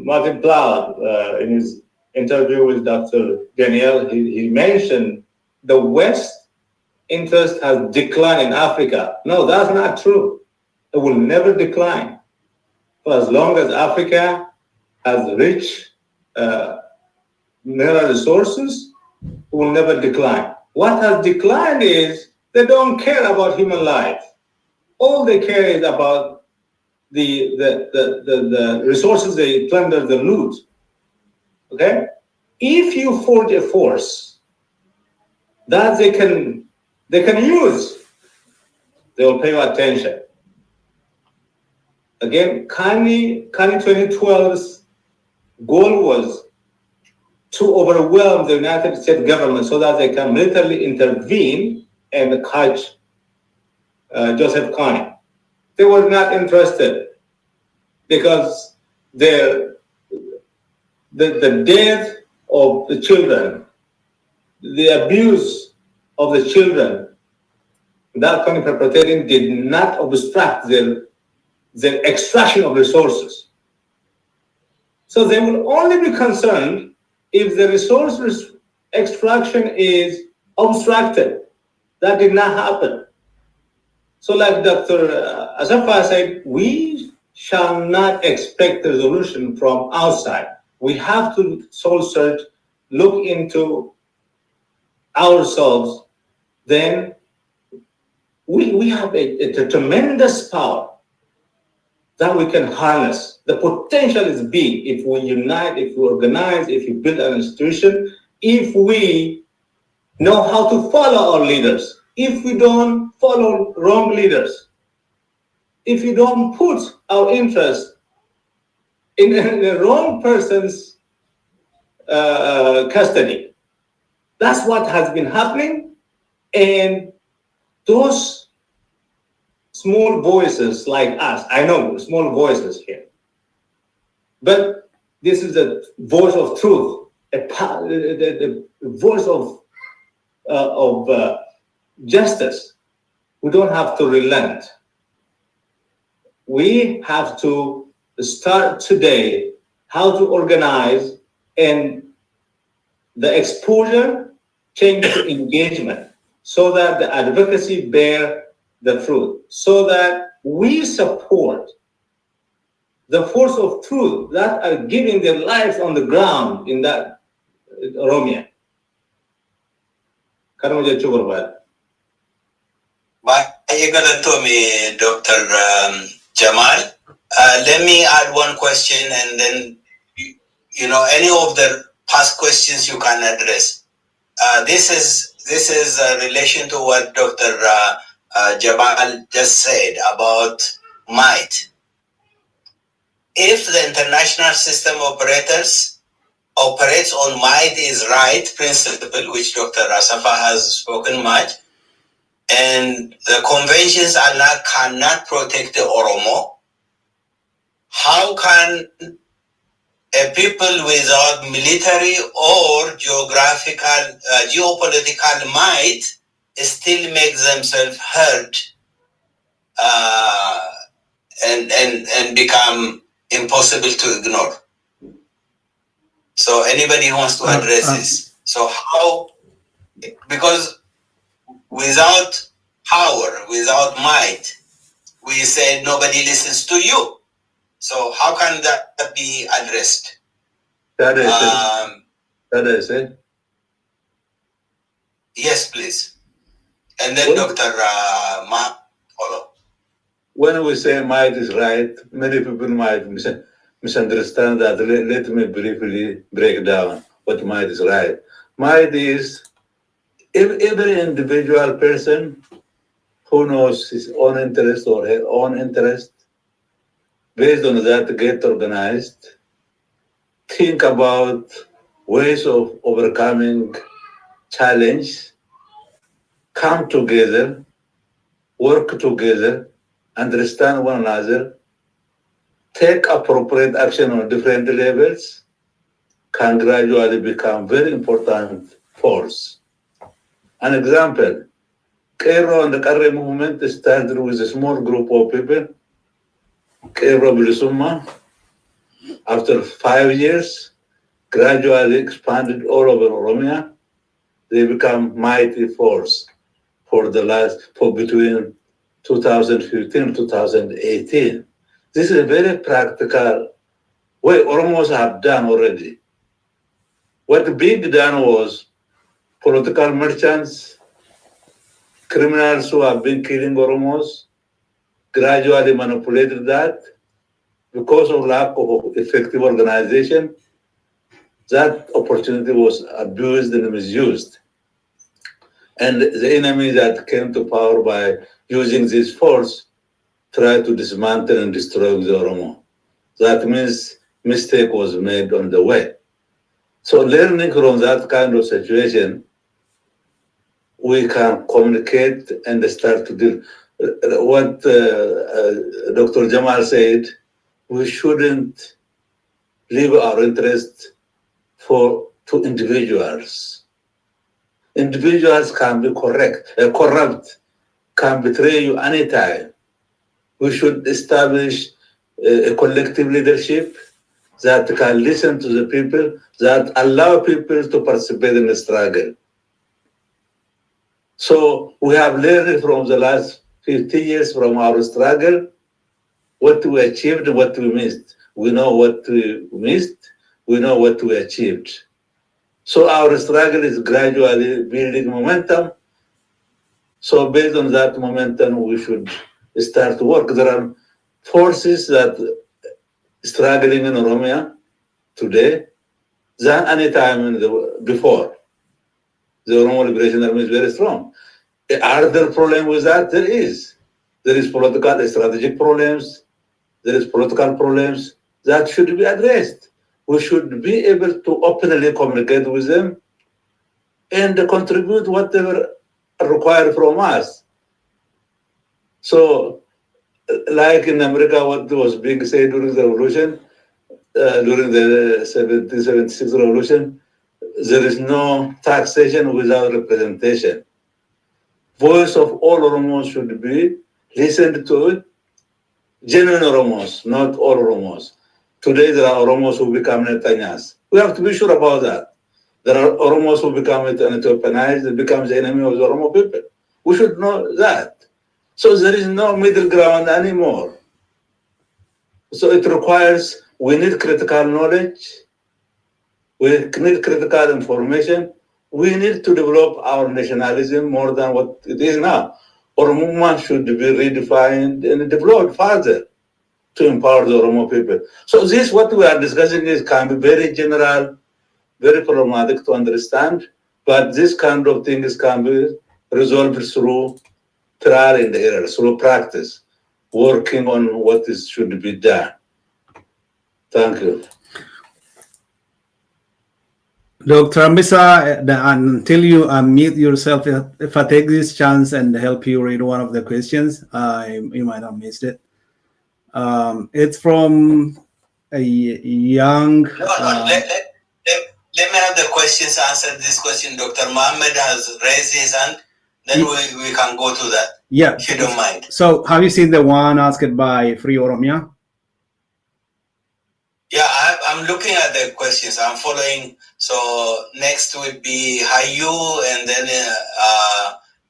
Martin Plow in his interview with Dr. Daniel. He mentioned the West interest has declined in Africa. No, that's not true. It will never decline. For as long as Africa has rich mineral resources, it will never decline. What has declined is they don't care about human life. All they care is about the resources they plunder, the loot. Okay? If you forge a force that they can use, they will pay you attention. Again, Kani 2012's goal was to overwhelm the United States government so that they can militarily intervene and catch Joseph Kony. They were not interested because the death of the children, the abuse of the children that Kony perpetrated did not obstruct their extraction of resources. So they will only be concerned if the resource extraction is obstructed. That did not happen. So like Dr. Asafa said, we shall not expect resolution from outside. We have to soul search, look into ourselves, then we have a tremendous power that we can harness. The potential is big if we unite, if we organize, if we build an institution, if we know how to follow our leaders, if we don't follow wrong leaders, if we don't put our interest in the wrong person's custody. That's what has been happening, and those small voices like us, I know small voices here, but this is the voice of truth, the voice of justice. We don't have to relent. We have to start today how to organize, and the exposure change to engagement so that the advocacy bear the fruit, so that we support the force of truth that are giving their lives on the ground in that Oromia. To me, Dr. Jamal. Let me add one question, and then any of the past questions you can address. This is in relation to what Dr. Jamal just said about might. If the international system operates on might is right principle, which Dr. Asafa has spoken much, and the conventions cannot protect the Oromo, how can a people without military or geopolitical might still make themselves heard and become impossible to ignore? So anybody who wants to address this? So how, because without power, without might, we said nobody listens to you. So how can that be addressed? That is it. Yes, please. And then Dr. Ma follow. When we say might is right, many people might misunderstand that. Let me briefly break down what might is right. Might is every individual person who knows his own interest or her own interest, based on that, get organized, think about ways of overcoming challenge, come together, work together, understand one another, take appropriate action on different levels, can gradually become very important force. An example, Cairo and the Carre movement started with a small group of people, Cairo Bilisuma. After 5 years, gradually expanded all over Oromia. They become mighty force for between 2015 and 2018. This is a very practical way Oromos have done already. What Big done was political merchants, criminals who have been killing Oromos, gradually manipulated that because of lack of effective organization. That opportunity was abused and misused. And the enemy that came to power by using this force tried to dismantle and destroy the Oromo. That means mistake was made on the way. So learning from that kind of situation, we can communicate and start to deal. What Dr. Jamal said, we shouldn't leave our interest to individuals. Individuals can be corrupt, can betray you anytime. We should establish a collective leadership that can listen to the people, that allow people to participate in the struggle. So we have learned from the last 50 years from our struggle, what we achieved and what we missed. We know what we missed, we know what we achieved. So our struggle is gradually building momentum. So based on that momentum, we should start to work. There are forces that struggling in Oromia today than any time before. The Oromo Liberation Army is very strong. Are there problems with that? There is. There is political, strategic problems. There is political problems that should be addressed. We should be able to openly communicate with them and contribute whatever required from us. So, like in America, what was being said during the revolution, during the 1776 revolution, there is no taxation without representation. Voice of all Oromos should be listened to. Genuine Oromos, not all Oromos. Today there are Oromos who become Netanyas. We have to be sure about that. There are Oromos who become Ethiopianized and become the enemy of the Oromo people. We should know that. So there is no middle ground anymore. So it requires, we need critical knowledge, we need critical information, we need to develop our nationalism more than what it is now. Oromo should be redefined and developed further to empower the Oromo people. So this, what we are discussing, is can be very general, very problematic to understand, but this kind of things can be resolved through trial and error, through practice, working on what should be done. Thank you. Dr. Ambisa, until you unmute yourself, if I take this chance and help you read one of the questions, you might have missed it. It's from a young... Let me have the questions answered. This question, Dr. Mohammed has raised his hand. Then we can go to that. Yeah. If you don't mind. So have you seen the one asked by Free Oromia? Yeah, I'm looking at the questions. I'm following. So next would be Hayu, and then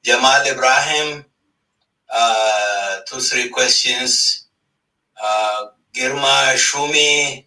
Jamal Ibrahim. 2-3 questions. Girma Shumi.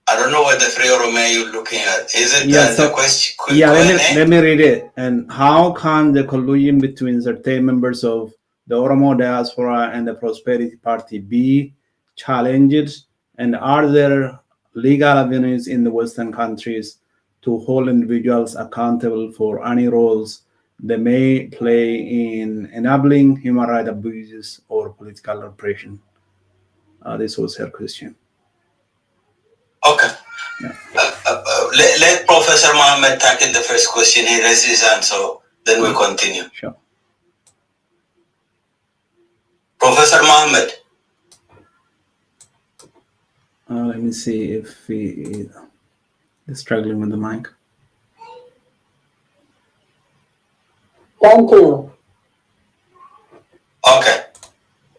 I don't know what the Free Oromia you're looking at. Is it the question? Yeah, let me read it. And how can the collusion between certain members of the Oromo diaspora and the Prosperity Party be challenged? And are there legal avenues in the Western countries to hold individuals accountable for any roles they may play in enabling human rights abuses or political repression? This was her question. Okay. Yeah. Let Professor Mohammed tackle the first question. He raised his hand, so then we'll continue. Sure. Professor Mohammed. Let me see if he is struggling with the mic. Thank you. Okay.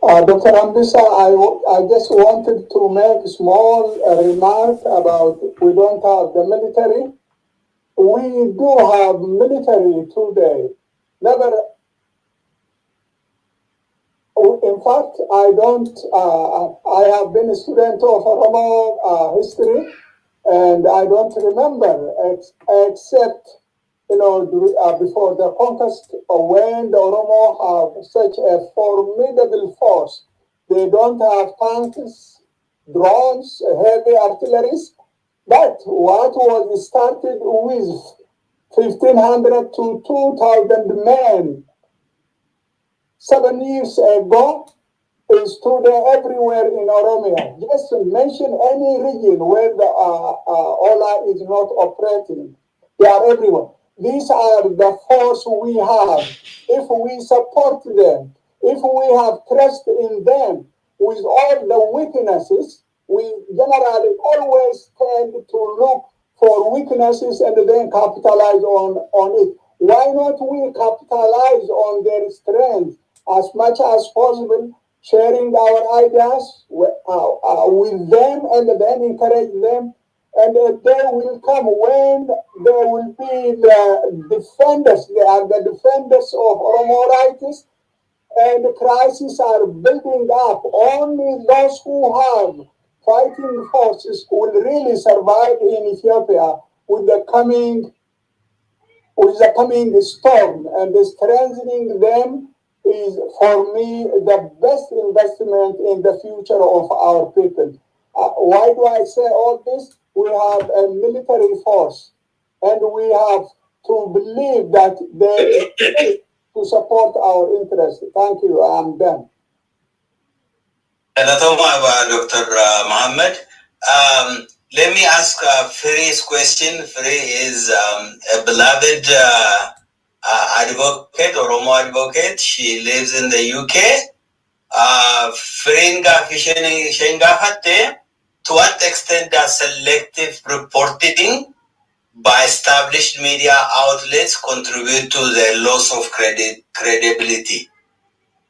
Dr. Ambisa, I just wanted to make a small remark about we don't have the military. We do have military today. In fact, I have been a student of Oromo history And I don't remember except, before the conquest, when the Oromo have such a formidable force. They don't have tanks, drones, heavy artillery, but what was started with 1,500 to 2,000 men 7 years ago is today everywhere in Oromia. Just mention any region where the Ola is not operating. They are everywhere. These are the force we have. If we support them, if we have trust in them, with all the weaknesses, we generally always tend to look for weaknesses and then capitalize on it. Why not we capitalize on their strength as much as possible, sharing our ideas with them and then encourage them. And the day will come when there will be the defenders, they are the defenders of Oromo rights, and the crises are building up. Only those who have fighting forces will really survive in Ethiopia with the coming storm, and strengthening them is, for me, the best investment in the future of our people. Why do I say all this? We have a military force, and we have to believe that they to support our interests. Thank you. I'm done. Dr. Mohammed. Let me ask Feri's question. Feri is a beloved advocate, Oromo advocate. She lives in the UK. To what extent does selective reporting by established media outlets contribute to the loss of credibility,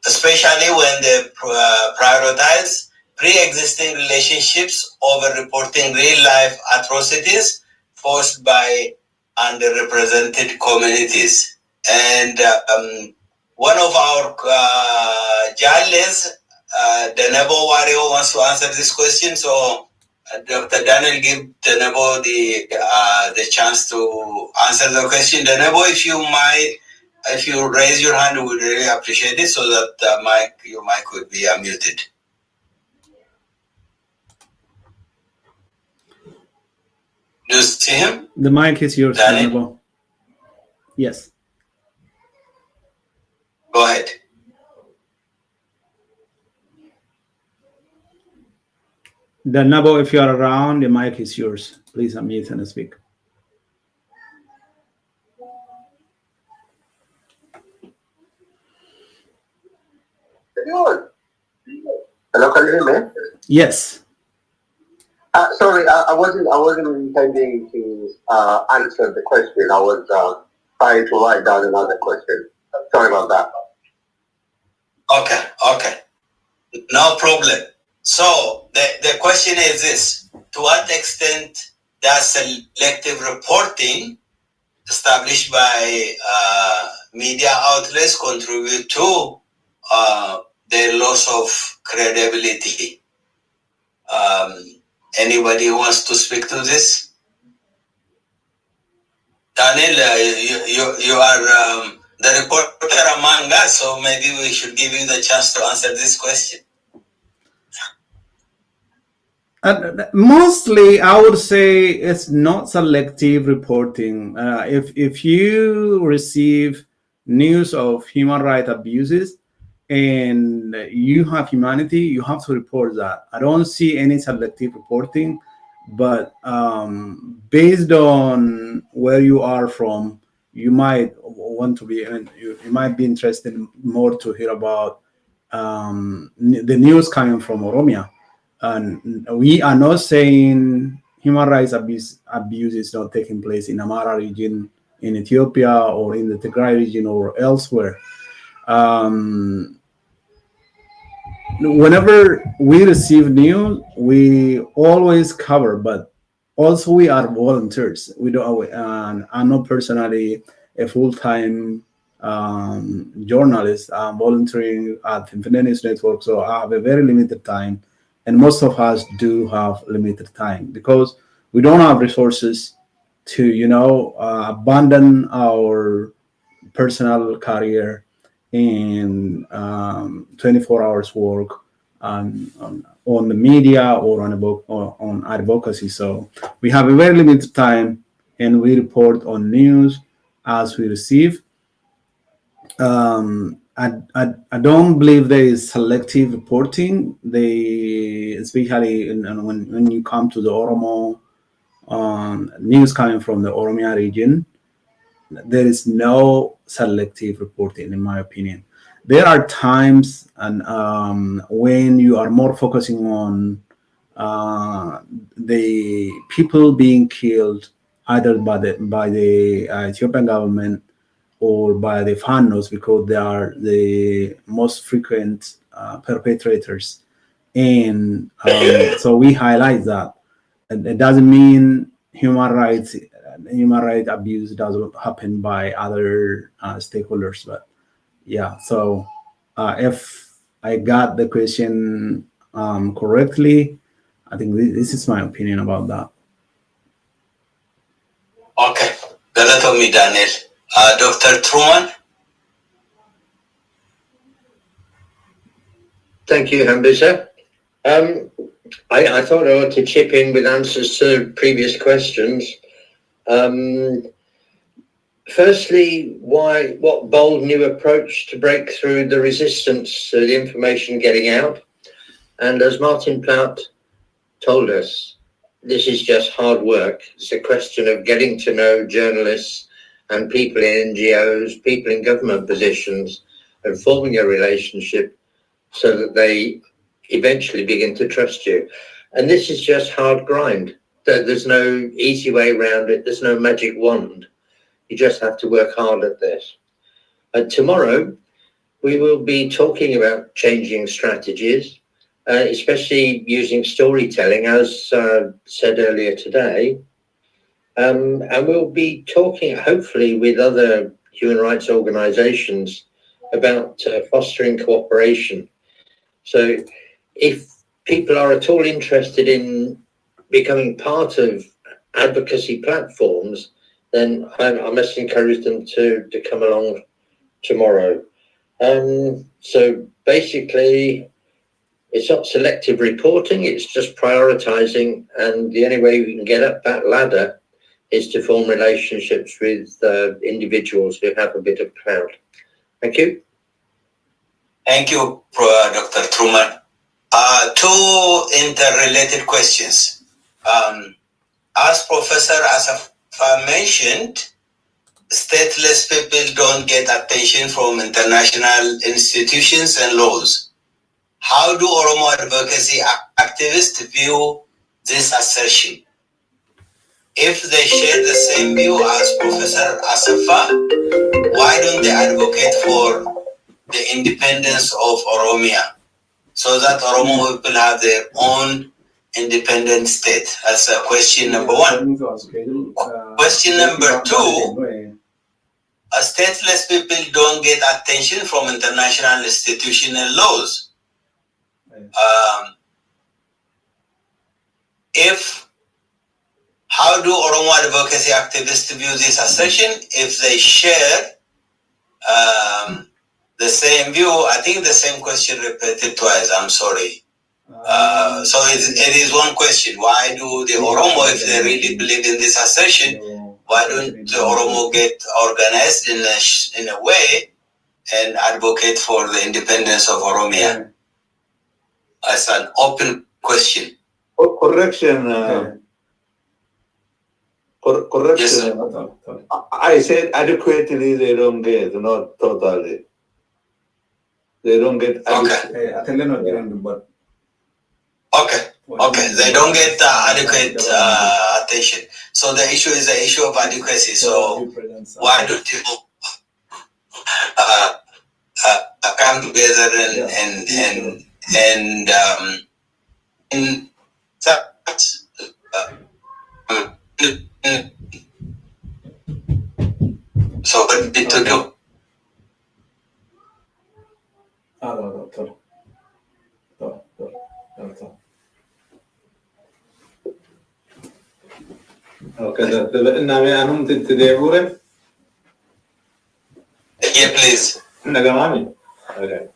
especially when they prioritize pre-existing relationships over reporting real-life atrocities forced by underrepresented communities? And one of our journalists, Denebo Wario, wants to answer this question. So Dr. Daniel, give Denebo the chance to answer the question. Denebo, if you raise your hand, we would really appreciate it so that your mic would be unmuted. Do you see him? The mic is yours, Denebo. Yes. Go ahead. Denebo, if you are around, the mic is yours. Please unmute and speak. Hello, can you hear me? Yes. Sorry, I wasn't intending to answer the question. I was trying to write down another question. Sorry about that. Okay. No problem. So the question is this: to what extent does selective reporting established by media outlets contribute to the loss of credibility? Anybody who wants to speak to this? Daniel, you are the reporter among us, so maybe we should give you the chance to answer this question. Mostly, I would say it's not selective reporting. If you receive news of human rights abuses and you have humanity, you have to report that. I don't see any selective reporting, but based on where you are from, you might want to be, you might be interested more to hear about the news coming from Oromia. And we are not saying human rights abuse is not taking place in Amhara region, in Ethiopia, or in the Tigray region, or elsewhere. Whenever we receive news, we always cover, but also we are volunteers. We don't. I'm not personally a full-time journalist. I'm volunteering at Infinite News Network, so I have a very limited time. And most of us do have limited time because we don't have resources to, abandon our personal career in 24 hours work on the media or on advocacy. So we have a very limited time, and we report on news as we receive. I don't believe there is selective reporting. Especially when you come to the Oromo news coming from the Oromia region, there is no selective reporting, in my opinion. There are times and when you are more focusing on the people being killed either by the Ethiopian government or by the Fanos, because they are the most frequent perpetrators, and so we highlight that. And it doesn't mean human rights abuse doesn't happen by other stakeholders, but yeah. So if I got the question correctly, I think this is my opinion about that. Okay, Galatomi Daniel. Dr. Truman. Thank you, Hambisa. I thought I ought to chip in with answers to previous questions. Firstly, what bold new approach to break through the resistance to the information getting out? And as Martin Plaut told us, this is just hard work. It's a question of getting to know journalists and people in NGOs, people in government positions, and forming a relationship so that they eventually begin to trust you. And this is just hard grind. There's no easy way around it. There's no magic wand. You just have to work hard at this. And tomorrow, we will be talking about changing strategies, especially using storytelling, as said earlier today. And we'll be talking, hopefully, with other human rights organizations about fostering cooperation. So if people are at all interested in becoming part of advocacy platforms, then I must encourage them to come along tomorrow. So basically, it's not selective reporting, it's just prioritizing, and the only way we can get up that ladder is to form relationships with individuals who have a bit of clout. Thank you. Thank you, Dr. Truman. Two interrelated questions. As Professor Asafa mentioned, stateless people don't get attention from international institutions and laws. How do Oromo advocacy activists view this assertion? If they share the same view as Professor Asafa, why don't they advocate for the independence of Oromia so that Oromo people have their own independent state? That's question number one. Question number two, stateless people don't get attention from international institutional laws. How do Oromo advocacy activists view this assertion if they share the same view? I think the same question repeated twice, I'm sorry. So it is one question. Why do the Oromo, if they really believe in this assertion, why don't the Oromo get organized in a way and advocate for the independence of Oromia? That's an open question. Correction. Correction. Yes, I said adequately they don't get, not totally. They don't get adequate. Okay, they don't get adequate attention. So the issue is the issue of adequacy. So why don't you come together and so what did to do? Yeah, please. Okay.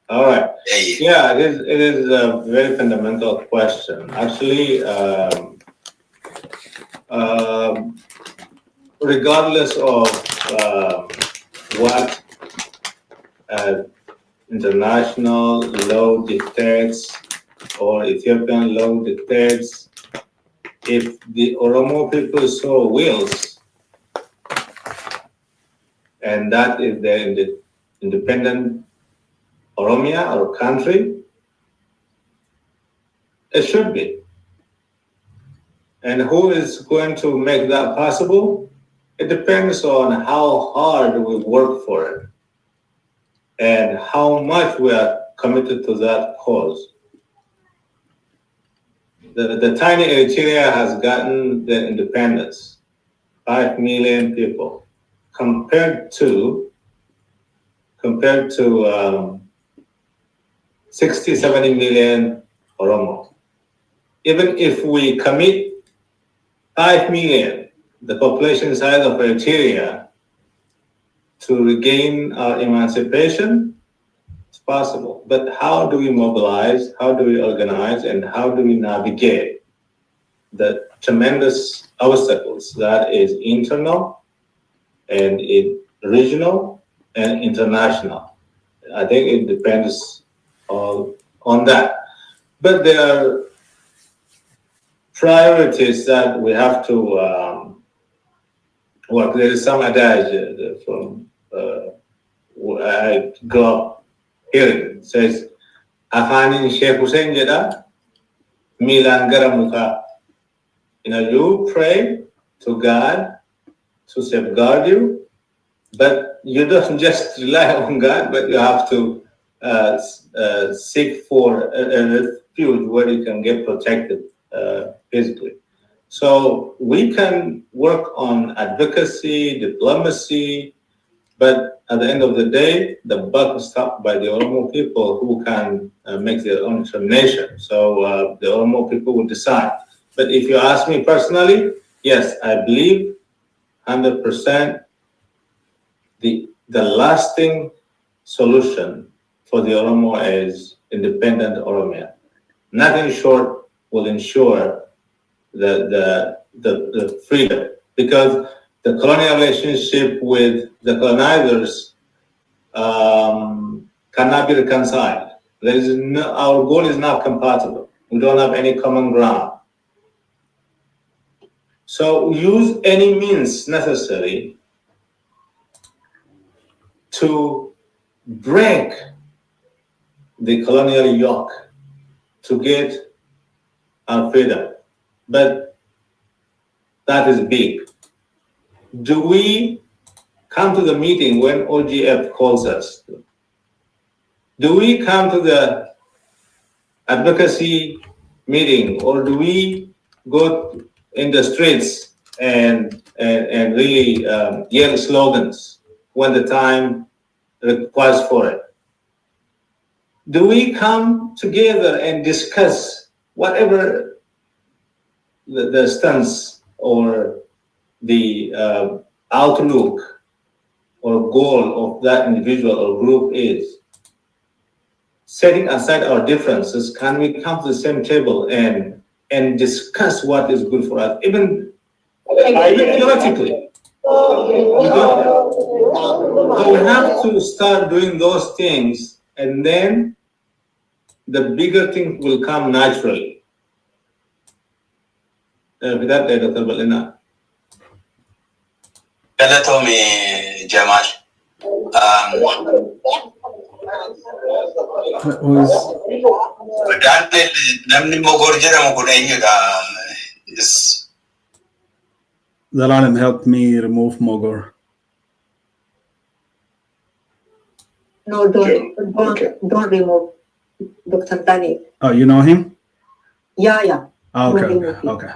All right. Yeah, it is a very fundamental question. Actually, regardless of what international law dictates or Ethiopian law dictates, if the Oromo people so wills, and that is their independent Oromia or country, it should be. And who is going to make that possible? It depends on how hard we work for it and how much we are committed to that cause. The tiny Eritrea has gotten the independence, 5 million people, compared to 60, 70 million Oromo. Even if we commit 5 million, the population size of Eritrea, to regain our emancipation, it's possible. But how do we mobilize, how do we organize, and how do we navigate the tremendous obstacles that is internal and regional and international? I think it depends on that. But there are priorities that we have to work. There is some adage from I grew up hearing. It says, "Afanin Sheikh Hussein Jeda, Milan Garamuka." You pray to God to safeguard you, but you don't just rely on God, but you have to seek for a refuge where you can get protected physically. So we can work on advocacy, diplomacy, but at the end of the day, the buck is stopped by the Oromo people who can make their own determination. So the Oromo people will decide. But if you ask me personally, yes, I believe 100% the lasting solution for the Oromo is independent Oromia. Nothing short will ensure the freedom, because the colonial relationship with the colonizers cannot be reconciled. Our goal is not compatible. We don't have any common ground. So use any means necessary to break the colonial yoke to get our freedom. But that is big. Do we come to the meeting when OGF calls us? Do we come to the advocacy meeting, or do we go in the streets and really yell slogans when the time requires for it? Do we come together and discuss whatever the stance or the outlook or goal of that individual or group is? Setting aside our differences, can we come to the same table and discuss what is good for us, even theoretically? So we have to start doing those things, and then the bigger thing will come naturally. With that, Dr. Balina. Pelatomi Jamal. Zalalim helped me remove Mogor. No, don't remove Dr. Dani. Oh, you know him? Yeah. Oh, okay.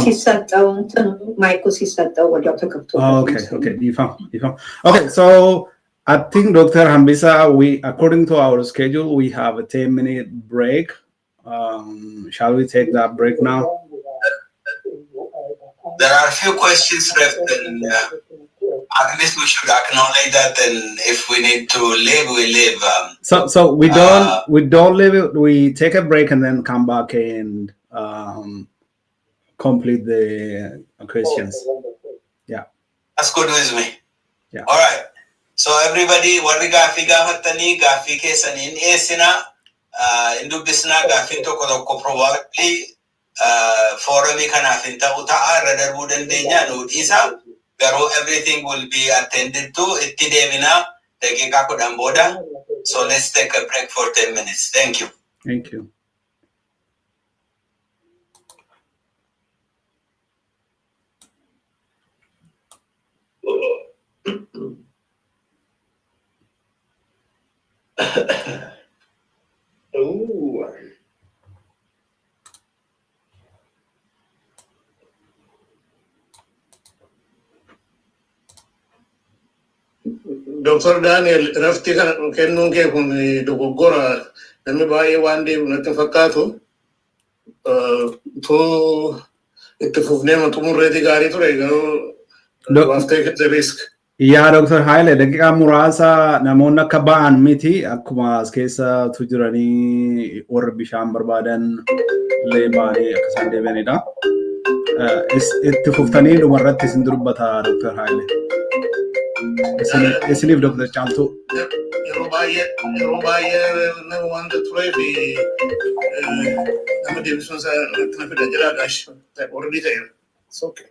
She sat down, Michael, she sat down, what you're talking to. Okay. Okay, so I think, Dr. Hambisa, according to our schedule, we have a 10-minute break. Shall we take that break now? There are a few questions left, and at least we should acknowledge that. And if we need to leave, we leave. So we don't leave it. We take a break and then come back and complete the questions. Yeah, that's good with me. Yeah. All right. So everybody, warri gaaffii gaafattanii gaaffii keessaniin dhiyeessina. Hin dubbisnaa gaaffiin tokko tokko probably foorumii kanaaf hin ta'u ta'a irra darbuu dandeenya nuu dhiisa. Garuu everything will be attended to. Itti deebinaa daqiiqaa 10 booda. So let's take a break for 10 minutes. Thank you. Thank you. Ooh. Dr. Daniel, rafti kennuun kee kun dogoggora namni baay'ee waan deemu natti fakkaatu too itti fufnee xumurreeti gaarii ture garuu waaf take the risk. Yaa Dr. Haile, daqiiqaa muraasa namoonni akka ba'an miti akkuma as keessa jiranii warra bishaan barbaadan illee ba'anii akka isaan deebi'anidha. Itti fuftanii dhumarratti isin dubbata Dr. Haile. Isiniif Dr. Caaltuu. Yeroo baay'ee nama wanta turee fi nama deebisuun isaa natti na fida jira gaash already ta'eera. It's okay.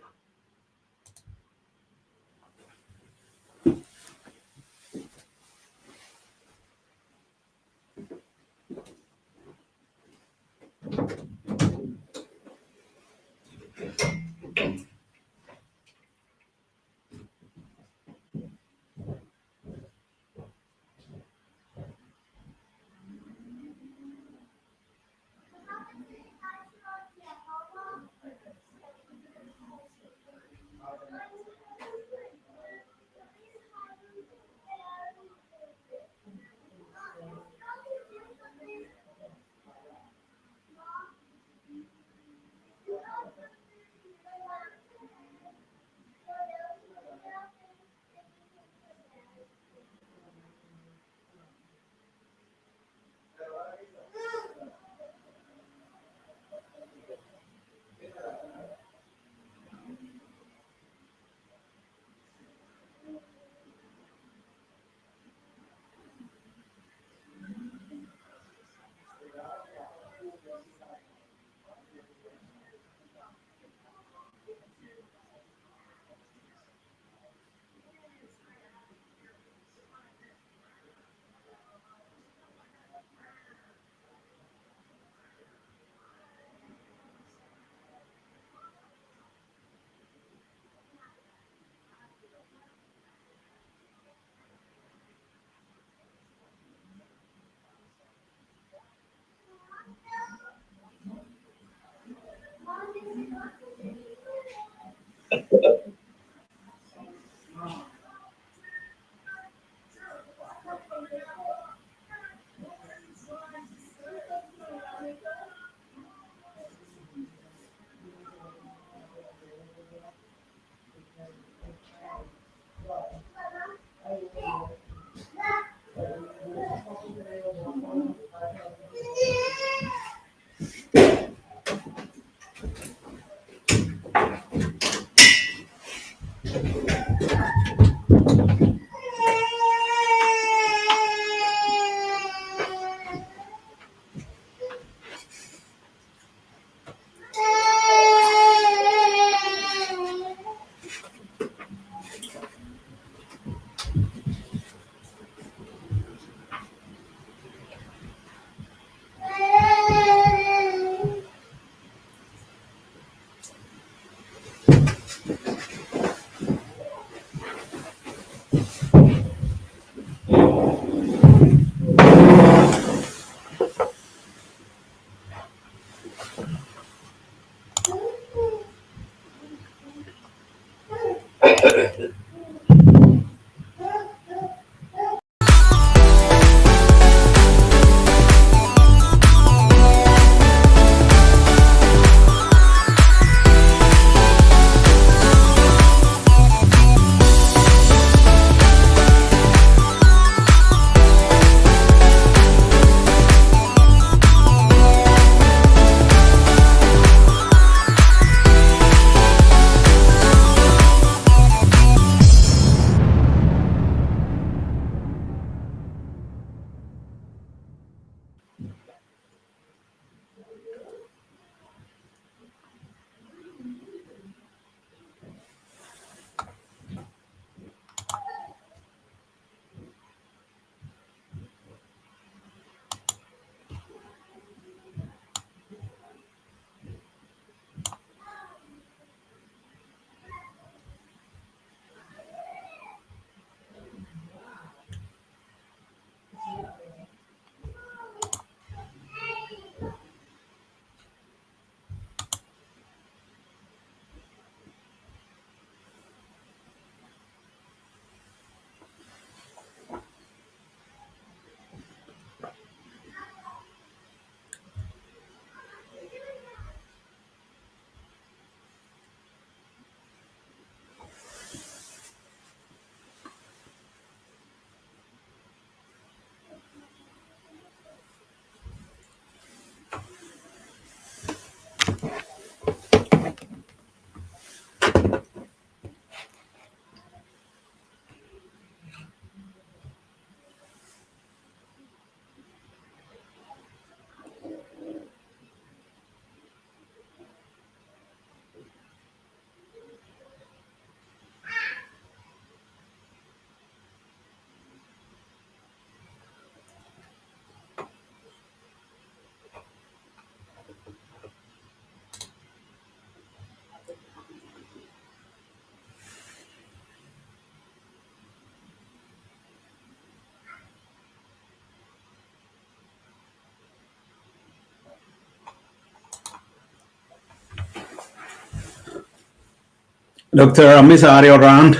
Dr. Amisa, are you around?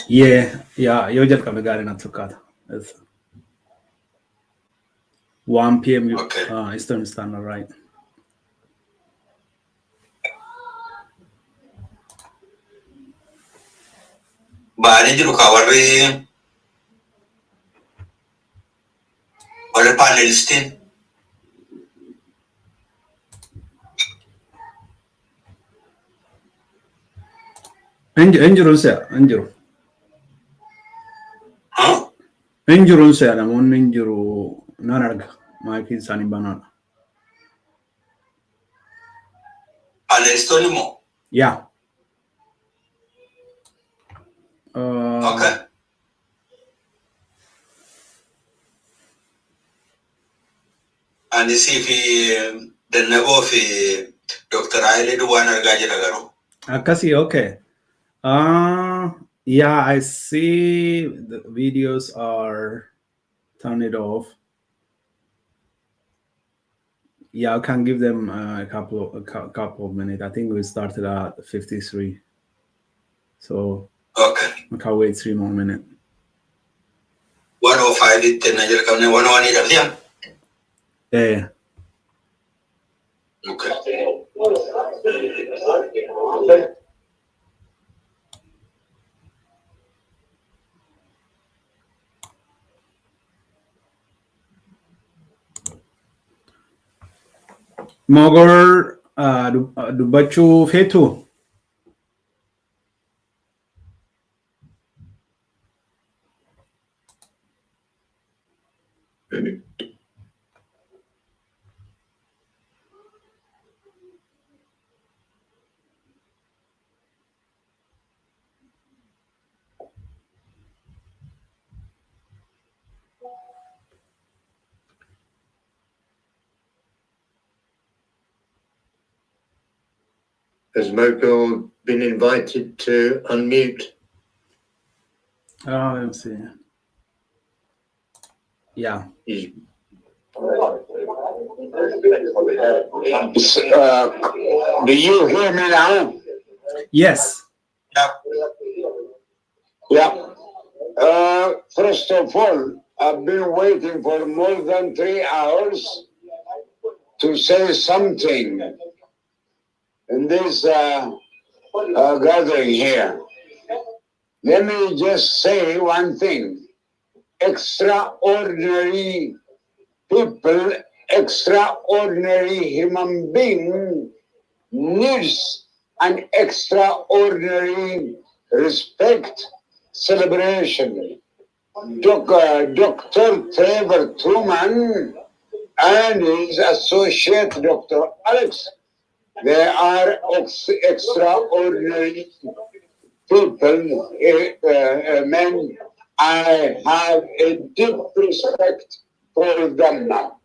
Yeah, you're just coming to 1 p.m. Eastern Standard, right? Panelists. Injuru siya, injuru. Injuru siya, namun injuru nanarga, makin sani banana. Panelists mo. Yeah. Okay. And see if the nebo of Dr. Aile do one Gajagaro. Akasi, okay. Yeah, I see the videos are turn it off. Yeah, I can give them a couple of minutes. I think we started at 53. So okay, I can wait 3 more minutes. 105 it Niger come 101 them. Yeah. Okay. Mogor dubachu fetu. Has Mogul been invited to unmute? Let me see. Yeah. Do you hear me now? Yes. Yeah. First of all, I've been waiting for more than 3 hours to say something in this gathering here. Let me just say one thing. Extraordinary people, extraordinary human being needs an extraordinary respect, celebration. Dr. Trevor Truman and his associate, Dr. Alex, they are extraordinary people, men. I have a deep respect for them now.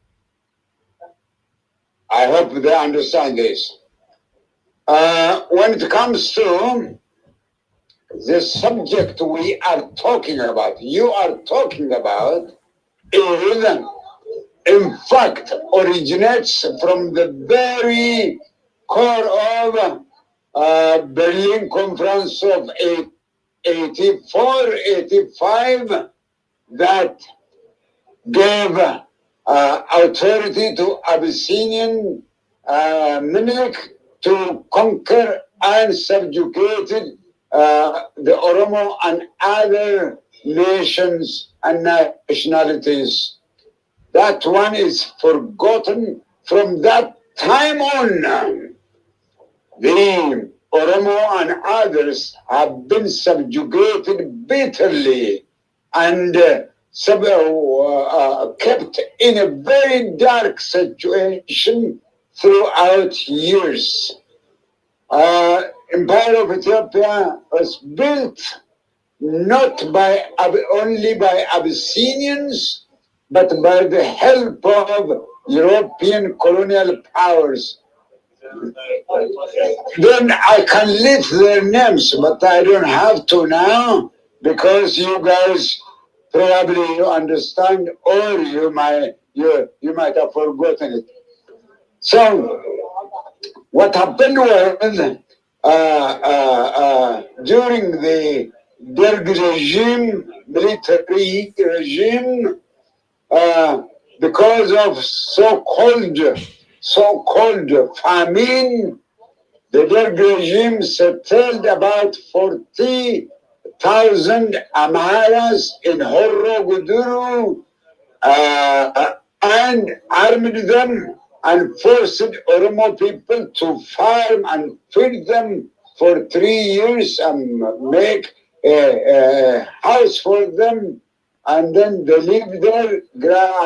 I hope they understand this. When it comes to the subject we are talking about, you are talking about, is in fact originates from the very core of Berlin Conference of 84, 85, that gave authority to Abyssinian Menelik to conquer and subjugated the Oromo and other nations and nationalities. That one is forgotten. From that time on, the Oromo and others have been subjugated bitterly and kept in a very dark situation throughout years. Empire of Ethiopia was built not only by Abyssinians, but by the help of European colonial powers. Then I can list their names, but I don't have to now, because you guys probably understand, or you you might have forgotten it. So what happened was during the Derg regime, military regime, because of so-called famine, the Derg regime settled about 40,000 Amharas in Horro Guduru and armed them and forced Oromo people to farm and feed them for 3 years and make a house for them, and then they lived there,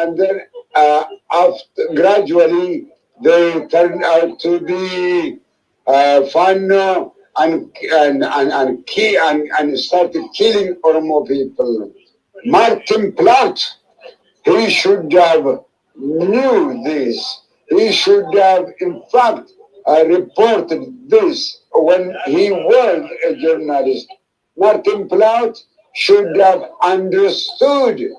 and then gradually they turned out to be Fano and started killing Oromo people. Martin Platt, he should have knew this. He should have, in fact, reported this when he was a journalist. Martin Platt should have understood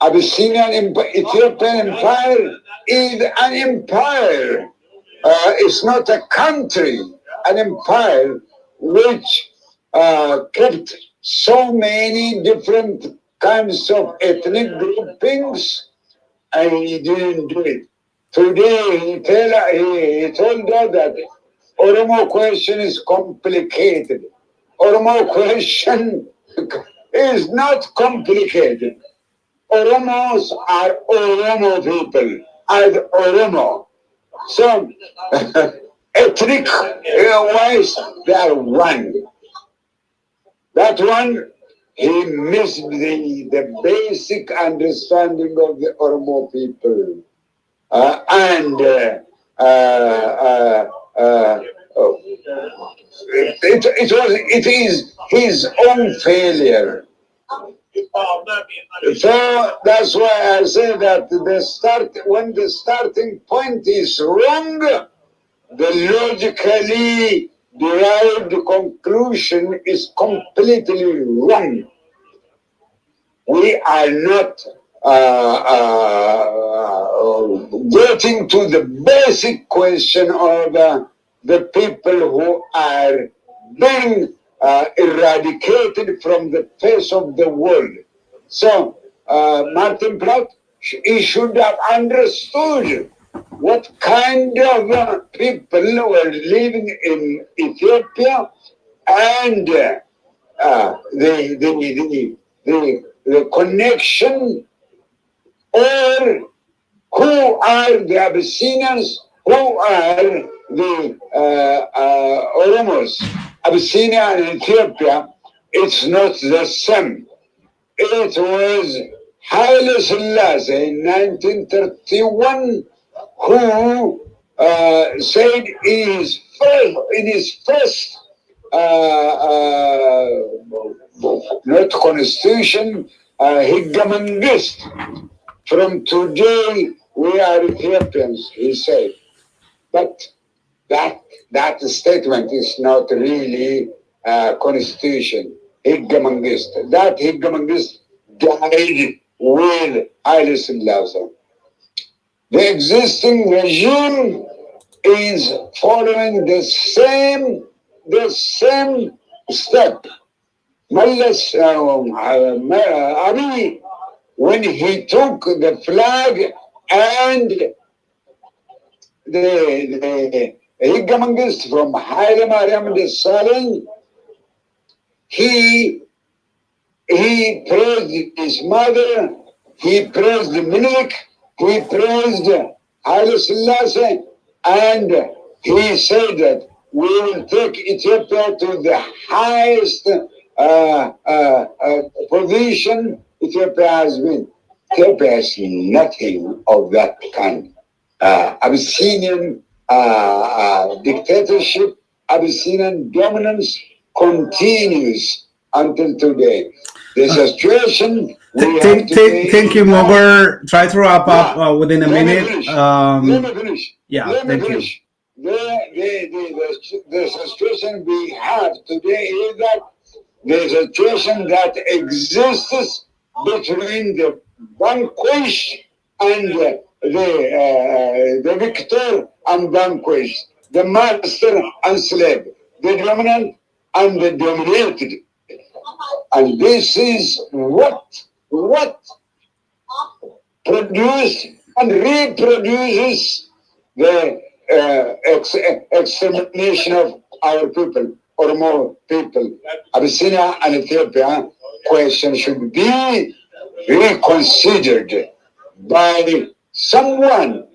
Abyssinian Ethiopian Empire is an empire. It's not a country, an empire which kept so many different kinds of ethnic groupings, and he didn't do it. Today, he told us that Oromo question is complicated. Oromo question is not complicated. Oromos are Oromo people, as Oromo. So, ethnic wise, they are one. That one, he missed the basic understanding of the Oromo people. It is his own failure. So that's why I say that when the starting point is wrong, the logically derived conclusion is completely wrong. We are not getting to the basic question of the people who are being eradicated from the face of the world. So Martin Platt, he should have understood what kind of people were living in Ethiopia and the connection, or who are the Abyssinians, who are the Oromos. Abyssinia and Ethiopia, it's not the same. It was Haile Selassie in 1931 who said in his first not constitution, Higgamangist. From today we are Ethiopians, he said. But that statement is not really constitution. Higgamangist. That Higgamangist died with Haile Selassie. The existing regime is following the same step. Mallas Abi, when he took the flag and the Higgamangist from Haile Mariam Desalegn, he praised his mother, he praised Minik, he praised Haile Selassie, and he said that we will take Ethiopia to the highest position Ethiopia has been. Ethiopia has nothing of that kind. Abyssinian dictatorship, Abyssinian dominance continues until today. The situation. Thank you, Mober. Try to wrap up within a minute. Let me finish. Yeah, thank you. The situation we have today is that the situation that exists between the vanquished and the victor and vanquished, the master and slave, the dominant and the dominated. And this is what produces and reproduces the extermination of our people, Oromo people. Abyssinia and Ethiopia question should be reconsidered by someone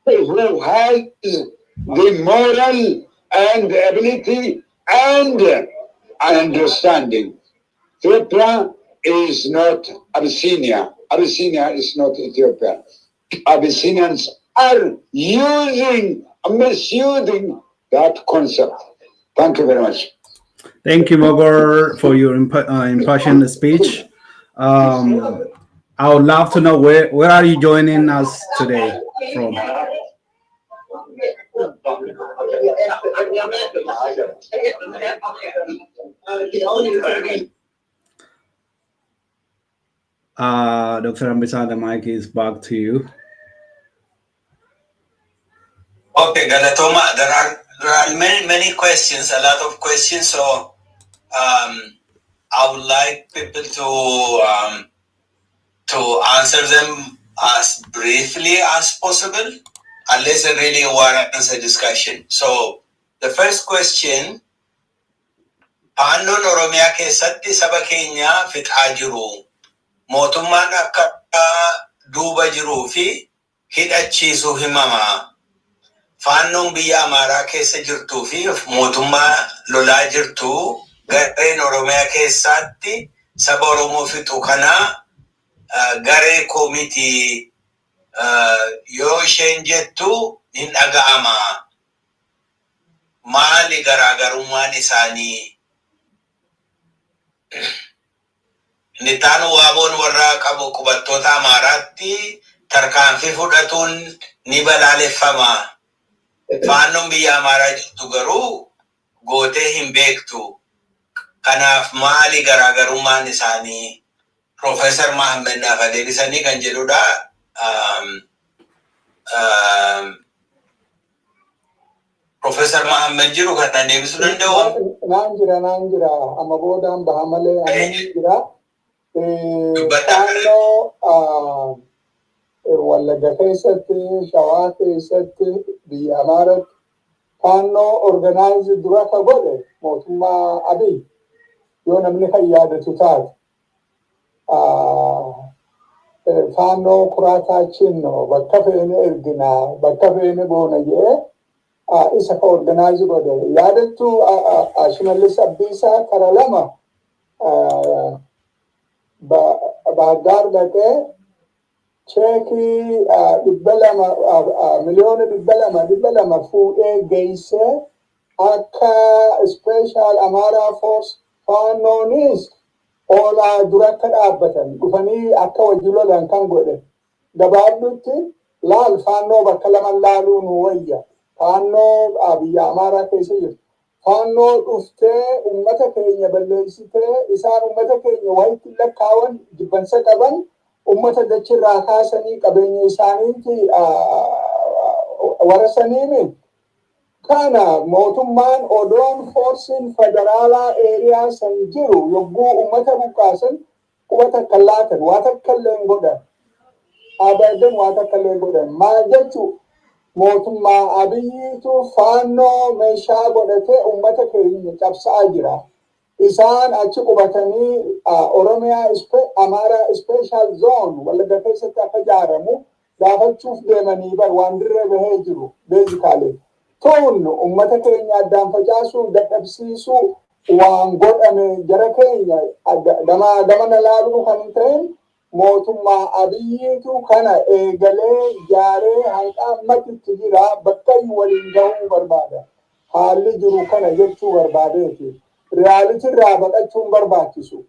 who has the moral and the ability and understanding. Ethiopia is not Abyssinia. Abyssinia is not Ethiopia. Abyssinians are misusing that concept. Thank you very much. Thank you, Mogor, for your impassioned speech. I would love to know where are you joining us today from? Dr. Ambisa, the mic is back to you. Okay, Galatoma, there are many questions, a lot of questions. So I would like people to answer them as briefly as possible, unless it really warrants a discussion. So the first question, Pannon Oromia keessatti saba keenya fixaa jiru. Mootummaan akka duuba jiruu fi hidhachiisuu himama. Fannoon biyya Amhara keessa jirtuu fi mootummaa lolaa jirtu gareen Oromiyaa keessatti saba Oromoo fixu kana garee koomitii yoo isheen jettu hin dhaga'ama. Maali garaagarummaan isaanii? Inni taanu waaboon warra qabu qubattoota Amharaatti tarkaanfii fudhatuun ni balaaleffama. Fannoon biyya Amhara jirtu garuu gootee hin beektu. Kanaaf maali garaagarummaan isaanii? Professor Mohammed naaf adeemsisanii kan jedhudha. Professor Mohammed jiru kan adeemsisuu danda'u? Naan jira. Amma boodaan baha malee anan jira. Fannoo Wallagga keessatti, Shawaa keessatti, biyya Amharaatti Fannoo organize dura ka godhe mootummaa Abiy yoo namni kan yaadatu taate. Fannoo kuraataachin bakka feene ergina, bakka feene boona jedhee isa ka organize godhe. Yaadattu Shimallis Abdiisaa kara lama Baagdaad dhaqee cheekii miliyoona 200 fuudhee geessee akka special Amhara force Fannoonis oolaa dura akka dhaabbatan dhufanii akka wajji lolan kan godhe. Gabaabduutti laal Fannoo bakka lama laaluu nu wayya. Fannoo biyya Amhara keessa jirtu. Fannoo dhuftee ummata keenya balleessitee isaan ummata keenya wayitti lakkaawan jibbansa qaban ummata dachirraa kaasanii qabeenya isaaniiti warasaniini. Kana mootummaan odoon forsiin federaalaa eeriyaa san jiru yogguu ummata buqqaasan qubata kallaatan waa takkalleen godhan. Abadan waa takkalleen godhan. Maal jechuu mootummaa Abiyyiitu Fannoo meeshaa godhatee ummata keenya cabsaa jira. Isaan achi qubatanii Oromiyaa Amhara special zone Wallagga keessatti akka ijaaramu gaafachuuf deemanii bar waan dirree bahee jiru basically. Tun ummata keenya addaan facaasuu dadhabsiisuu waan godhame jara keenya gama laaluu kan ta'in mootummaa Abiyyiitu kana eegalee ijaaree hanqa ammatitti jira bakka waliin gahuu barbaada. Haalli jiru kana jechuu barbaadeeti. Reality irraa baqachuun barbaachisu.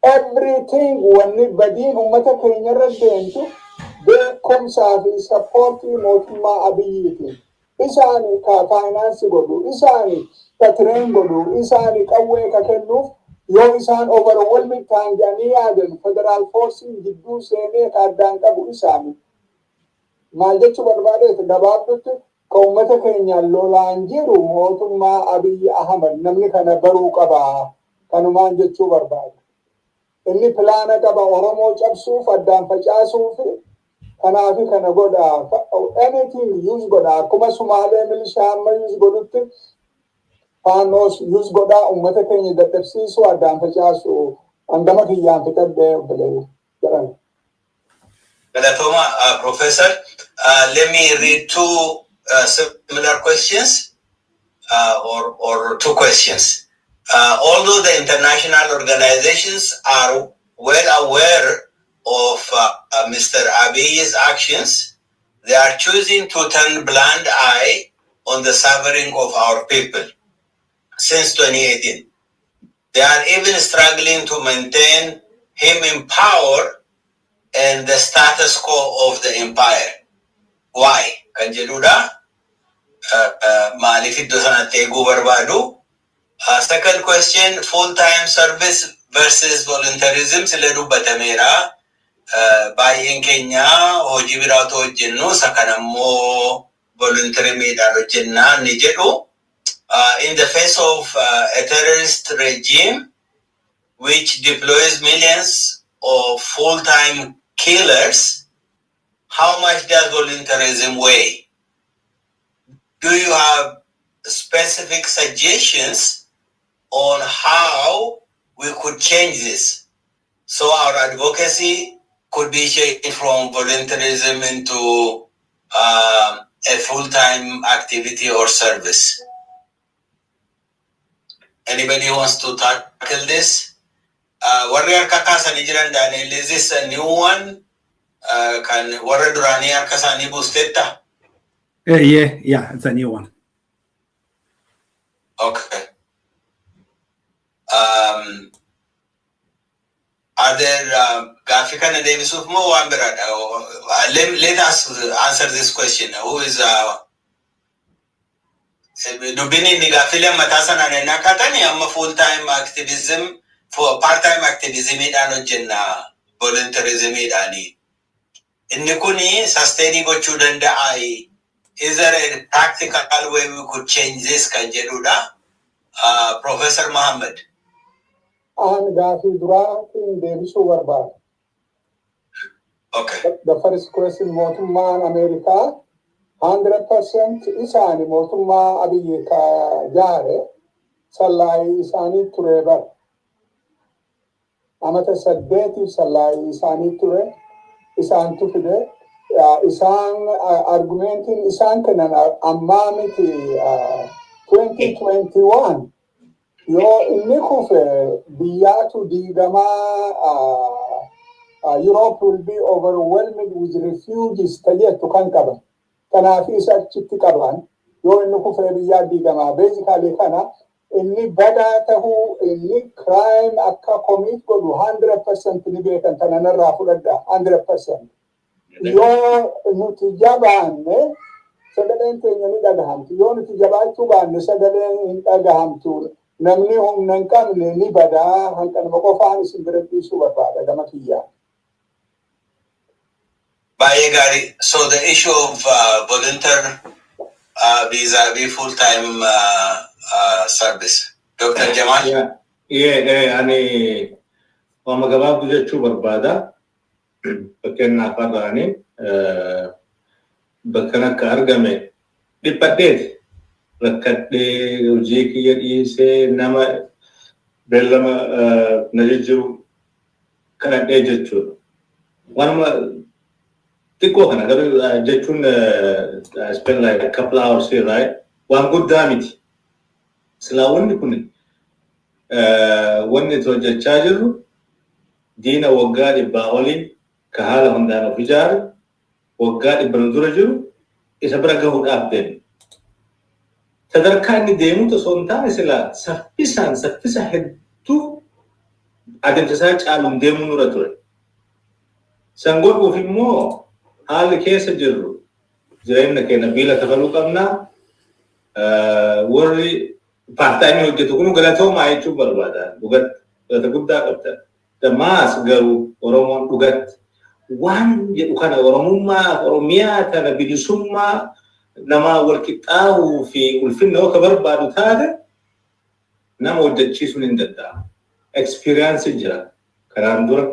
Everything wanni badiin ummata keenya irra deemtu beekumsaa fi sappoortii mootummaa Abiyyiitiin. Isaani ka faayinaansi godhu, isaani ka tireen godhu, isaani qawwee ka kennuuf Yoo isaan overwhelming kan jedhanii yaadan federal forcing gidduu seenee addaan qabu isaani. Maal jechuu barbaadeeti gabaabdutti ka uummata keenyaan lolaan jiru mootummaa Abiy Ahmad namni kana baruu qaba. Kanumaan jechuu barbaada. Inni pilaana qaba Oromoo cabsuuf addaan facaasuuf kanaafi kana godha. Anything use godha. Akkuma Sumaalee milishaa amma use godhutti Fanos use godha uummata keenya dadhabsiisu addaan facaasu hangama kiyyaan fixadhee obboleeyyu jedhan. Galatoma, Professor. Let me read two similar questions or two questions. Although the international organizations are well aware of Mr. Abiy's actions, they are choosing to turn blind eye on the suffering of our people since 2018. They are even struggling to maintain him in power and the status quo of the empire. Why? Kan jedhuudha. Maaliif iddoo sanatti eeguu barbaadu? Second question, full-time service versus voluntarism sila dubbatameera. Baay'een keenya hojii biraa otoo hojjennu isa kanammoo voluntarymiidhaan hojjennaa ni jedhu. In the face of a terrorist regime which deploys millions of full-time killers, how much does voluntarism weigh? Do you have specific suggestions on how we could change this so our advocacy could be changed from voluntarism into a full-time activity or service? Anybody wants to tackle this? Warrior Kakasani Jiran Daniel, is this a new one? Can Warrior Durani Arkasani Busteta? Yeah, it's a new one. Okay. Are there Gafika and Davis of Mo let us answer this question. Who is Dubini Nigafila Matasan and Nakatani? I'm a full-time activism for part-time activism in voluntarism. In Nikuni, sustaining what children die. Is there a practical way we could change this, Kanjeruda? Professor Mohammed. And Gafi Dura in Davis Overbar. Okay. The first question, Motuman America, 100% Isani, Motuma Abiyika Jare, Salai Isani Tureba. Amata Sadeti Salai Isani Ture, Isan Tufide. Isang argumenting isang kanan amamiti 2021 yo inni kufe biyatu digama Europe will be overwhelmed with refugees tajetu kan kaban kanafi isa chitti kaban yo inni kufe biya digama basically kana inni bada tahu inni crime akka commit godu 100% ni bekan tanana rafudada 100%. Yoo nuti jabaanne sagaleen keenya ni dhagahamti. Yoo nuti jabaachuu baanne sagaleen hin dhagahamtu. Namni humna hin qabne ni badaa. Hanqanuma qofaan isin bira dhiisuu barbaada gama kiyyaa. Bayegari, so the issue of volunteer vis-a-vis full-time service. Dr. Jamal? Yeah, ani wamagabab jechuu barbaada. Bakkenna farraani bakkana ka argame dhiphadeeti rakkadhee hojii kiyya dhiisee nama beellama na jijjiiru kadhadhee jechuudha. Wanuma xiqqoo kana garuu jechuun I spend like a couple hours here, right? Waan guddaa miti. Silaa wanni kun wanni hojjechaa jirru diina waggaa dhibbaa olii ka haala hundaan of ijaaru waggaa dhibban dura jiru isa bira gahuudhaaf deemu. Sadarkaa inni deemu osoo hin taane silaa saffisa hedduu adeemsisaa caaluun deemuu nurra ture. San godhuuf immoo haalli keessa jirru jireenya keenya biila kafaluu qabnaa. Warri paartaayimii hojjetu kun galatoomaa jechuun barbaada. Dhugatti guddaa qabda. The mass garuu Oromoon dhugatti waan jedhu kana Oromummaa, Oromiyaa kana bilisummaa nama wal qixxaawuu fi ulfinna akka barbaadu taate nama hojjechiisuun hin danda'amu. Experience jira. Karaan dura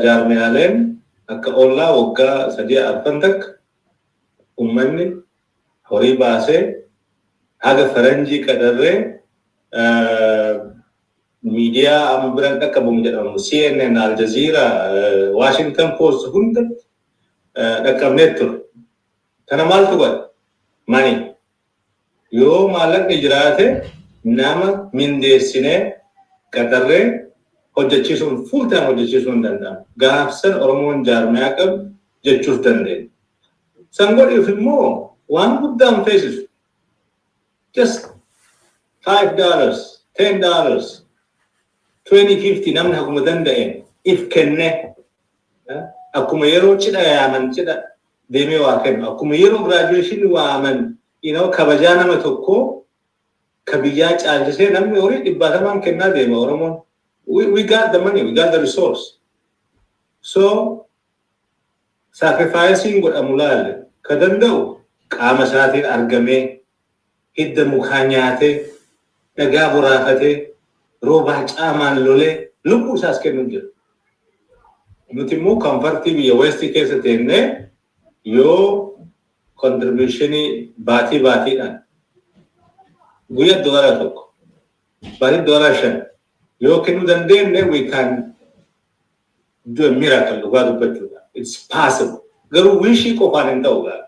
jaarmiyaaleen akka ollaa waggaa 3-4 takka ummanni horii baasee haga faranjii qadarree media ambiran akka bumjedhamu CNN, Al Jazeera, Washington Post hunda dhaqqabnee ture. Kana maaltu godha? Money. Yoo maallaqni jiraate nama mindeessinee qadarree hojjechiisuun full time hojjechiisuun danda'ama. Gaafsan Oromoon jaarmiyaa qabu jechuuf dandeenya. San godhuuf immoo waan guddaan feesisu. Just $5, $10, 20, 50 namni akkuma danda'een if kenne akkuma yeroo cidha yaaman cidha deemee waa kennu akkuma yeroo graduation waaman kabajaa nama tokko kabiyyaa caalchisee namni horii 100 kennaa deema Oromoon. We got the money, we got the resource. So sacrificing godhamu laalle ka danda'u qaama isaatiin argamee hidda mukaa nyaatee dhagaa boraafatee roobaa caamaan lolee lubbuu isaas kennu jira. Nuti immoo comfortii biyya West keessa teennee yoo contributionii baatiidhaan guyyaa $1 tokko baatii $5 yoo kennu dandeenye we can do a miracle dhugaa dubbachuudha. It's possible. Garuu wishii qofaan hin ta'u gaara.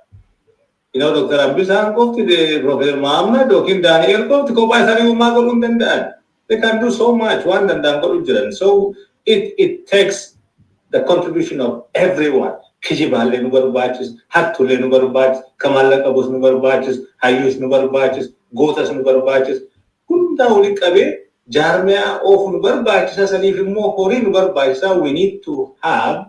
Dr. Ambisaan qofti Professor Muhammad yookiin Daniel qofti kophaa isaanii uumaa godhuu hin danda'an. They can do so much waan danda'an godhuu jiran. So it takes the contribution of everyone. Kijibaallee nu barbaachisa, hattullee nu barbaachisa, kamaallaqa qabus nu barbaachisa, hayyuus nu barbaachisa, gootas nu barbaachisa. Hundaa waliin qabee jaarmiyaa oofu nu barbaachisa saniif immoo horii nu barbaachisa. We need to have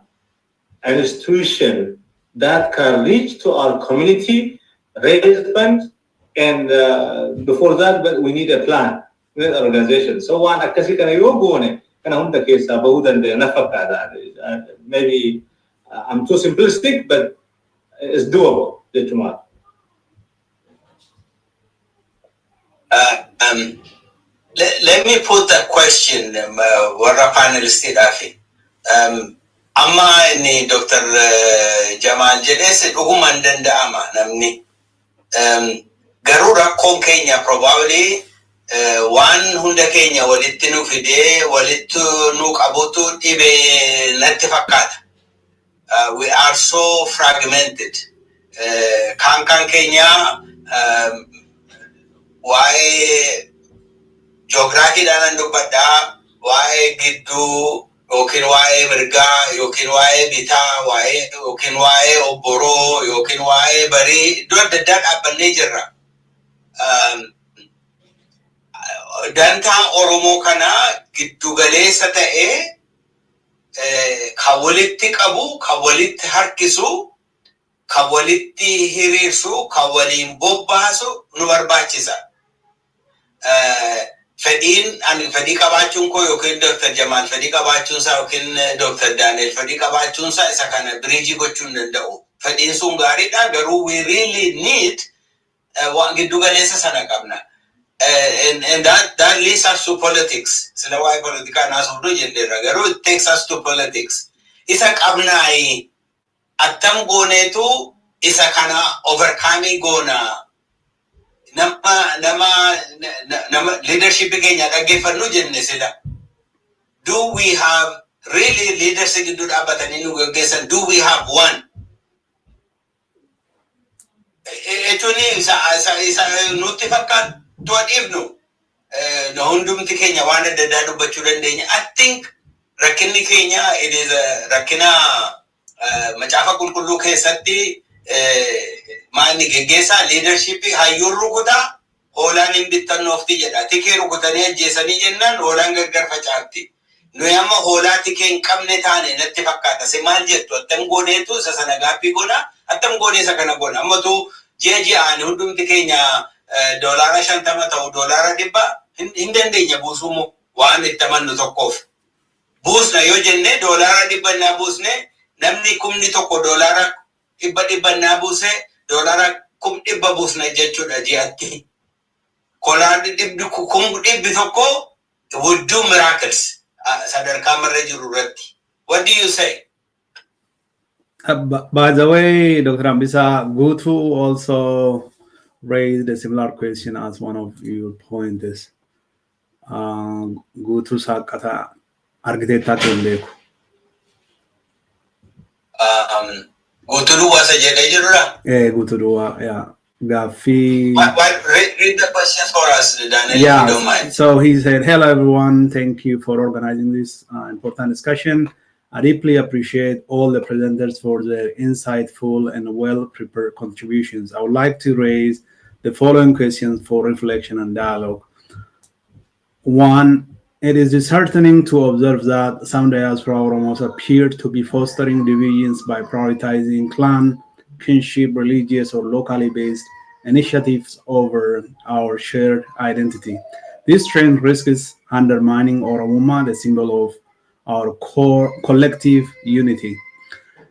an institution that can reach to our community, raise funds, and before that, but we need a plan, we need an organization. So one akkasi kana yoo goone kana hunda keessaa bahuu danda'a na fakkaata. Maybe I'm too simplistic, but it's doable. Jechuudha. Let me put a question, warra panelists. Amma ni Dr. Jamal jedhese dhuguman danda'ama namni. Garuu rakkoon keenya probably waan hunda keenya walitti nu fidee walitti nu qabutu dhibee natti fakkaata. We are so fragmented. Kan keenya waa'ee geographiidhaan dubbadhaa, waa'ee gidduu yookiin waa'ee mirgaa yookiin waa'ee bitaa yookiin waa'ee obboroo yookiin waa'ee barii iddoo adda addaa dhaabbannee jirra. Dantaan Oromoo kanaa giddu galeessa ta'ee kan walitti qabu, kan walitti harkisu, kan walitti hiriirsu, kan waliin bobbaasu nu barbaachisa. Fedhii qabaachuun koo yookiin Dr. Jamal fedhii qabaachuun isaa yookiin Dr. Daniel fedhii qabaachuun isaa isa kana biriijii gochuu hin danda'u. Fedhiin sun gaariidha garuu we really need waan giddu galeessa sana qabna. And that leads us to politics. Sila waa'ee politikaa naasofnu jenneerra garuu it takes us to politics. Isa qabnaayi attam gooneetu isa kana overcoming goona. Nama leadership keenya dhaggeeffannu jenne sila. Do we have really leaders giddu dhaabbatanii nu gaggeessan? Do we have one? Jechuun isa nutti fakkaatu dhiifnu. Na hundumti keenya waan adda addaa dubbachuu dandeenya. I think rakkinni keenya it is rakkina macaafa qulqulluu keessatti maanni geggeessaa leadership hayyuun rukutaa hoolaan hin bittannoofti jedha. Tikee rukutanii ajjeesanii jennaan hoolaan gargar facaafti. Nuyi amma hoolaa tikee hin qabne taane natti fakkaata. Si maal jettu attam gooneetu isa sana gaaffii goona attam goonee isa kana goona. Ammatu ji'aan hundumti keenya $50 ta'u $100 hin dandeenya buusuumoo waan itti amannu tokkoof. Buusna yoo jenne doolaara dhibbannaa buusne namni kumni tokko doolaara dhibbannaa buuse doolaara kum dhibba buusna jechuudha ji'atti. Kolaanni dhibbi tokko would do miracles. Sadarkaa marra jiru irratti. What do you say? By the way, Dr. Ambisa, Gutu also raised a similar question as one of your pointers. Gutu Sakata Architecta Tembeku. Gutu was a Jedajura? Yeah, Gutu, yeah. Gafi. Read the questions for us, Daniel, yeah, if you don't mind. So he said, hello, everyone. Thank you for organizing this important discussion. I deeply appreciate all the presenters for their insightful and well-prepared contributions. I would like to raise the following questions for reflection and dialogue. One, it is disheartening to observe that some diaspora Oromos appear to be fostering divisions by prioritizing clan, kinship, religious, or locally based initiatives over our shared identity. This trend risks undermining Oromoma, the symbol of our core collective unity.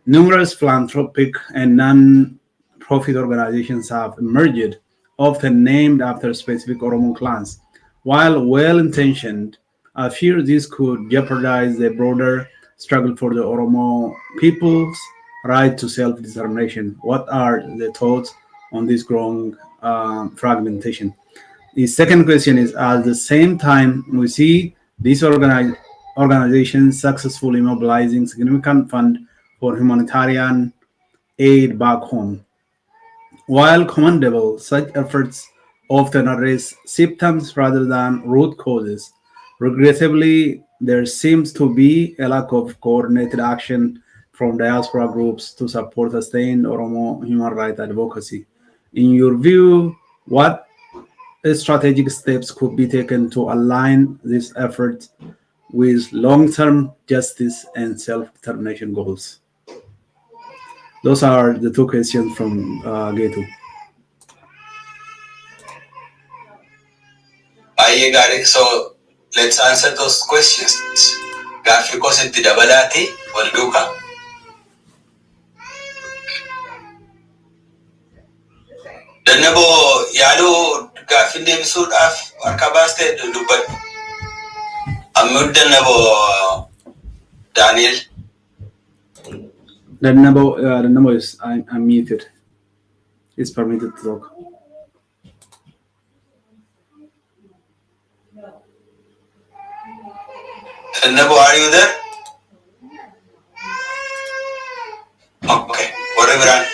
Numerous philanthropic and non-profit organizations have emerged, often named after specific Oromo clans. While well-intentioned, I fear this could jeopardize the broader struggle for the Oromo people's right to self-determination. What are the thoughts on this growing fragmentation? The second question is, at the same time, we see these organizations successfully mobilizing significant fund for humanitarian aid back home. While commendable, such efforts often address symptoms rather than root causes. Regrettably, there seems to be a lack of coordinated action from diaspora groups to support sustained Oromo human rights advocacy. In your view, what strategic steps could be taken to align these efforts with long-term justice and self-determination goals? Those are the two questions from Getu. So let's answer those questions. Gaaffii kositti dabalaati wal duukaa. Dannaboo yaaduu gaaffii deebisuudhaaf harka baastee dubbadhu. Ammuu Dannaboo Daniel. Dannaboo is unmuted. It's permitted to talk. Dannaboo, are you there? Okay, whatever.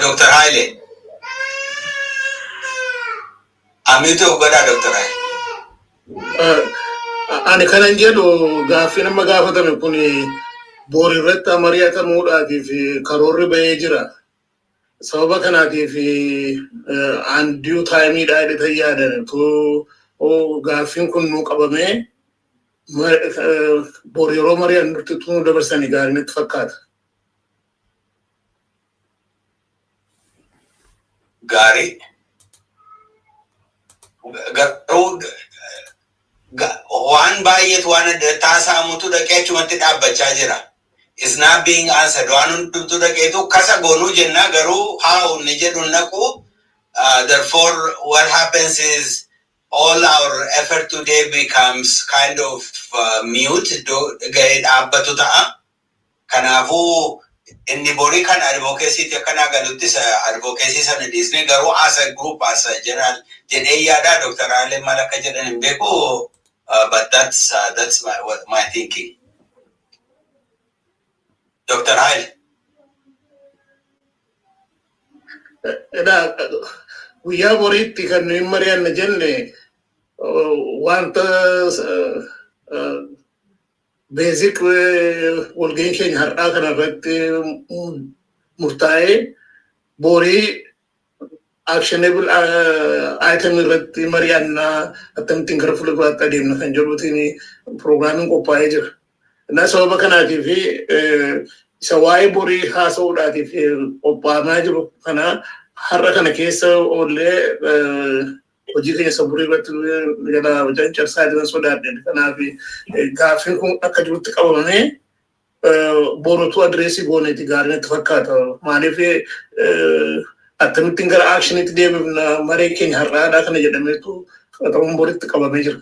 Dr. Haile. Unmute ugada Dr. Haile. Ani kanan jedhu gaaffii nama gaafatame kun boori irratti mari'atamuudhaatiif karoorri bahee jira. Sababa kanaatiif undue timeidha jedhee yaadan gaaffiin kun nuu qabamee boori yeroo mari'an nutti tunuu dabarsanii gaariin itti fakkaata. Gaarii. Garuu waan baay'eetu waan taasaamutu dhaqee achumatti dhaabbachaa jira. It's not being answered. Waan hundumtu dhaqeetu kasa goonuu jenna garuu haa inni jedhu naqu. Therefore, what happens is all our effort today becomes kind of mute. Ga'ee dhaabbatu ta'a. Kanaafuu inni borii kan advocacy kana galuttis advocacy sana dhiisne garuu as a group as a general jedhee yaada Dr. Haile maal akka jedhan hin beeku. But that's my thinking. Dr. Haile. Guyyaa boriitti kan nuyi mari'anna jenne wanta basic walga'iin keenya har'aa kana irratti murtaa'ee borii actionable item irratti mari'annaa akkamittiin gara fuulduraatti adeemna kan jedhuutiin piroograamiin qophaa'ee jira. Innaa sababa kanaatiif isa waa'ee borii haasa'uudhaatiif qophaa'amaa jiru kana har'a kana keessa oollee hojii keenya saburii irratti jala wajan cabsaa jiran sodaadhen kanaaf gaaffiin kun akka jirutti qabamamee borutu adreesii gooneeti gaariin itti fakkaata maaliif akkamittiin gara actionitti deemifna maree keenya har'aadhaa kana jedhameetu ta'uun boritti qabamee jira.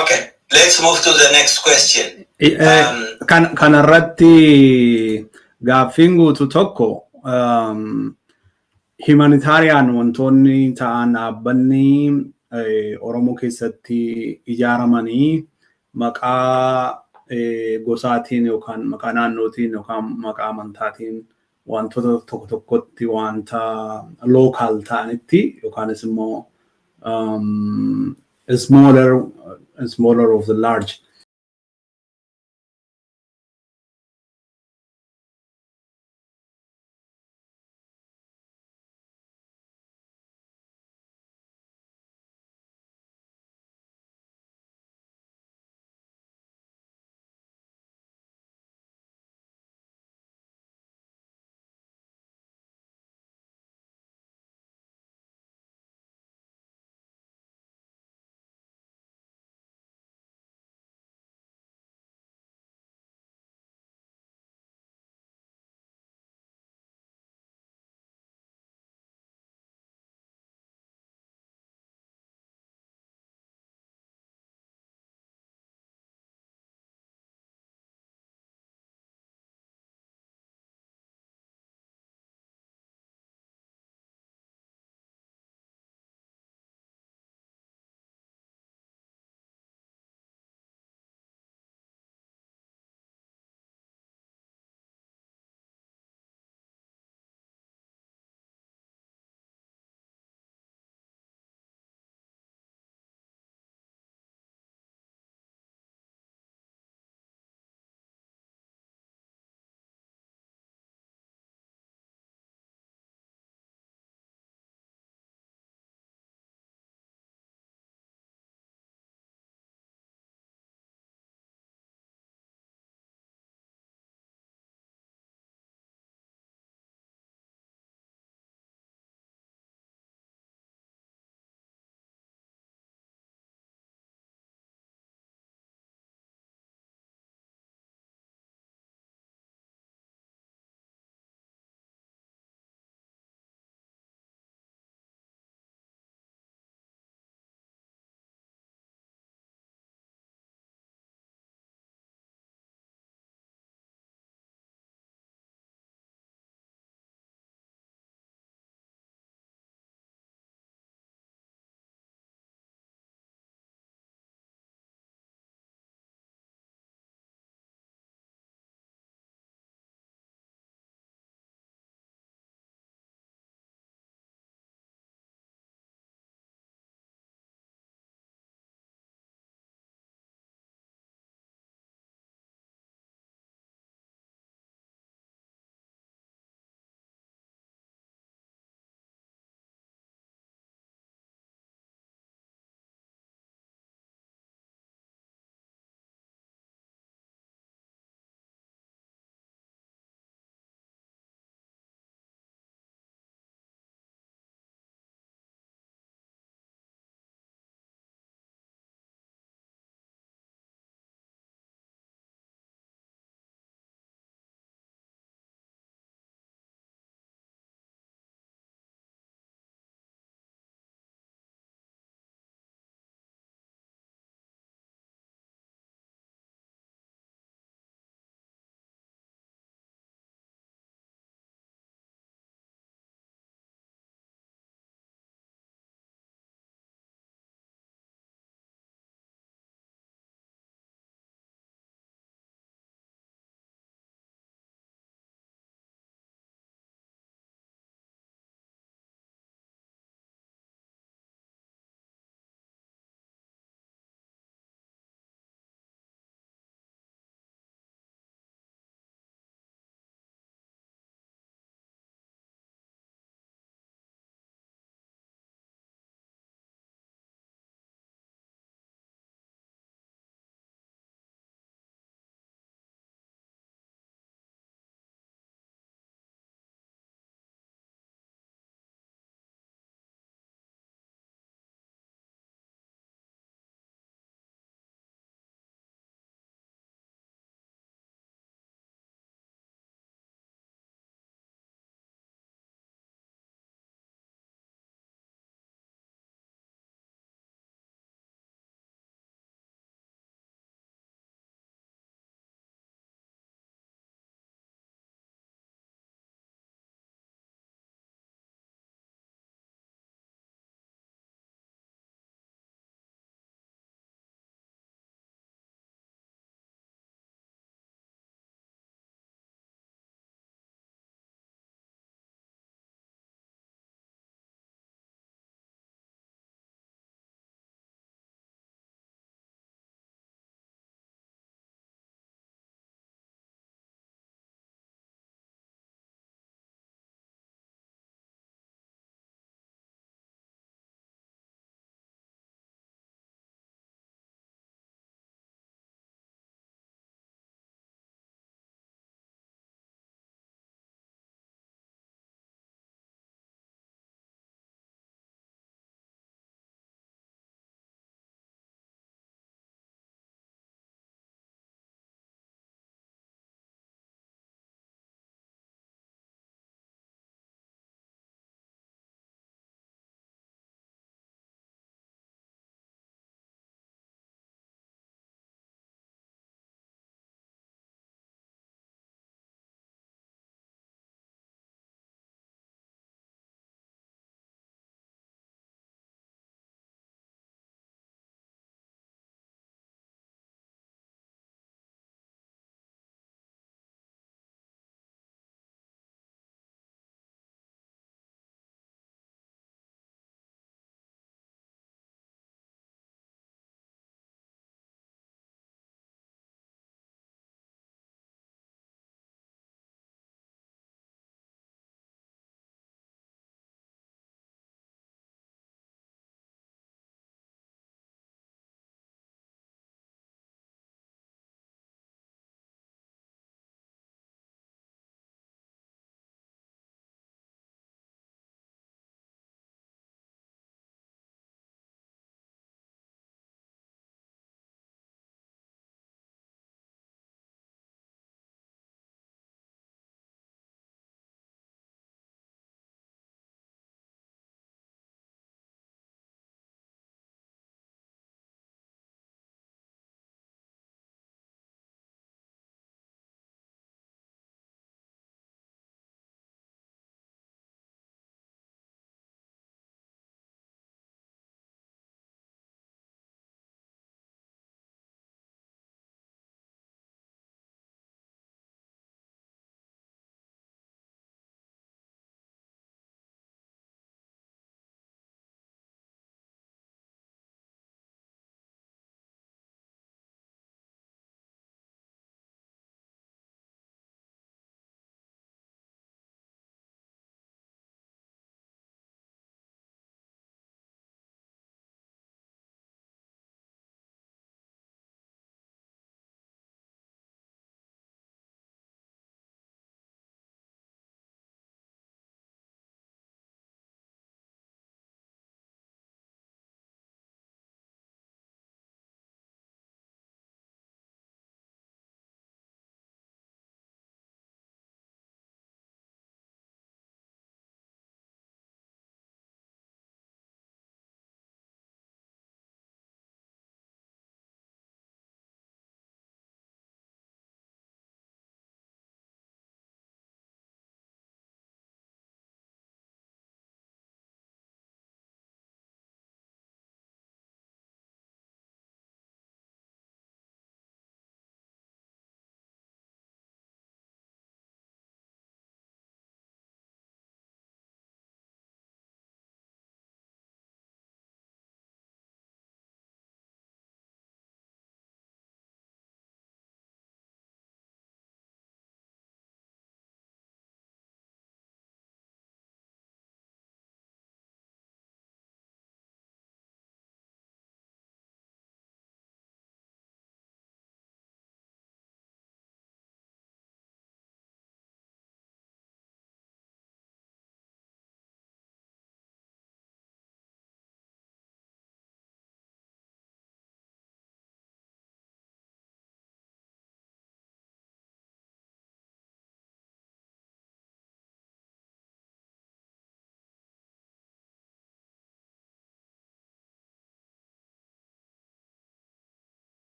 Okay, let's move to the next question. Kanarratti gaaffiin guutu tokko humanitarian wantoonni ta'an dhaabbanni Oromoo keessatti ijaaramanii maqaa gosaatiin yookaan maqaa naannootiin yookaan maqaa amantaatiin wantoota tokko tokkotti wanta local ta'anitti yookaanis immoo smaller of the large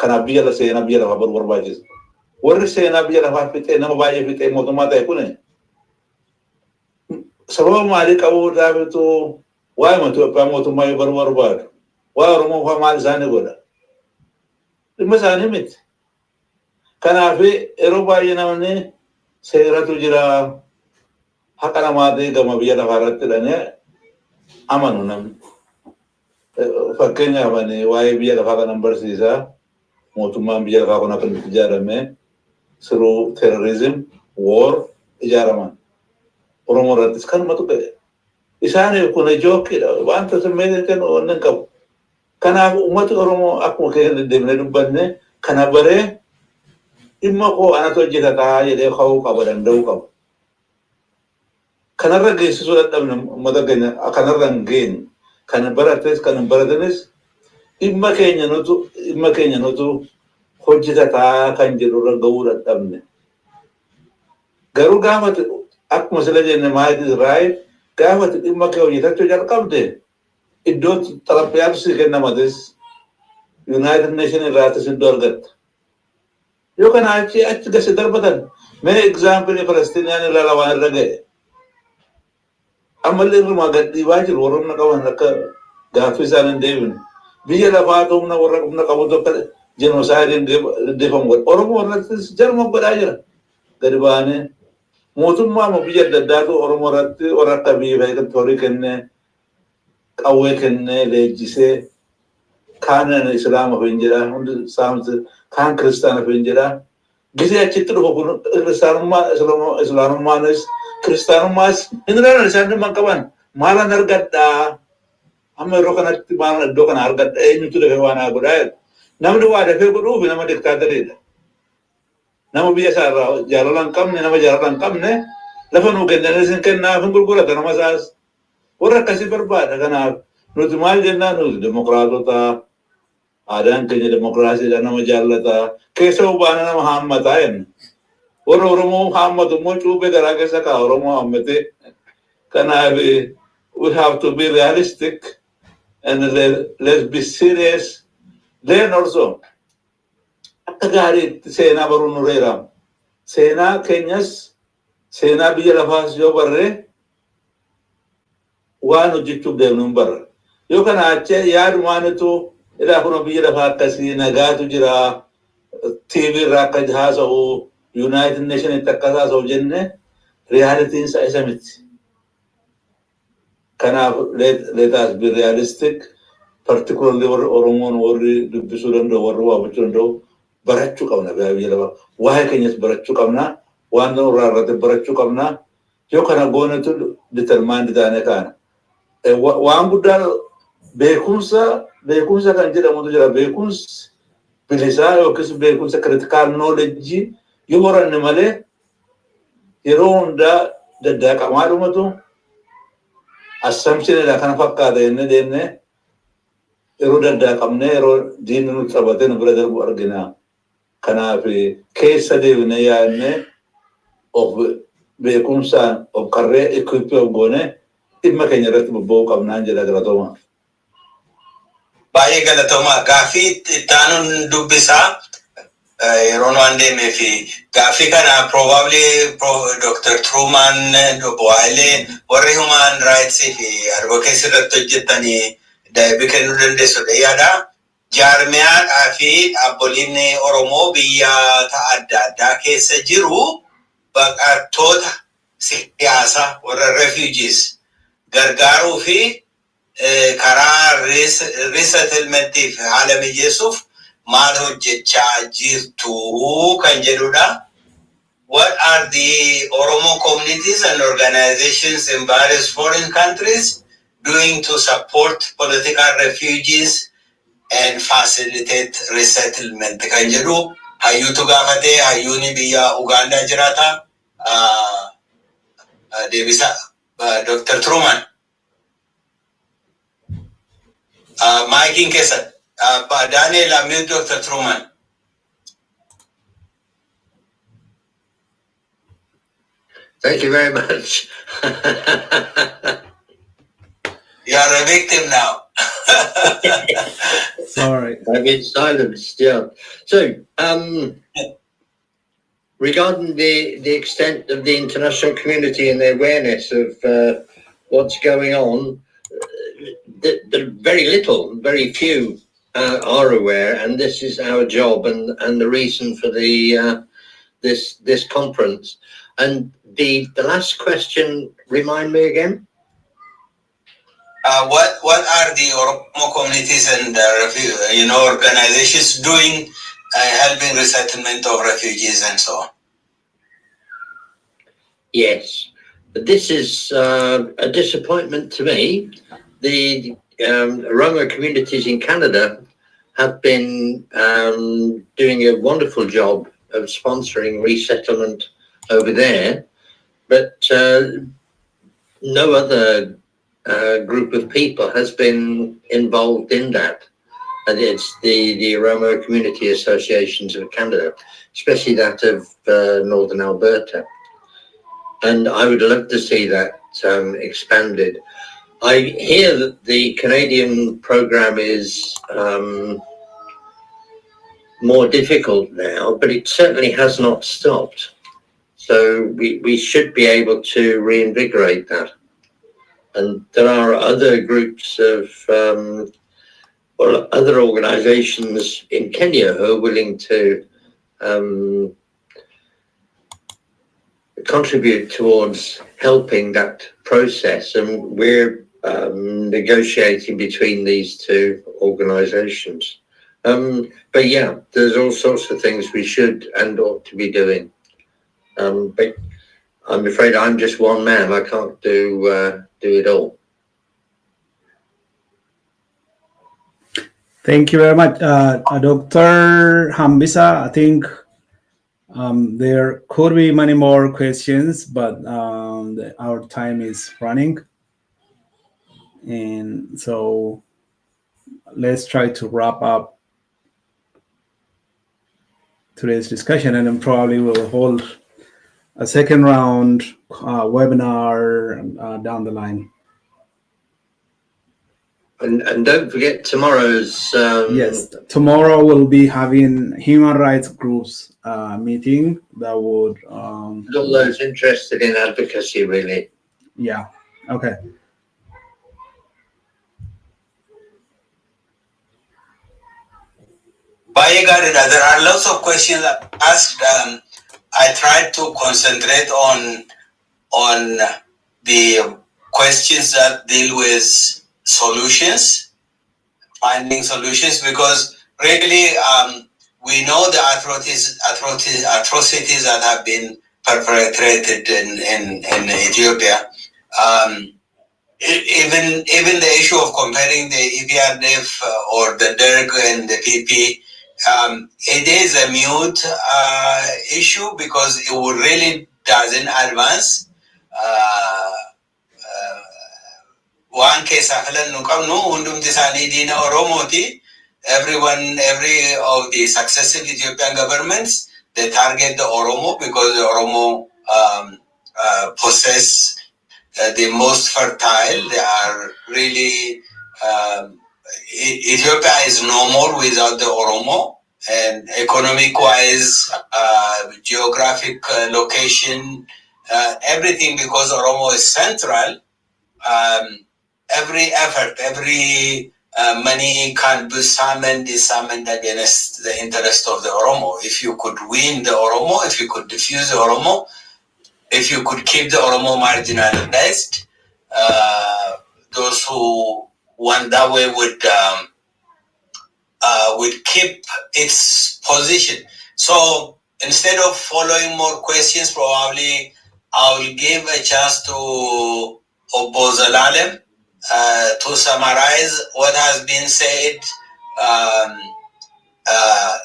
Kanaaf biyya seenaa biyya lafaa baruu barbaachisa. Warri seenaa biyya lafaa fixee nama baay'ee fixee mootummaa ta'e kun sababa maalii qabuudhaafitu waa'ee Itoophiyaa mootummaa yoo baruu barbaadu waa'ee Oromoo fa'aa maal isaanii godha? Dhimma isaanii miti. Kanaaf yeroo baay'ee namni seeratu jira haqa namaatii gama biyya lafaa irratti hidhanii amanu namni. Fakkeenyaaf waa'ee biyya lafaa kanan barsiisaa mootummaan biyya lafaa kun akkamitti ijaarame through terrorism, war ijaaraman. Oromoo irrattis kanumatu ta'e. Isaaniif kun jookidha wanta simmeetiin kennu waan hin qabu. Kanaaf uummati Oromoo akkuma keenya deddeebinee dubbanne kana baree dhimma koo anatu hojjetataa jedhee ka'uu qaba danda'uu qaba. Kanarra geessisuu dadhabne uummata keenya kanarra hin geenye. Kan barates kan hin baratanis dhimma keenya nutu hojjetataa kan jedhurra ga'uu dadhabne. Garuu gaafa akkuma sila jenne might is right gaafa dhimma kee hojjetachuu jalqabde iddoo xaraphiyaatu si kennamatis United Nations irraatis iddoo argatta. Yoo kana achi gasi darbatan mee example Palestinian irraa lawaan irra ga'e. Ammallee irrumaa gadhiibaa jiru warroonni qaban akka gaaffii isaan hin deebine. Biyya lafaatu humna warra humna qabutu akka jenoosaayidin deddeefamu godha. Oromoo irrattis jarma godhaa jira. Gadi baanee mootummaa biyya adda addaatu Oromoo irratti warra akka biyya fayyadamtu horii kennee qawwee kennee leenjisee kaan islaama fi jedha hundi saamti kaan kiristaana fi jedha. Gisee achitti dhufu kun islaamummaanis kiristaanummaas hin ilaalan isaan dhimma qaban maalan argadhaa amma yeroo kanatti maalan iddoo kana argadha eenyutu dafee waan haa godhaa jedhu. Namni waa dafee godhuufi nama diktaatariidha. Nama biyya isaa irraa jaalala hin qabne nama jaalala hin qabne lafa nuu kennanis hin kennaaf hin gurgurata nama isaas warra akkasii barbaada. Kanaaf nuti maal jennaan nuti demokraatota aadaan keenya demokraasiidha nama jaallata keessa hubaana nama haammataa jenna. Warra Oromoo haammatu immoo cuubee garaa keessa kaa Oromoo haammate. Kanaaf we have to be realistic and let's be serious. Then also akka gaariitti seenaa baruu nurreera. Seenaa keenyas seenaa biyya lafaas yoo barree waan hojjechuuf deemnu hin barra. Yoo kana achi yaadumaanitu ilaa kun biyya lafaa akkasii nagaatu jira TV irraa akka haasa'u United Nations itti akka haasa'u jenne realitiin isaa isa miti. Kanaaf let us be realistic, particularly warri Oromoon warri dubbisuu danda'u warri waa hubachuu danda'u barachuu qabna biyya lafaa. Waa'ee keenyas barachuu qabna. Waan nurraa irratti barachuu qabna. Yoo kana goonetu determined taanee kaana. Waan guddaa beekumsa kan jedhamutu jira. Beekumsi bilisaa yookiis beekumsa critical knowledge yoo horanne malee yeroo hundaa daddaqamaa dhumatu assumptionidha kana fakkaata jennee deemnee yeroo daddaqamne yeroo diinni nutti taphatee nu bira darbu argina. Kanaaf keessa deebinee yaadne of beekumsaan of qarree equipii of goone dhimma keenya irratti bobba'uu qabnaan jedha galatooma. Baay'ee galatooma. Gaaffii itti aanuun dubbisaa yeroon waan deemee fi gaaffii kana probably Dr. Truman Bohailee warri human rights fi advocacy irratti hojjetanii deebii kennuu dandeessudha yaada. Jaarmiyaadhaa fi dhaaboliin Oromoo biyyoota adda addaa keessa jiru baqattoota siyaasaa warra refugees gargaaruu fi karaa resettlementiif haala mijeessuuf maal hojjechaa jirtu kan jedhudha. What are the Oromo communities and organizations in various foreign countries doing to support political refugees and facilitate resettlement kan jedhu hayyuutu gaafate. Hayyuuni biyya Uganda jiraata. Deebisa Dr. Truman. Maikin keessa Daniel Amir Dr. Truman. Thank you very much. You are a victim now. Sorry. I've been silenced, yeah. So, regarding the extent of the international community and the awareness of what's going on, very few are aware, and this is our job and the reason for the this conference. And the last question, remind me again. What are the Oromo communities and organizations doing, helping resettlement of refugees and so on? Yes, this is a disappointment to me. The Oromo communities in Canada have been doing a wonderful job of sponsoring resettlement over there, but no other group of people has been involved in that. And it's the Oromo Community Associations of Canada, especially that of Northern Alberta. And I would love to see that expanded. I hear that the Canadian program is more difficult now, but it certainly has not stopped. So we should be able to reinvigorate that. And there are other groups of other organizations in Kenya who are willing to contribute towards helping that process, and we're negotiating between these two organizations. But yeah, there's all sorts of things we should and ought to be doing. But I'm afraid I'm just one man. I can't do it all. Thank you very much, Dr. Hambisa. I think there could be many more questions, but our time is running. And so let's try to wrap up today's discussion, and then probably we'll hold a second round webinar down the line. And don't forget tomorrow's... Yes, tomorrow we'll be having human rights groups meeting that would... all those interested in advocacy, really. Yeah, okay. There are lots of questions asked. I tried to concentrate on the questions that deal with solutions, finding solutions, because really we know the atrocities that have been perpetrated in Ethiopia. Even the issue of comparing the EPRDF or the DERG and the PP, it is a mute issue because it really doesn't advance. One case every of the successive Ethiopian governments, they target the Oromo because the Oromo possess the most fertile. They are really Ethiopia is no more without the Oromo, and economic-wise, geographic location, everything, because Oromo is central. Every effort, every money can be summoned against the interest of the Oromo. If you could win the Oromo, if you could diffuse the Oromo, if you could keep the Oromo marginalized, those who want that way would keep its position. So instead of following more questions, probably I will give a chance to Obo Zelalem to summarize what has been said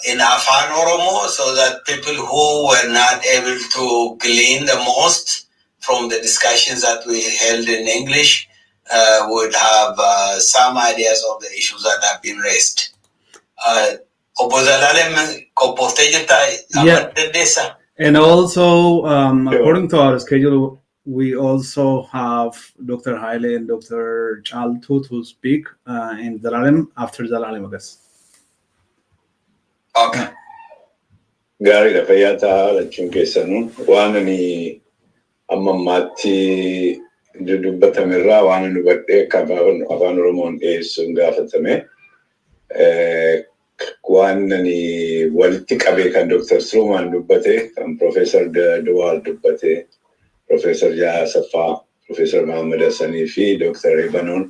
in Afan Oromo, so that people who were not able to glean the most from the discussions that we held in English would have some ideas of the issues that have been raised. Yeah. And also, according to our schedule, we also have Dr. Haile and Dr. Chaltu to speak in Zalalim after Zalalim, I guess. Okay. Gary da fayyata lachuun keessanuu waan ani amma ammaatti dubbatamerraa waan ani hubadhee akka afaan Oromoon dhiyeessuun gaafatame waan ani walitti qabee kan Dr. Struman dubbate kan Professor Duwal dubbate Professor Jasafa Professor Muhammad Hassani fi Dr. Ibanon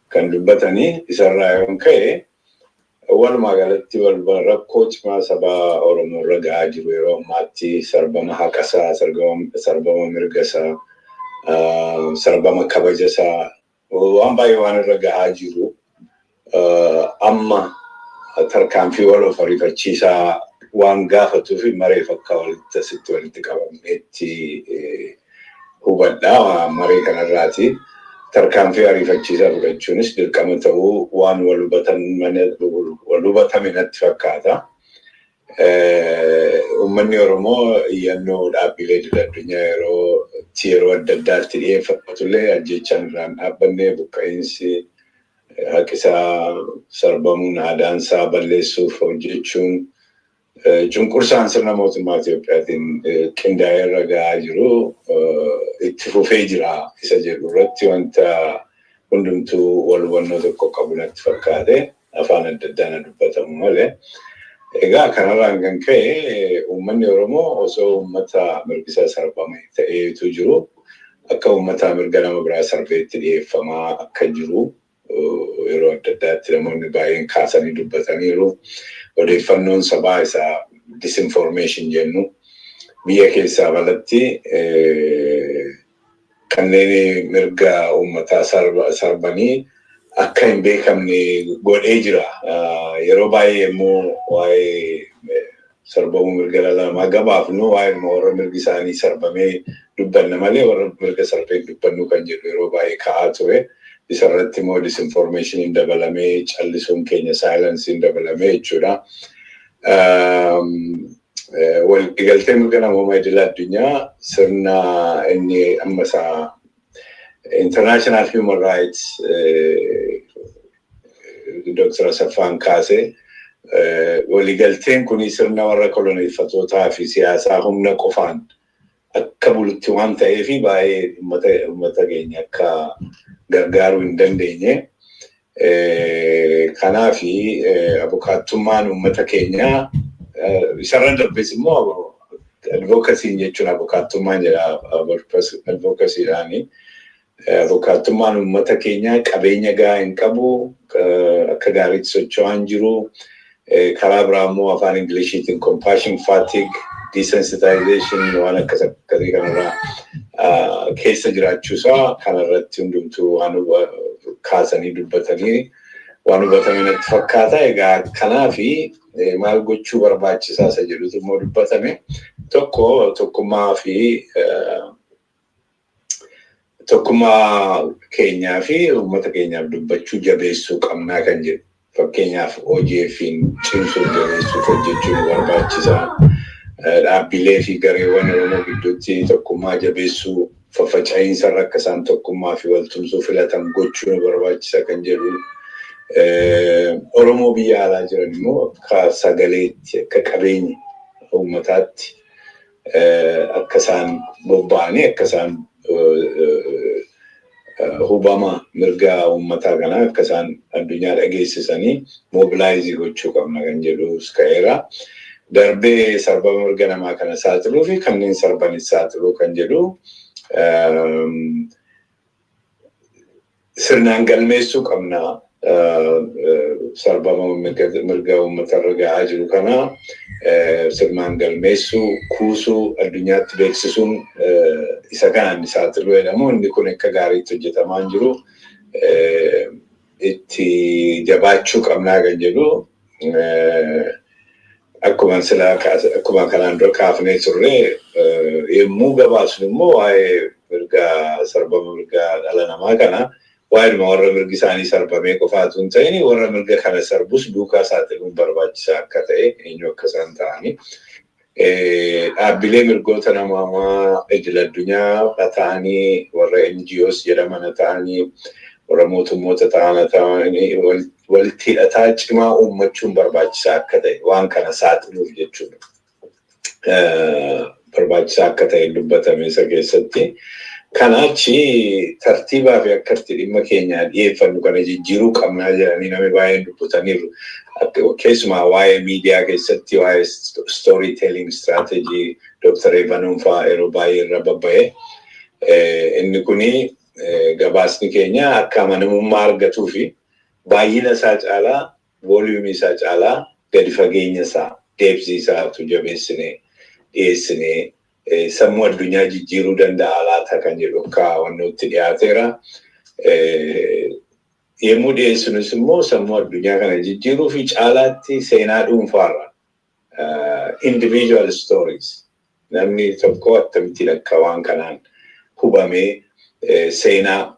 kan dubbatanii isarraa yoon ka'e walumaa galatti rakkoo cimaa saba Oromoo irra gahaa jiru yeroo ammaatti sarbama haqasaa, sarbama mirgasaa, sarbama kabajasaa waan baay'ee waan irra gahaa jiru amma tarkaanfii wal of ariifachiisaa waan gaafatuuf mareef akka walitti qabameetti hubadhaa maree kanarraati. Tarkaanfii ariifachiisaa fudhachuunis dirqama ta'uu waan wal hubatame natti fakkaata. Uummanni Oromoo iyyannoo dhaabbilee idil-addunyaa yeroo adda addaatti dhiyeeffatullee ajjechaan irraan dhaabbannee buqqa'insi haqqisaa sarbamuun aadaansaa balleessuuf hojjechuun cunqursaan sirna mootummaa Itoophiyaatiin qindaa'ee irra gahaa jiru itti fufee jira isa jedhu irratti wanta hundumtuu wal hubannoo tokko qabu natti fakkaate afaan adda addaan dubbatamu malee. Egaa kanarraan kan ka'e uummanni Oromoo osoo uummata mirgisaa sarbame ta'eetu jiru akka uummata mirga nama biraa sarbeetti dhiyeeffamaa akka jiru yeroo adda addaatti namoonni baay'een kaasanii dubbataniiru. Odeeffannoon sabaa isaa disinformation jennu biyya keessaa balatti kanneen mirga uummataa sarbanii akka hin beekamne godhee jira. Yeroo baay'ee immoo waa'ee sarbamuu mirga dhala namaa gabaafnu waa'ee warra mirgi isaanii sarbamee dubbanna malee warra mirga sarbee dubbannu kan jedhu yeroo baay'ee ka'aa ture. Isarratti immoo disinformation dabalamee callisuun keenya saayilansiin dabalamee jechuudha. Waliigaltee mirga namoomaa idil-addunyaa sirna inni amma isaa International Human Rights Dr. Asaffaan kaase waliigalteen kun sirna warra koloneeffatootaa fi siyaasaa humna qofaan akka bulutti waan ta'eef baay'ee uummata keenya akka gargaaruu hin dandeenye. Kanaaf abukaattummaan uummata keenyaa isarra darbees immoo advocacy jechuun abukaattummaan jedha advocacyidhaani. Abukaattummaan uummata keenyaa qabeenya gahaa hin qabu akka gaariitti socho'aa hin jiru. Karaa biraa immoo afaan Ingiliishiitiin compassion fatigue, desensitization waan akkasii kanarraa keessa jiraachuusaa kanarratti hundumtuu waan kaasanii dubbatanii waan hubatame natti fakkaata. Egaa kanaaf maal gochuu barbaachisaa isa jedhutu immoo dubbatame. Tokkummaa keenyaa fi uummata keenyaaf dubbachuu jabeessuu qabnaa kan jedhu. Fakkeenyaaf hojiifiin cimsuu jabeessuuf hojjechuun barbaachisaa. Dhaabbilee fi gareewwan Oromoo gidduutti tokkummaa jabeessuu faffaca'iinsa akka isaan tokkummaa fi waltumsuu filatan gochuun barbaachisa kan jedhu. Oromoo biyya alaa jiran immoo akka sagaleetti akka qabeenya uummataatti akka isaan bobba'anii akka isaan hubama mirga uummataa kanaa akka isaan addunyaa dhageessisanii mobilaayizii gochuu qabna kan jedhus ka'eera. Darbee sarbama mirga namaa kana saaxiluu fi kanneen sarbanis saaxiluu kan jedhu sirnaan galmeessuu qabna. Sarbama mirga uummata irra gahaa jiru kana sirnaan galmeessuu, kuusuu, addunyaatti beeksisuun isa kanaan saaxiluu jedhamu. Inni kun akka gaariitti hojjetamaa hin jiru. Itti jabaachuu qabnaa kan jedhu. Akkuma kanaan dura kaafnee turre yommuu gabaasnu immoo waa'ee sarbama mirga dhala namaa kana waa'ee warra mirgi isaanii sarbamee qofaatu hin ta'in warra mirga kana sarbus duukaa saaxiluun barbaachisaa akka ta'e eenyu akka isaan ta'anii dhaabbilee mirgoota namoomaa idil addunyaa ta'anii warra NGOs jedhaman ta'anii warra mootummoota ta'anii walitti hidhataa cimaa uummachuun barbaachisaa akka ta'e waan kana saaxiluuf jechuudha. Barbaachisaa akka ta'e dubbatame isa keessatti. Kanaachi tartiibaa fi akka itti dhimma keenyaa dhiyeeffannu kana jijjiiruu qabnaa jedhanii namni baay'een dubbataniiru. Keessumaa waa'ee miidiyaa keessatti waa'ee story telling strategy Dr. Evanuun fa'aa yeroo baay'ee irra babba'e. Inni kuni gabaasni keenya akka amanamummaa argatuu fi baay'ina isaa caalaa, vooliyumii isaa caalaa, gadi fageenya isaa, deebsii isaatu jabeessinee dhiyeessinee sammuu addunyaa jijjiiruu danda'a laata kan jedhu akka wannuutti dhiyaateera. Yemmuu dhiyeessinuus immoo sammuu addunyaa kana jijjiiruu fi caalaatti seenaa dhuunfaarra individual stories namni tokko akkamittiin akka waan kanaan hubamee seenaa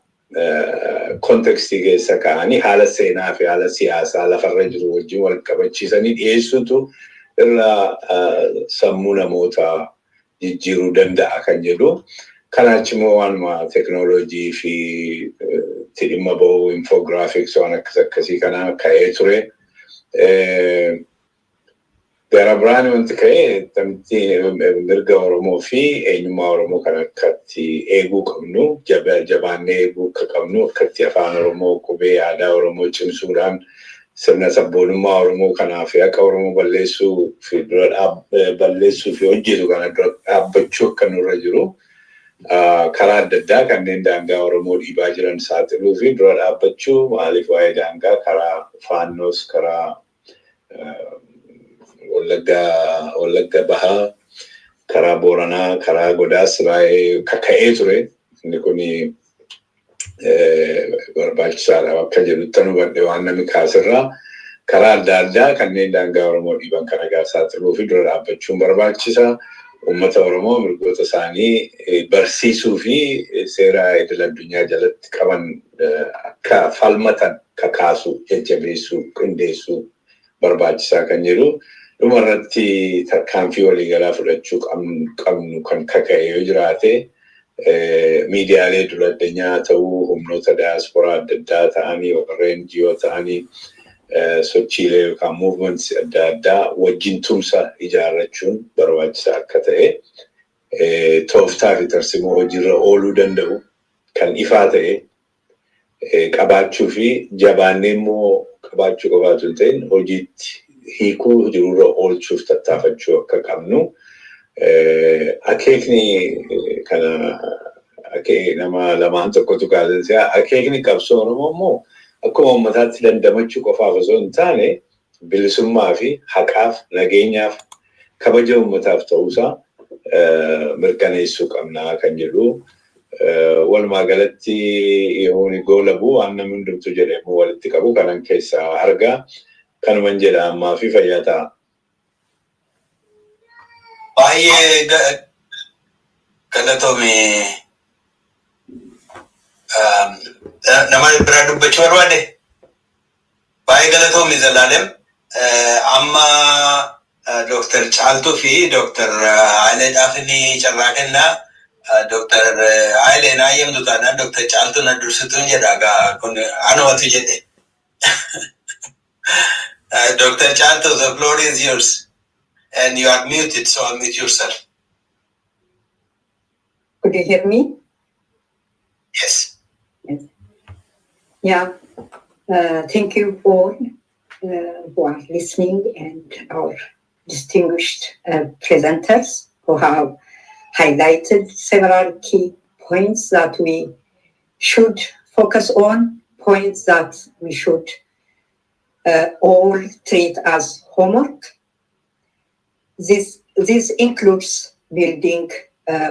kontekstii keessa ka'anii haala seenaa fi haala siyaasaa lafarra jiru wajjin wal qabachiisanii dhiyeessutu irra sammuu namootaa jijjiiruu danda'a kan jedhu. Kanaachi immoo waanuma teknooloojii fi dhimma ba'uu infographics waan akkasii kana ka'ee ture. Gara biraan wanti ka'ee mirga Oromoo fi eenyummaa Oromoo kan akkatti eeguu qabnu, jabaannee eeguu akka qabnu, akkatti afaan Oromoo qubee aadaa Oromoo cimsuudhaan sirna sabboonummaa Oromoo kanaaf haqa Oromoo balleessuu fi hojjetu kana dura dhaabbachuu akka nurra jiru. Karaa adda addaa kanneen daangaa Oromoo dhiibaa jiran saaxiluu fi dura dhaabbachuu maaliif waa'ee daangaa karaa Faannoos karaa Wallagga Bahaa karaa Booranaa karaa Godaas baay'ee kaka'ee ture. Inni kuni barbaachisaadha akka jedhutti hubadhe waan namni kaasirraa karaa adda addaa kanneen daangaa Oromoo dhiiban kana saaxiluu fi dura dhaabbachuun barbaachisaa. Uummata Oromoo mirgoota isaanii barsiisuu fi seera idil addunyaa jalatti qaban akka falmatan kakaasu, jajjabeessuu, qindeessuu barbaachisaa kan jedhu. Dhumarratti tarkaanfii waliigalaa fudhachuu qabnu kan kaka'e yoo jiraate miidiyaalee idil addunyaa ta'uu humnoota daasporaa adda addaa ta'anii warra NGO ta'anii sochiilee yookaan movements adda addaa wajjin tumsa ijaarrachuun barbaachisaa akka ta'e tooftaa fi tarsimoo hojiirra ooluu danda'u kan ifaa ta'e qabaachuu fi jabaannee immoo qabaachuu qofaatu hin ta'in hojiitti hiikuu jirurra oolchuuf tattaafachuu akka qabnu. Akeekni kana nama lamaan tokkotu kaasansiyaa akeekni qabsoo Oromoo immoo akkuma uummataatti dandamachuu qofaaf osoo hin taane bilisummaa fi haqaaf nageenyaaf kabaja uummataaf ta'uusaa mirkaneessuu qabnaa kan jedhu. Walumaa galatti yoon goolabuu waan namni hundumtu jedhamu walitti qabu kanan keessaa argaa kanuman jedha ammaa fi fayyaa ta'a. Baay'ee galatoomii nama biraa dubbachuu barbaade baay'ee galatoomii Zalaalem amma Dr. Caaltuu fi Dr. Hayileedhaaf inni carraa kennaa. Dr. Hayileen hayyamtu taanaan Dr. Caaltuu na dursituun jedha kun anumatu jedhe. Dr. Caaltuu, the floor is yours. And you are muted, so unmute yourself. Could you hear me? Yes. Yes. Yeah. Thank you all who are listening and our distinguished presenters who have highlighted several key points that we should focus on, points that we should all treat as homework. This includes building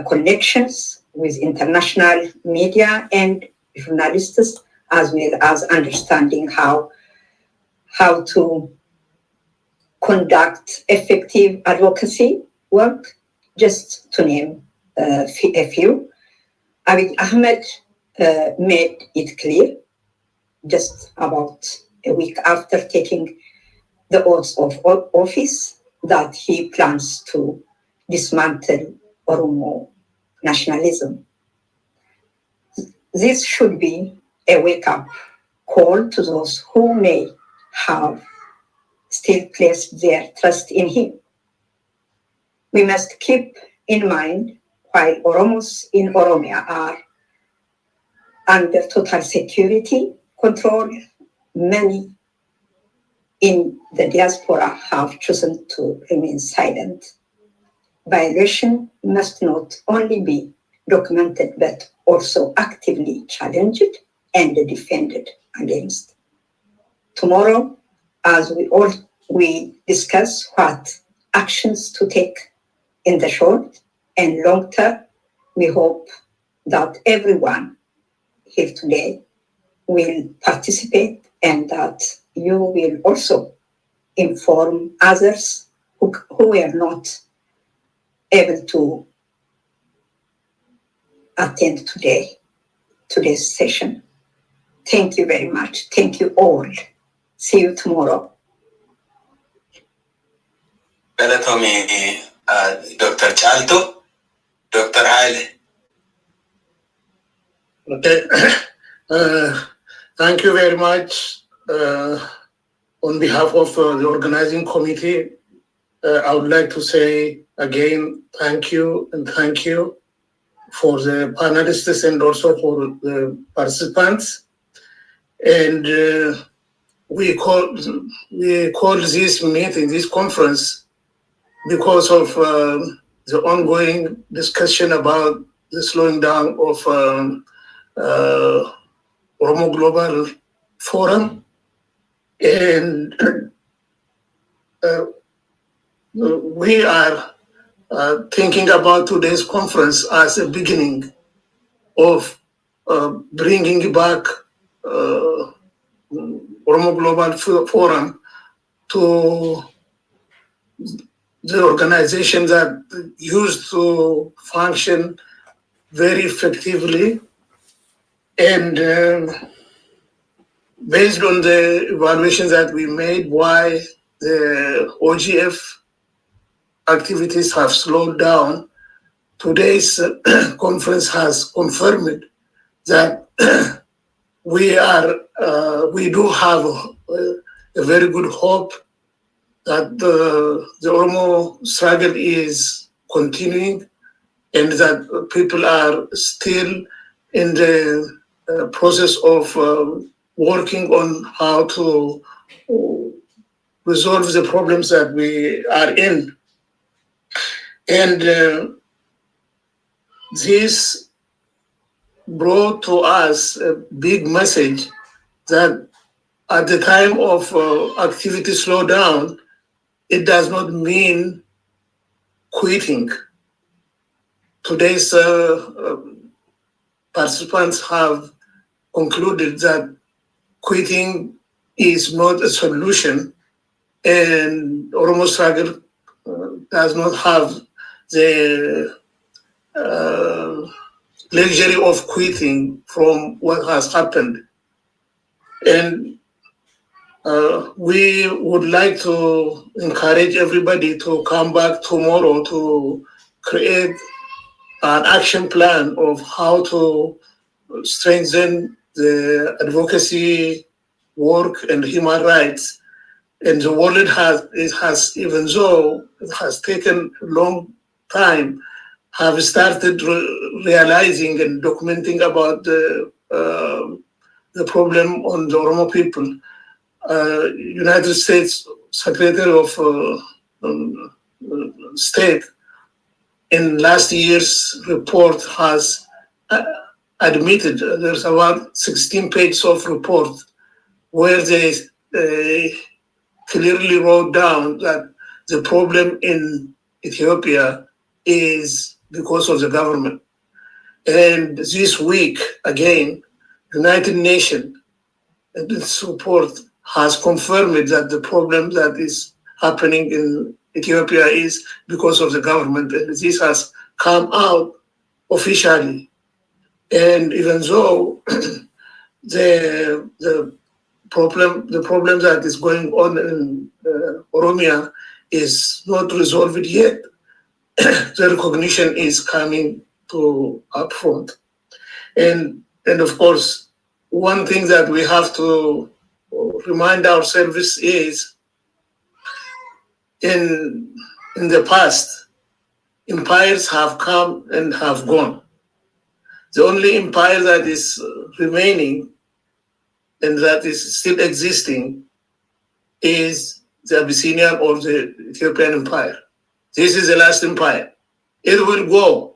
connections with international media and journalists, as well as understanding how to conduct effective advocacy work, just to name a few. Abiy Ahmed made it clear just about a week after taking the oath of office that he plans to dismantle Oromo nationalism. This should be a wake-up call to those who may have still placed their trust in him. We must keep in mind, while Oromos in Oromia are under total security control, many in the diaspora have chosen to remain silent. Violation must not only be documented, but also actively challenged and defended against. Tomorrow, as we discuss what actions to take in the short and long term, we hope that everyone here today will participate and that you will also inform others who were not able to attend today's session. Thank you very much. Thank you all. See you tomorrow. Belatomi, Dr. Chalto, Dr. Haile. Okay. Thank you very much. On behalf of the organizing committee, I would like to say again, thank you and thank you for the panelists and also for the participants. And we call this meeting, this conference, because of the ongoing discussion about the slowing down of Oromo Global Forum. And we are thinking about today's conference as a beginning of bringing back Oromo Global Forum to the organization that used to function very effectively. And based on the evaluations that we made, why the OGF activities have slowed down, today's conference has confirmed that we do have a very good hope that the Oromo struggle is continuing and that people are still in the process of working on how to resolve the problems that we are in. And this brought to us a big message that at the time of activity slowdown, it does not mean quitting. Today's participants have concluded that quitting is not a solution, and Oromo struggle does not have the luxury of quitting from what has happened. And we would like to encourage everybody to come back tomorrow to create an action plan of how to strengthen the advocacy work and human rights. And the world has, even though it has taken a long time, have started realizing and documenting about the problem on the Oromo people. United States Secretary of State in last year's report has admitted there's about 16 pages of report where they clearly wrote down that the problem in Ethiopia is because of the government. And this week, again, United Nations and its report has confirmed that the problem that is happening in Ethiopia is because of the government, and this has come out officially. And even though the problem that is going on in Oromia is not resolved yet, the recognition is coming to upfront. And of course, one thing that we have to remind ourselves is in the past, empires have come and have gone. The only empire that is remaining and that is still existing is the Abyssinian or the Ethiopian Empire. This is the last empire. It will go.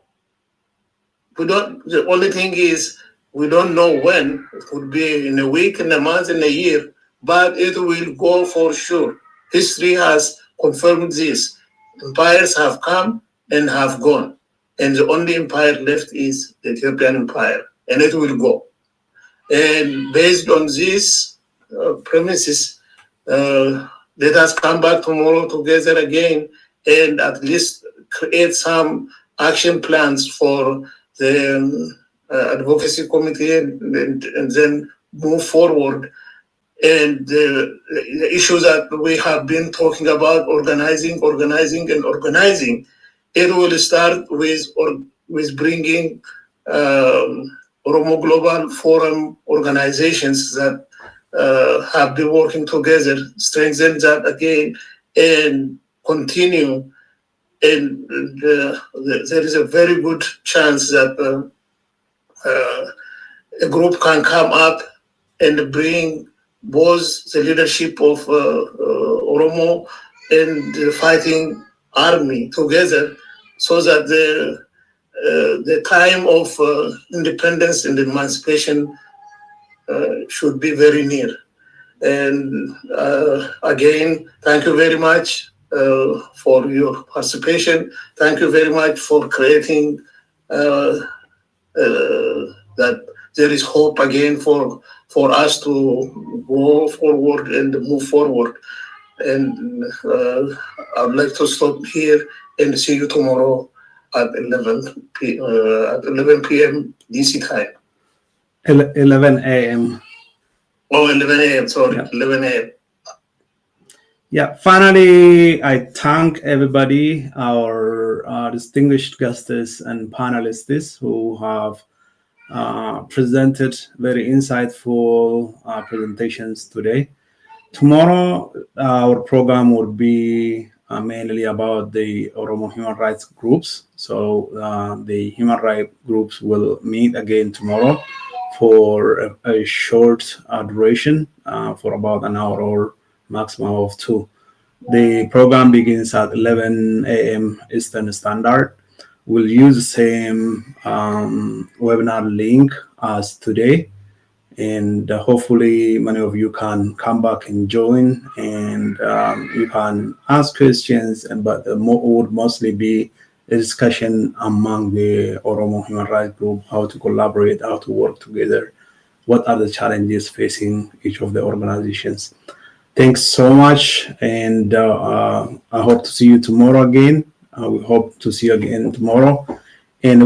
The only thing is we don't know when. It could be in a week, in a month, in a year, but it will go for sure. History has confirmed this. Empires have come and have gone. And the only empire left is the Ethiopian Empire, and it will go. And based on these premises, let us come back tomorrow together again and at least create some action plans for the advocacy committee and then move forward. And the issues that we have been talking about, organizing, it will start with bringing Oromo Global Forum organizations that have been working together, strengthen that again, and continue. And there is a very good chance that a group can come up and bring both the leadership of Oromo and the fighting army together, so that the time of independence and emancipation should be very near. And again, thank you very much for your participation. Thank you very much for creating that there is hope again for us to go forward and move forward. And I would like to stop here and see you tomorrow at 11 p.m. DC time. 11 a.m. Oh, 11 a.m. Sorry, yeah. 11 a.m. Yeah, finally, I thank everybody, our distinguished guests and panelists who have presented very insightful presentations today. Tomorrow, our program will be mainly about the Oromo human rights groups. So the human rights groups will meet again tomorrow for a short duration for about an hour or maximum of 2. The program begins at 11 a.m. Eastern Standard. We'll use the same webinar link as today, and hopefully many of you can come back and join, and you can ask questions, but would mostly be a discussion among the Oromo Human Rights Group, how to collaborate, how to work together, what are the challenges facing each of the organizations. Thanks so much, and I hope to see you tomorrow again. We hope to see you again tomorrow, and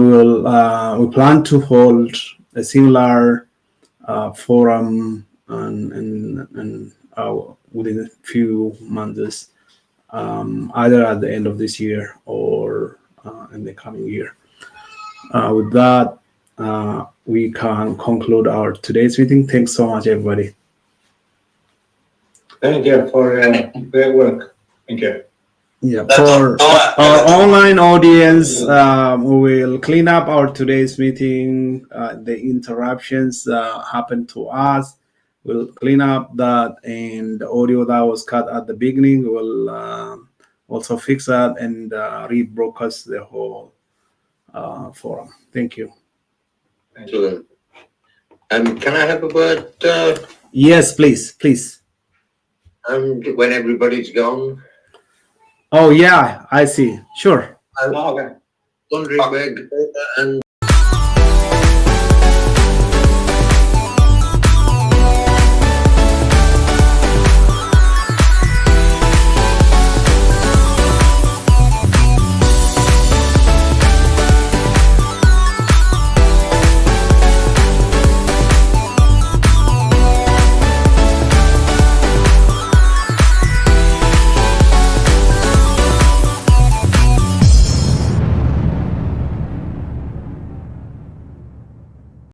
we plan to hold a similar forum and within a few months, either at the end of this year or in the coming year. With that, we can conclude our today's meeting. Thanks so much, everybody. Thank you for great work. Thank you. Yeah, for our online audience, we will clean up our today's meeting. The interruptions happened to us. We'll clean up that, and the audio that was cut at the beginning, we'll also fix that and rebroadcast the whole forum. Thank you. Excellent. Can I have a word? Yes, please. When everybody's gone. Oh yeah, I see. Sure. Wondering where and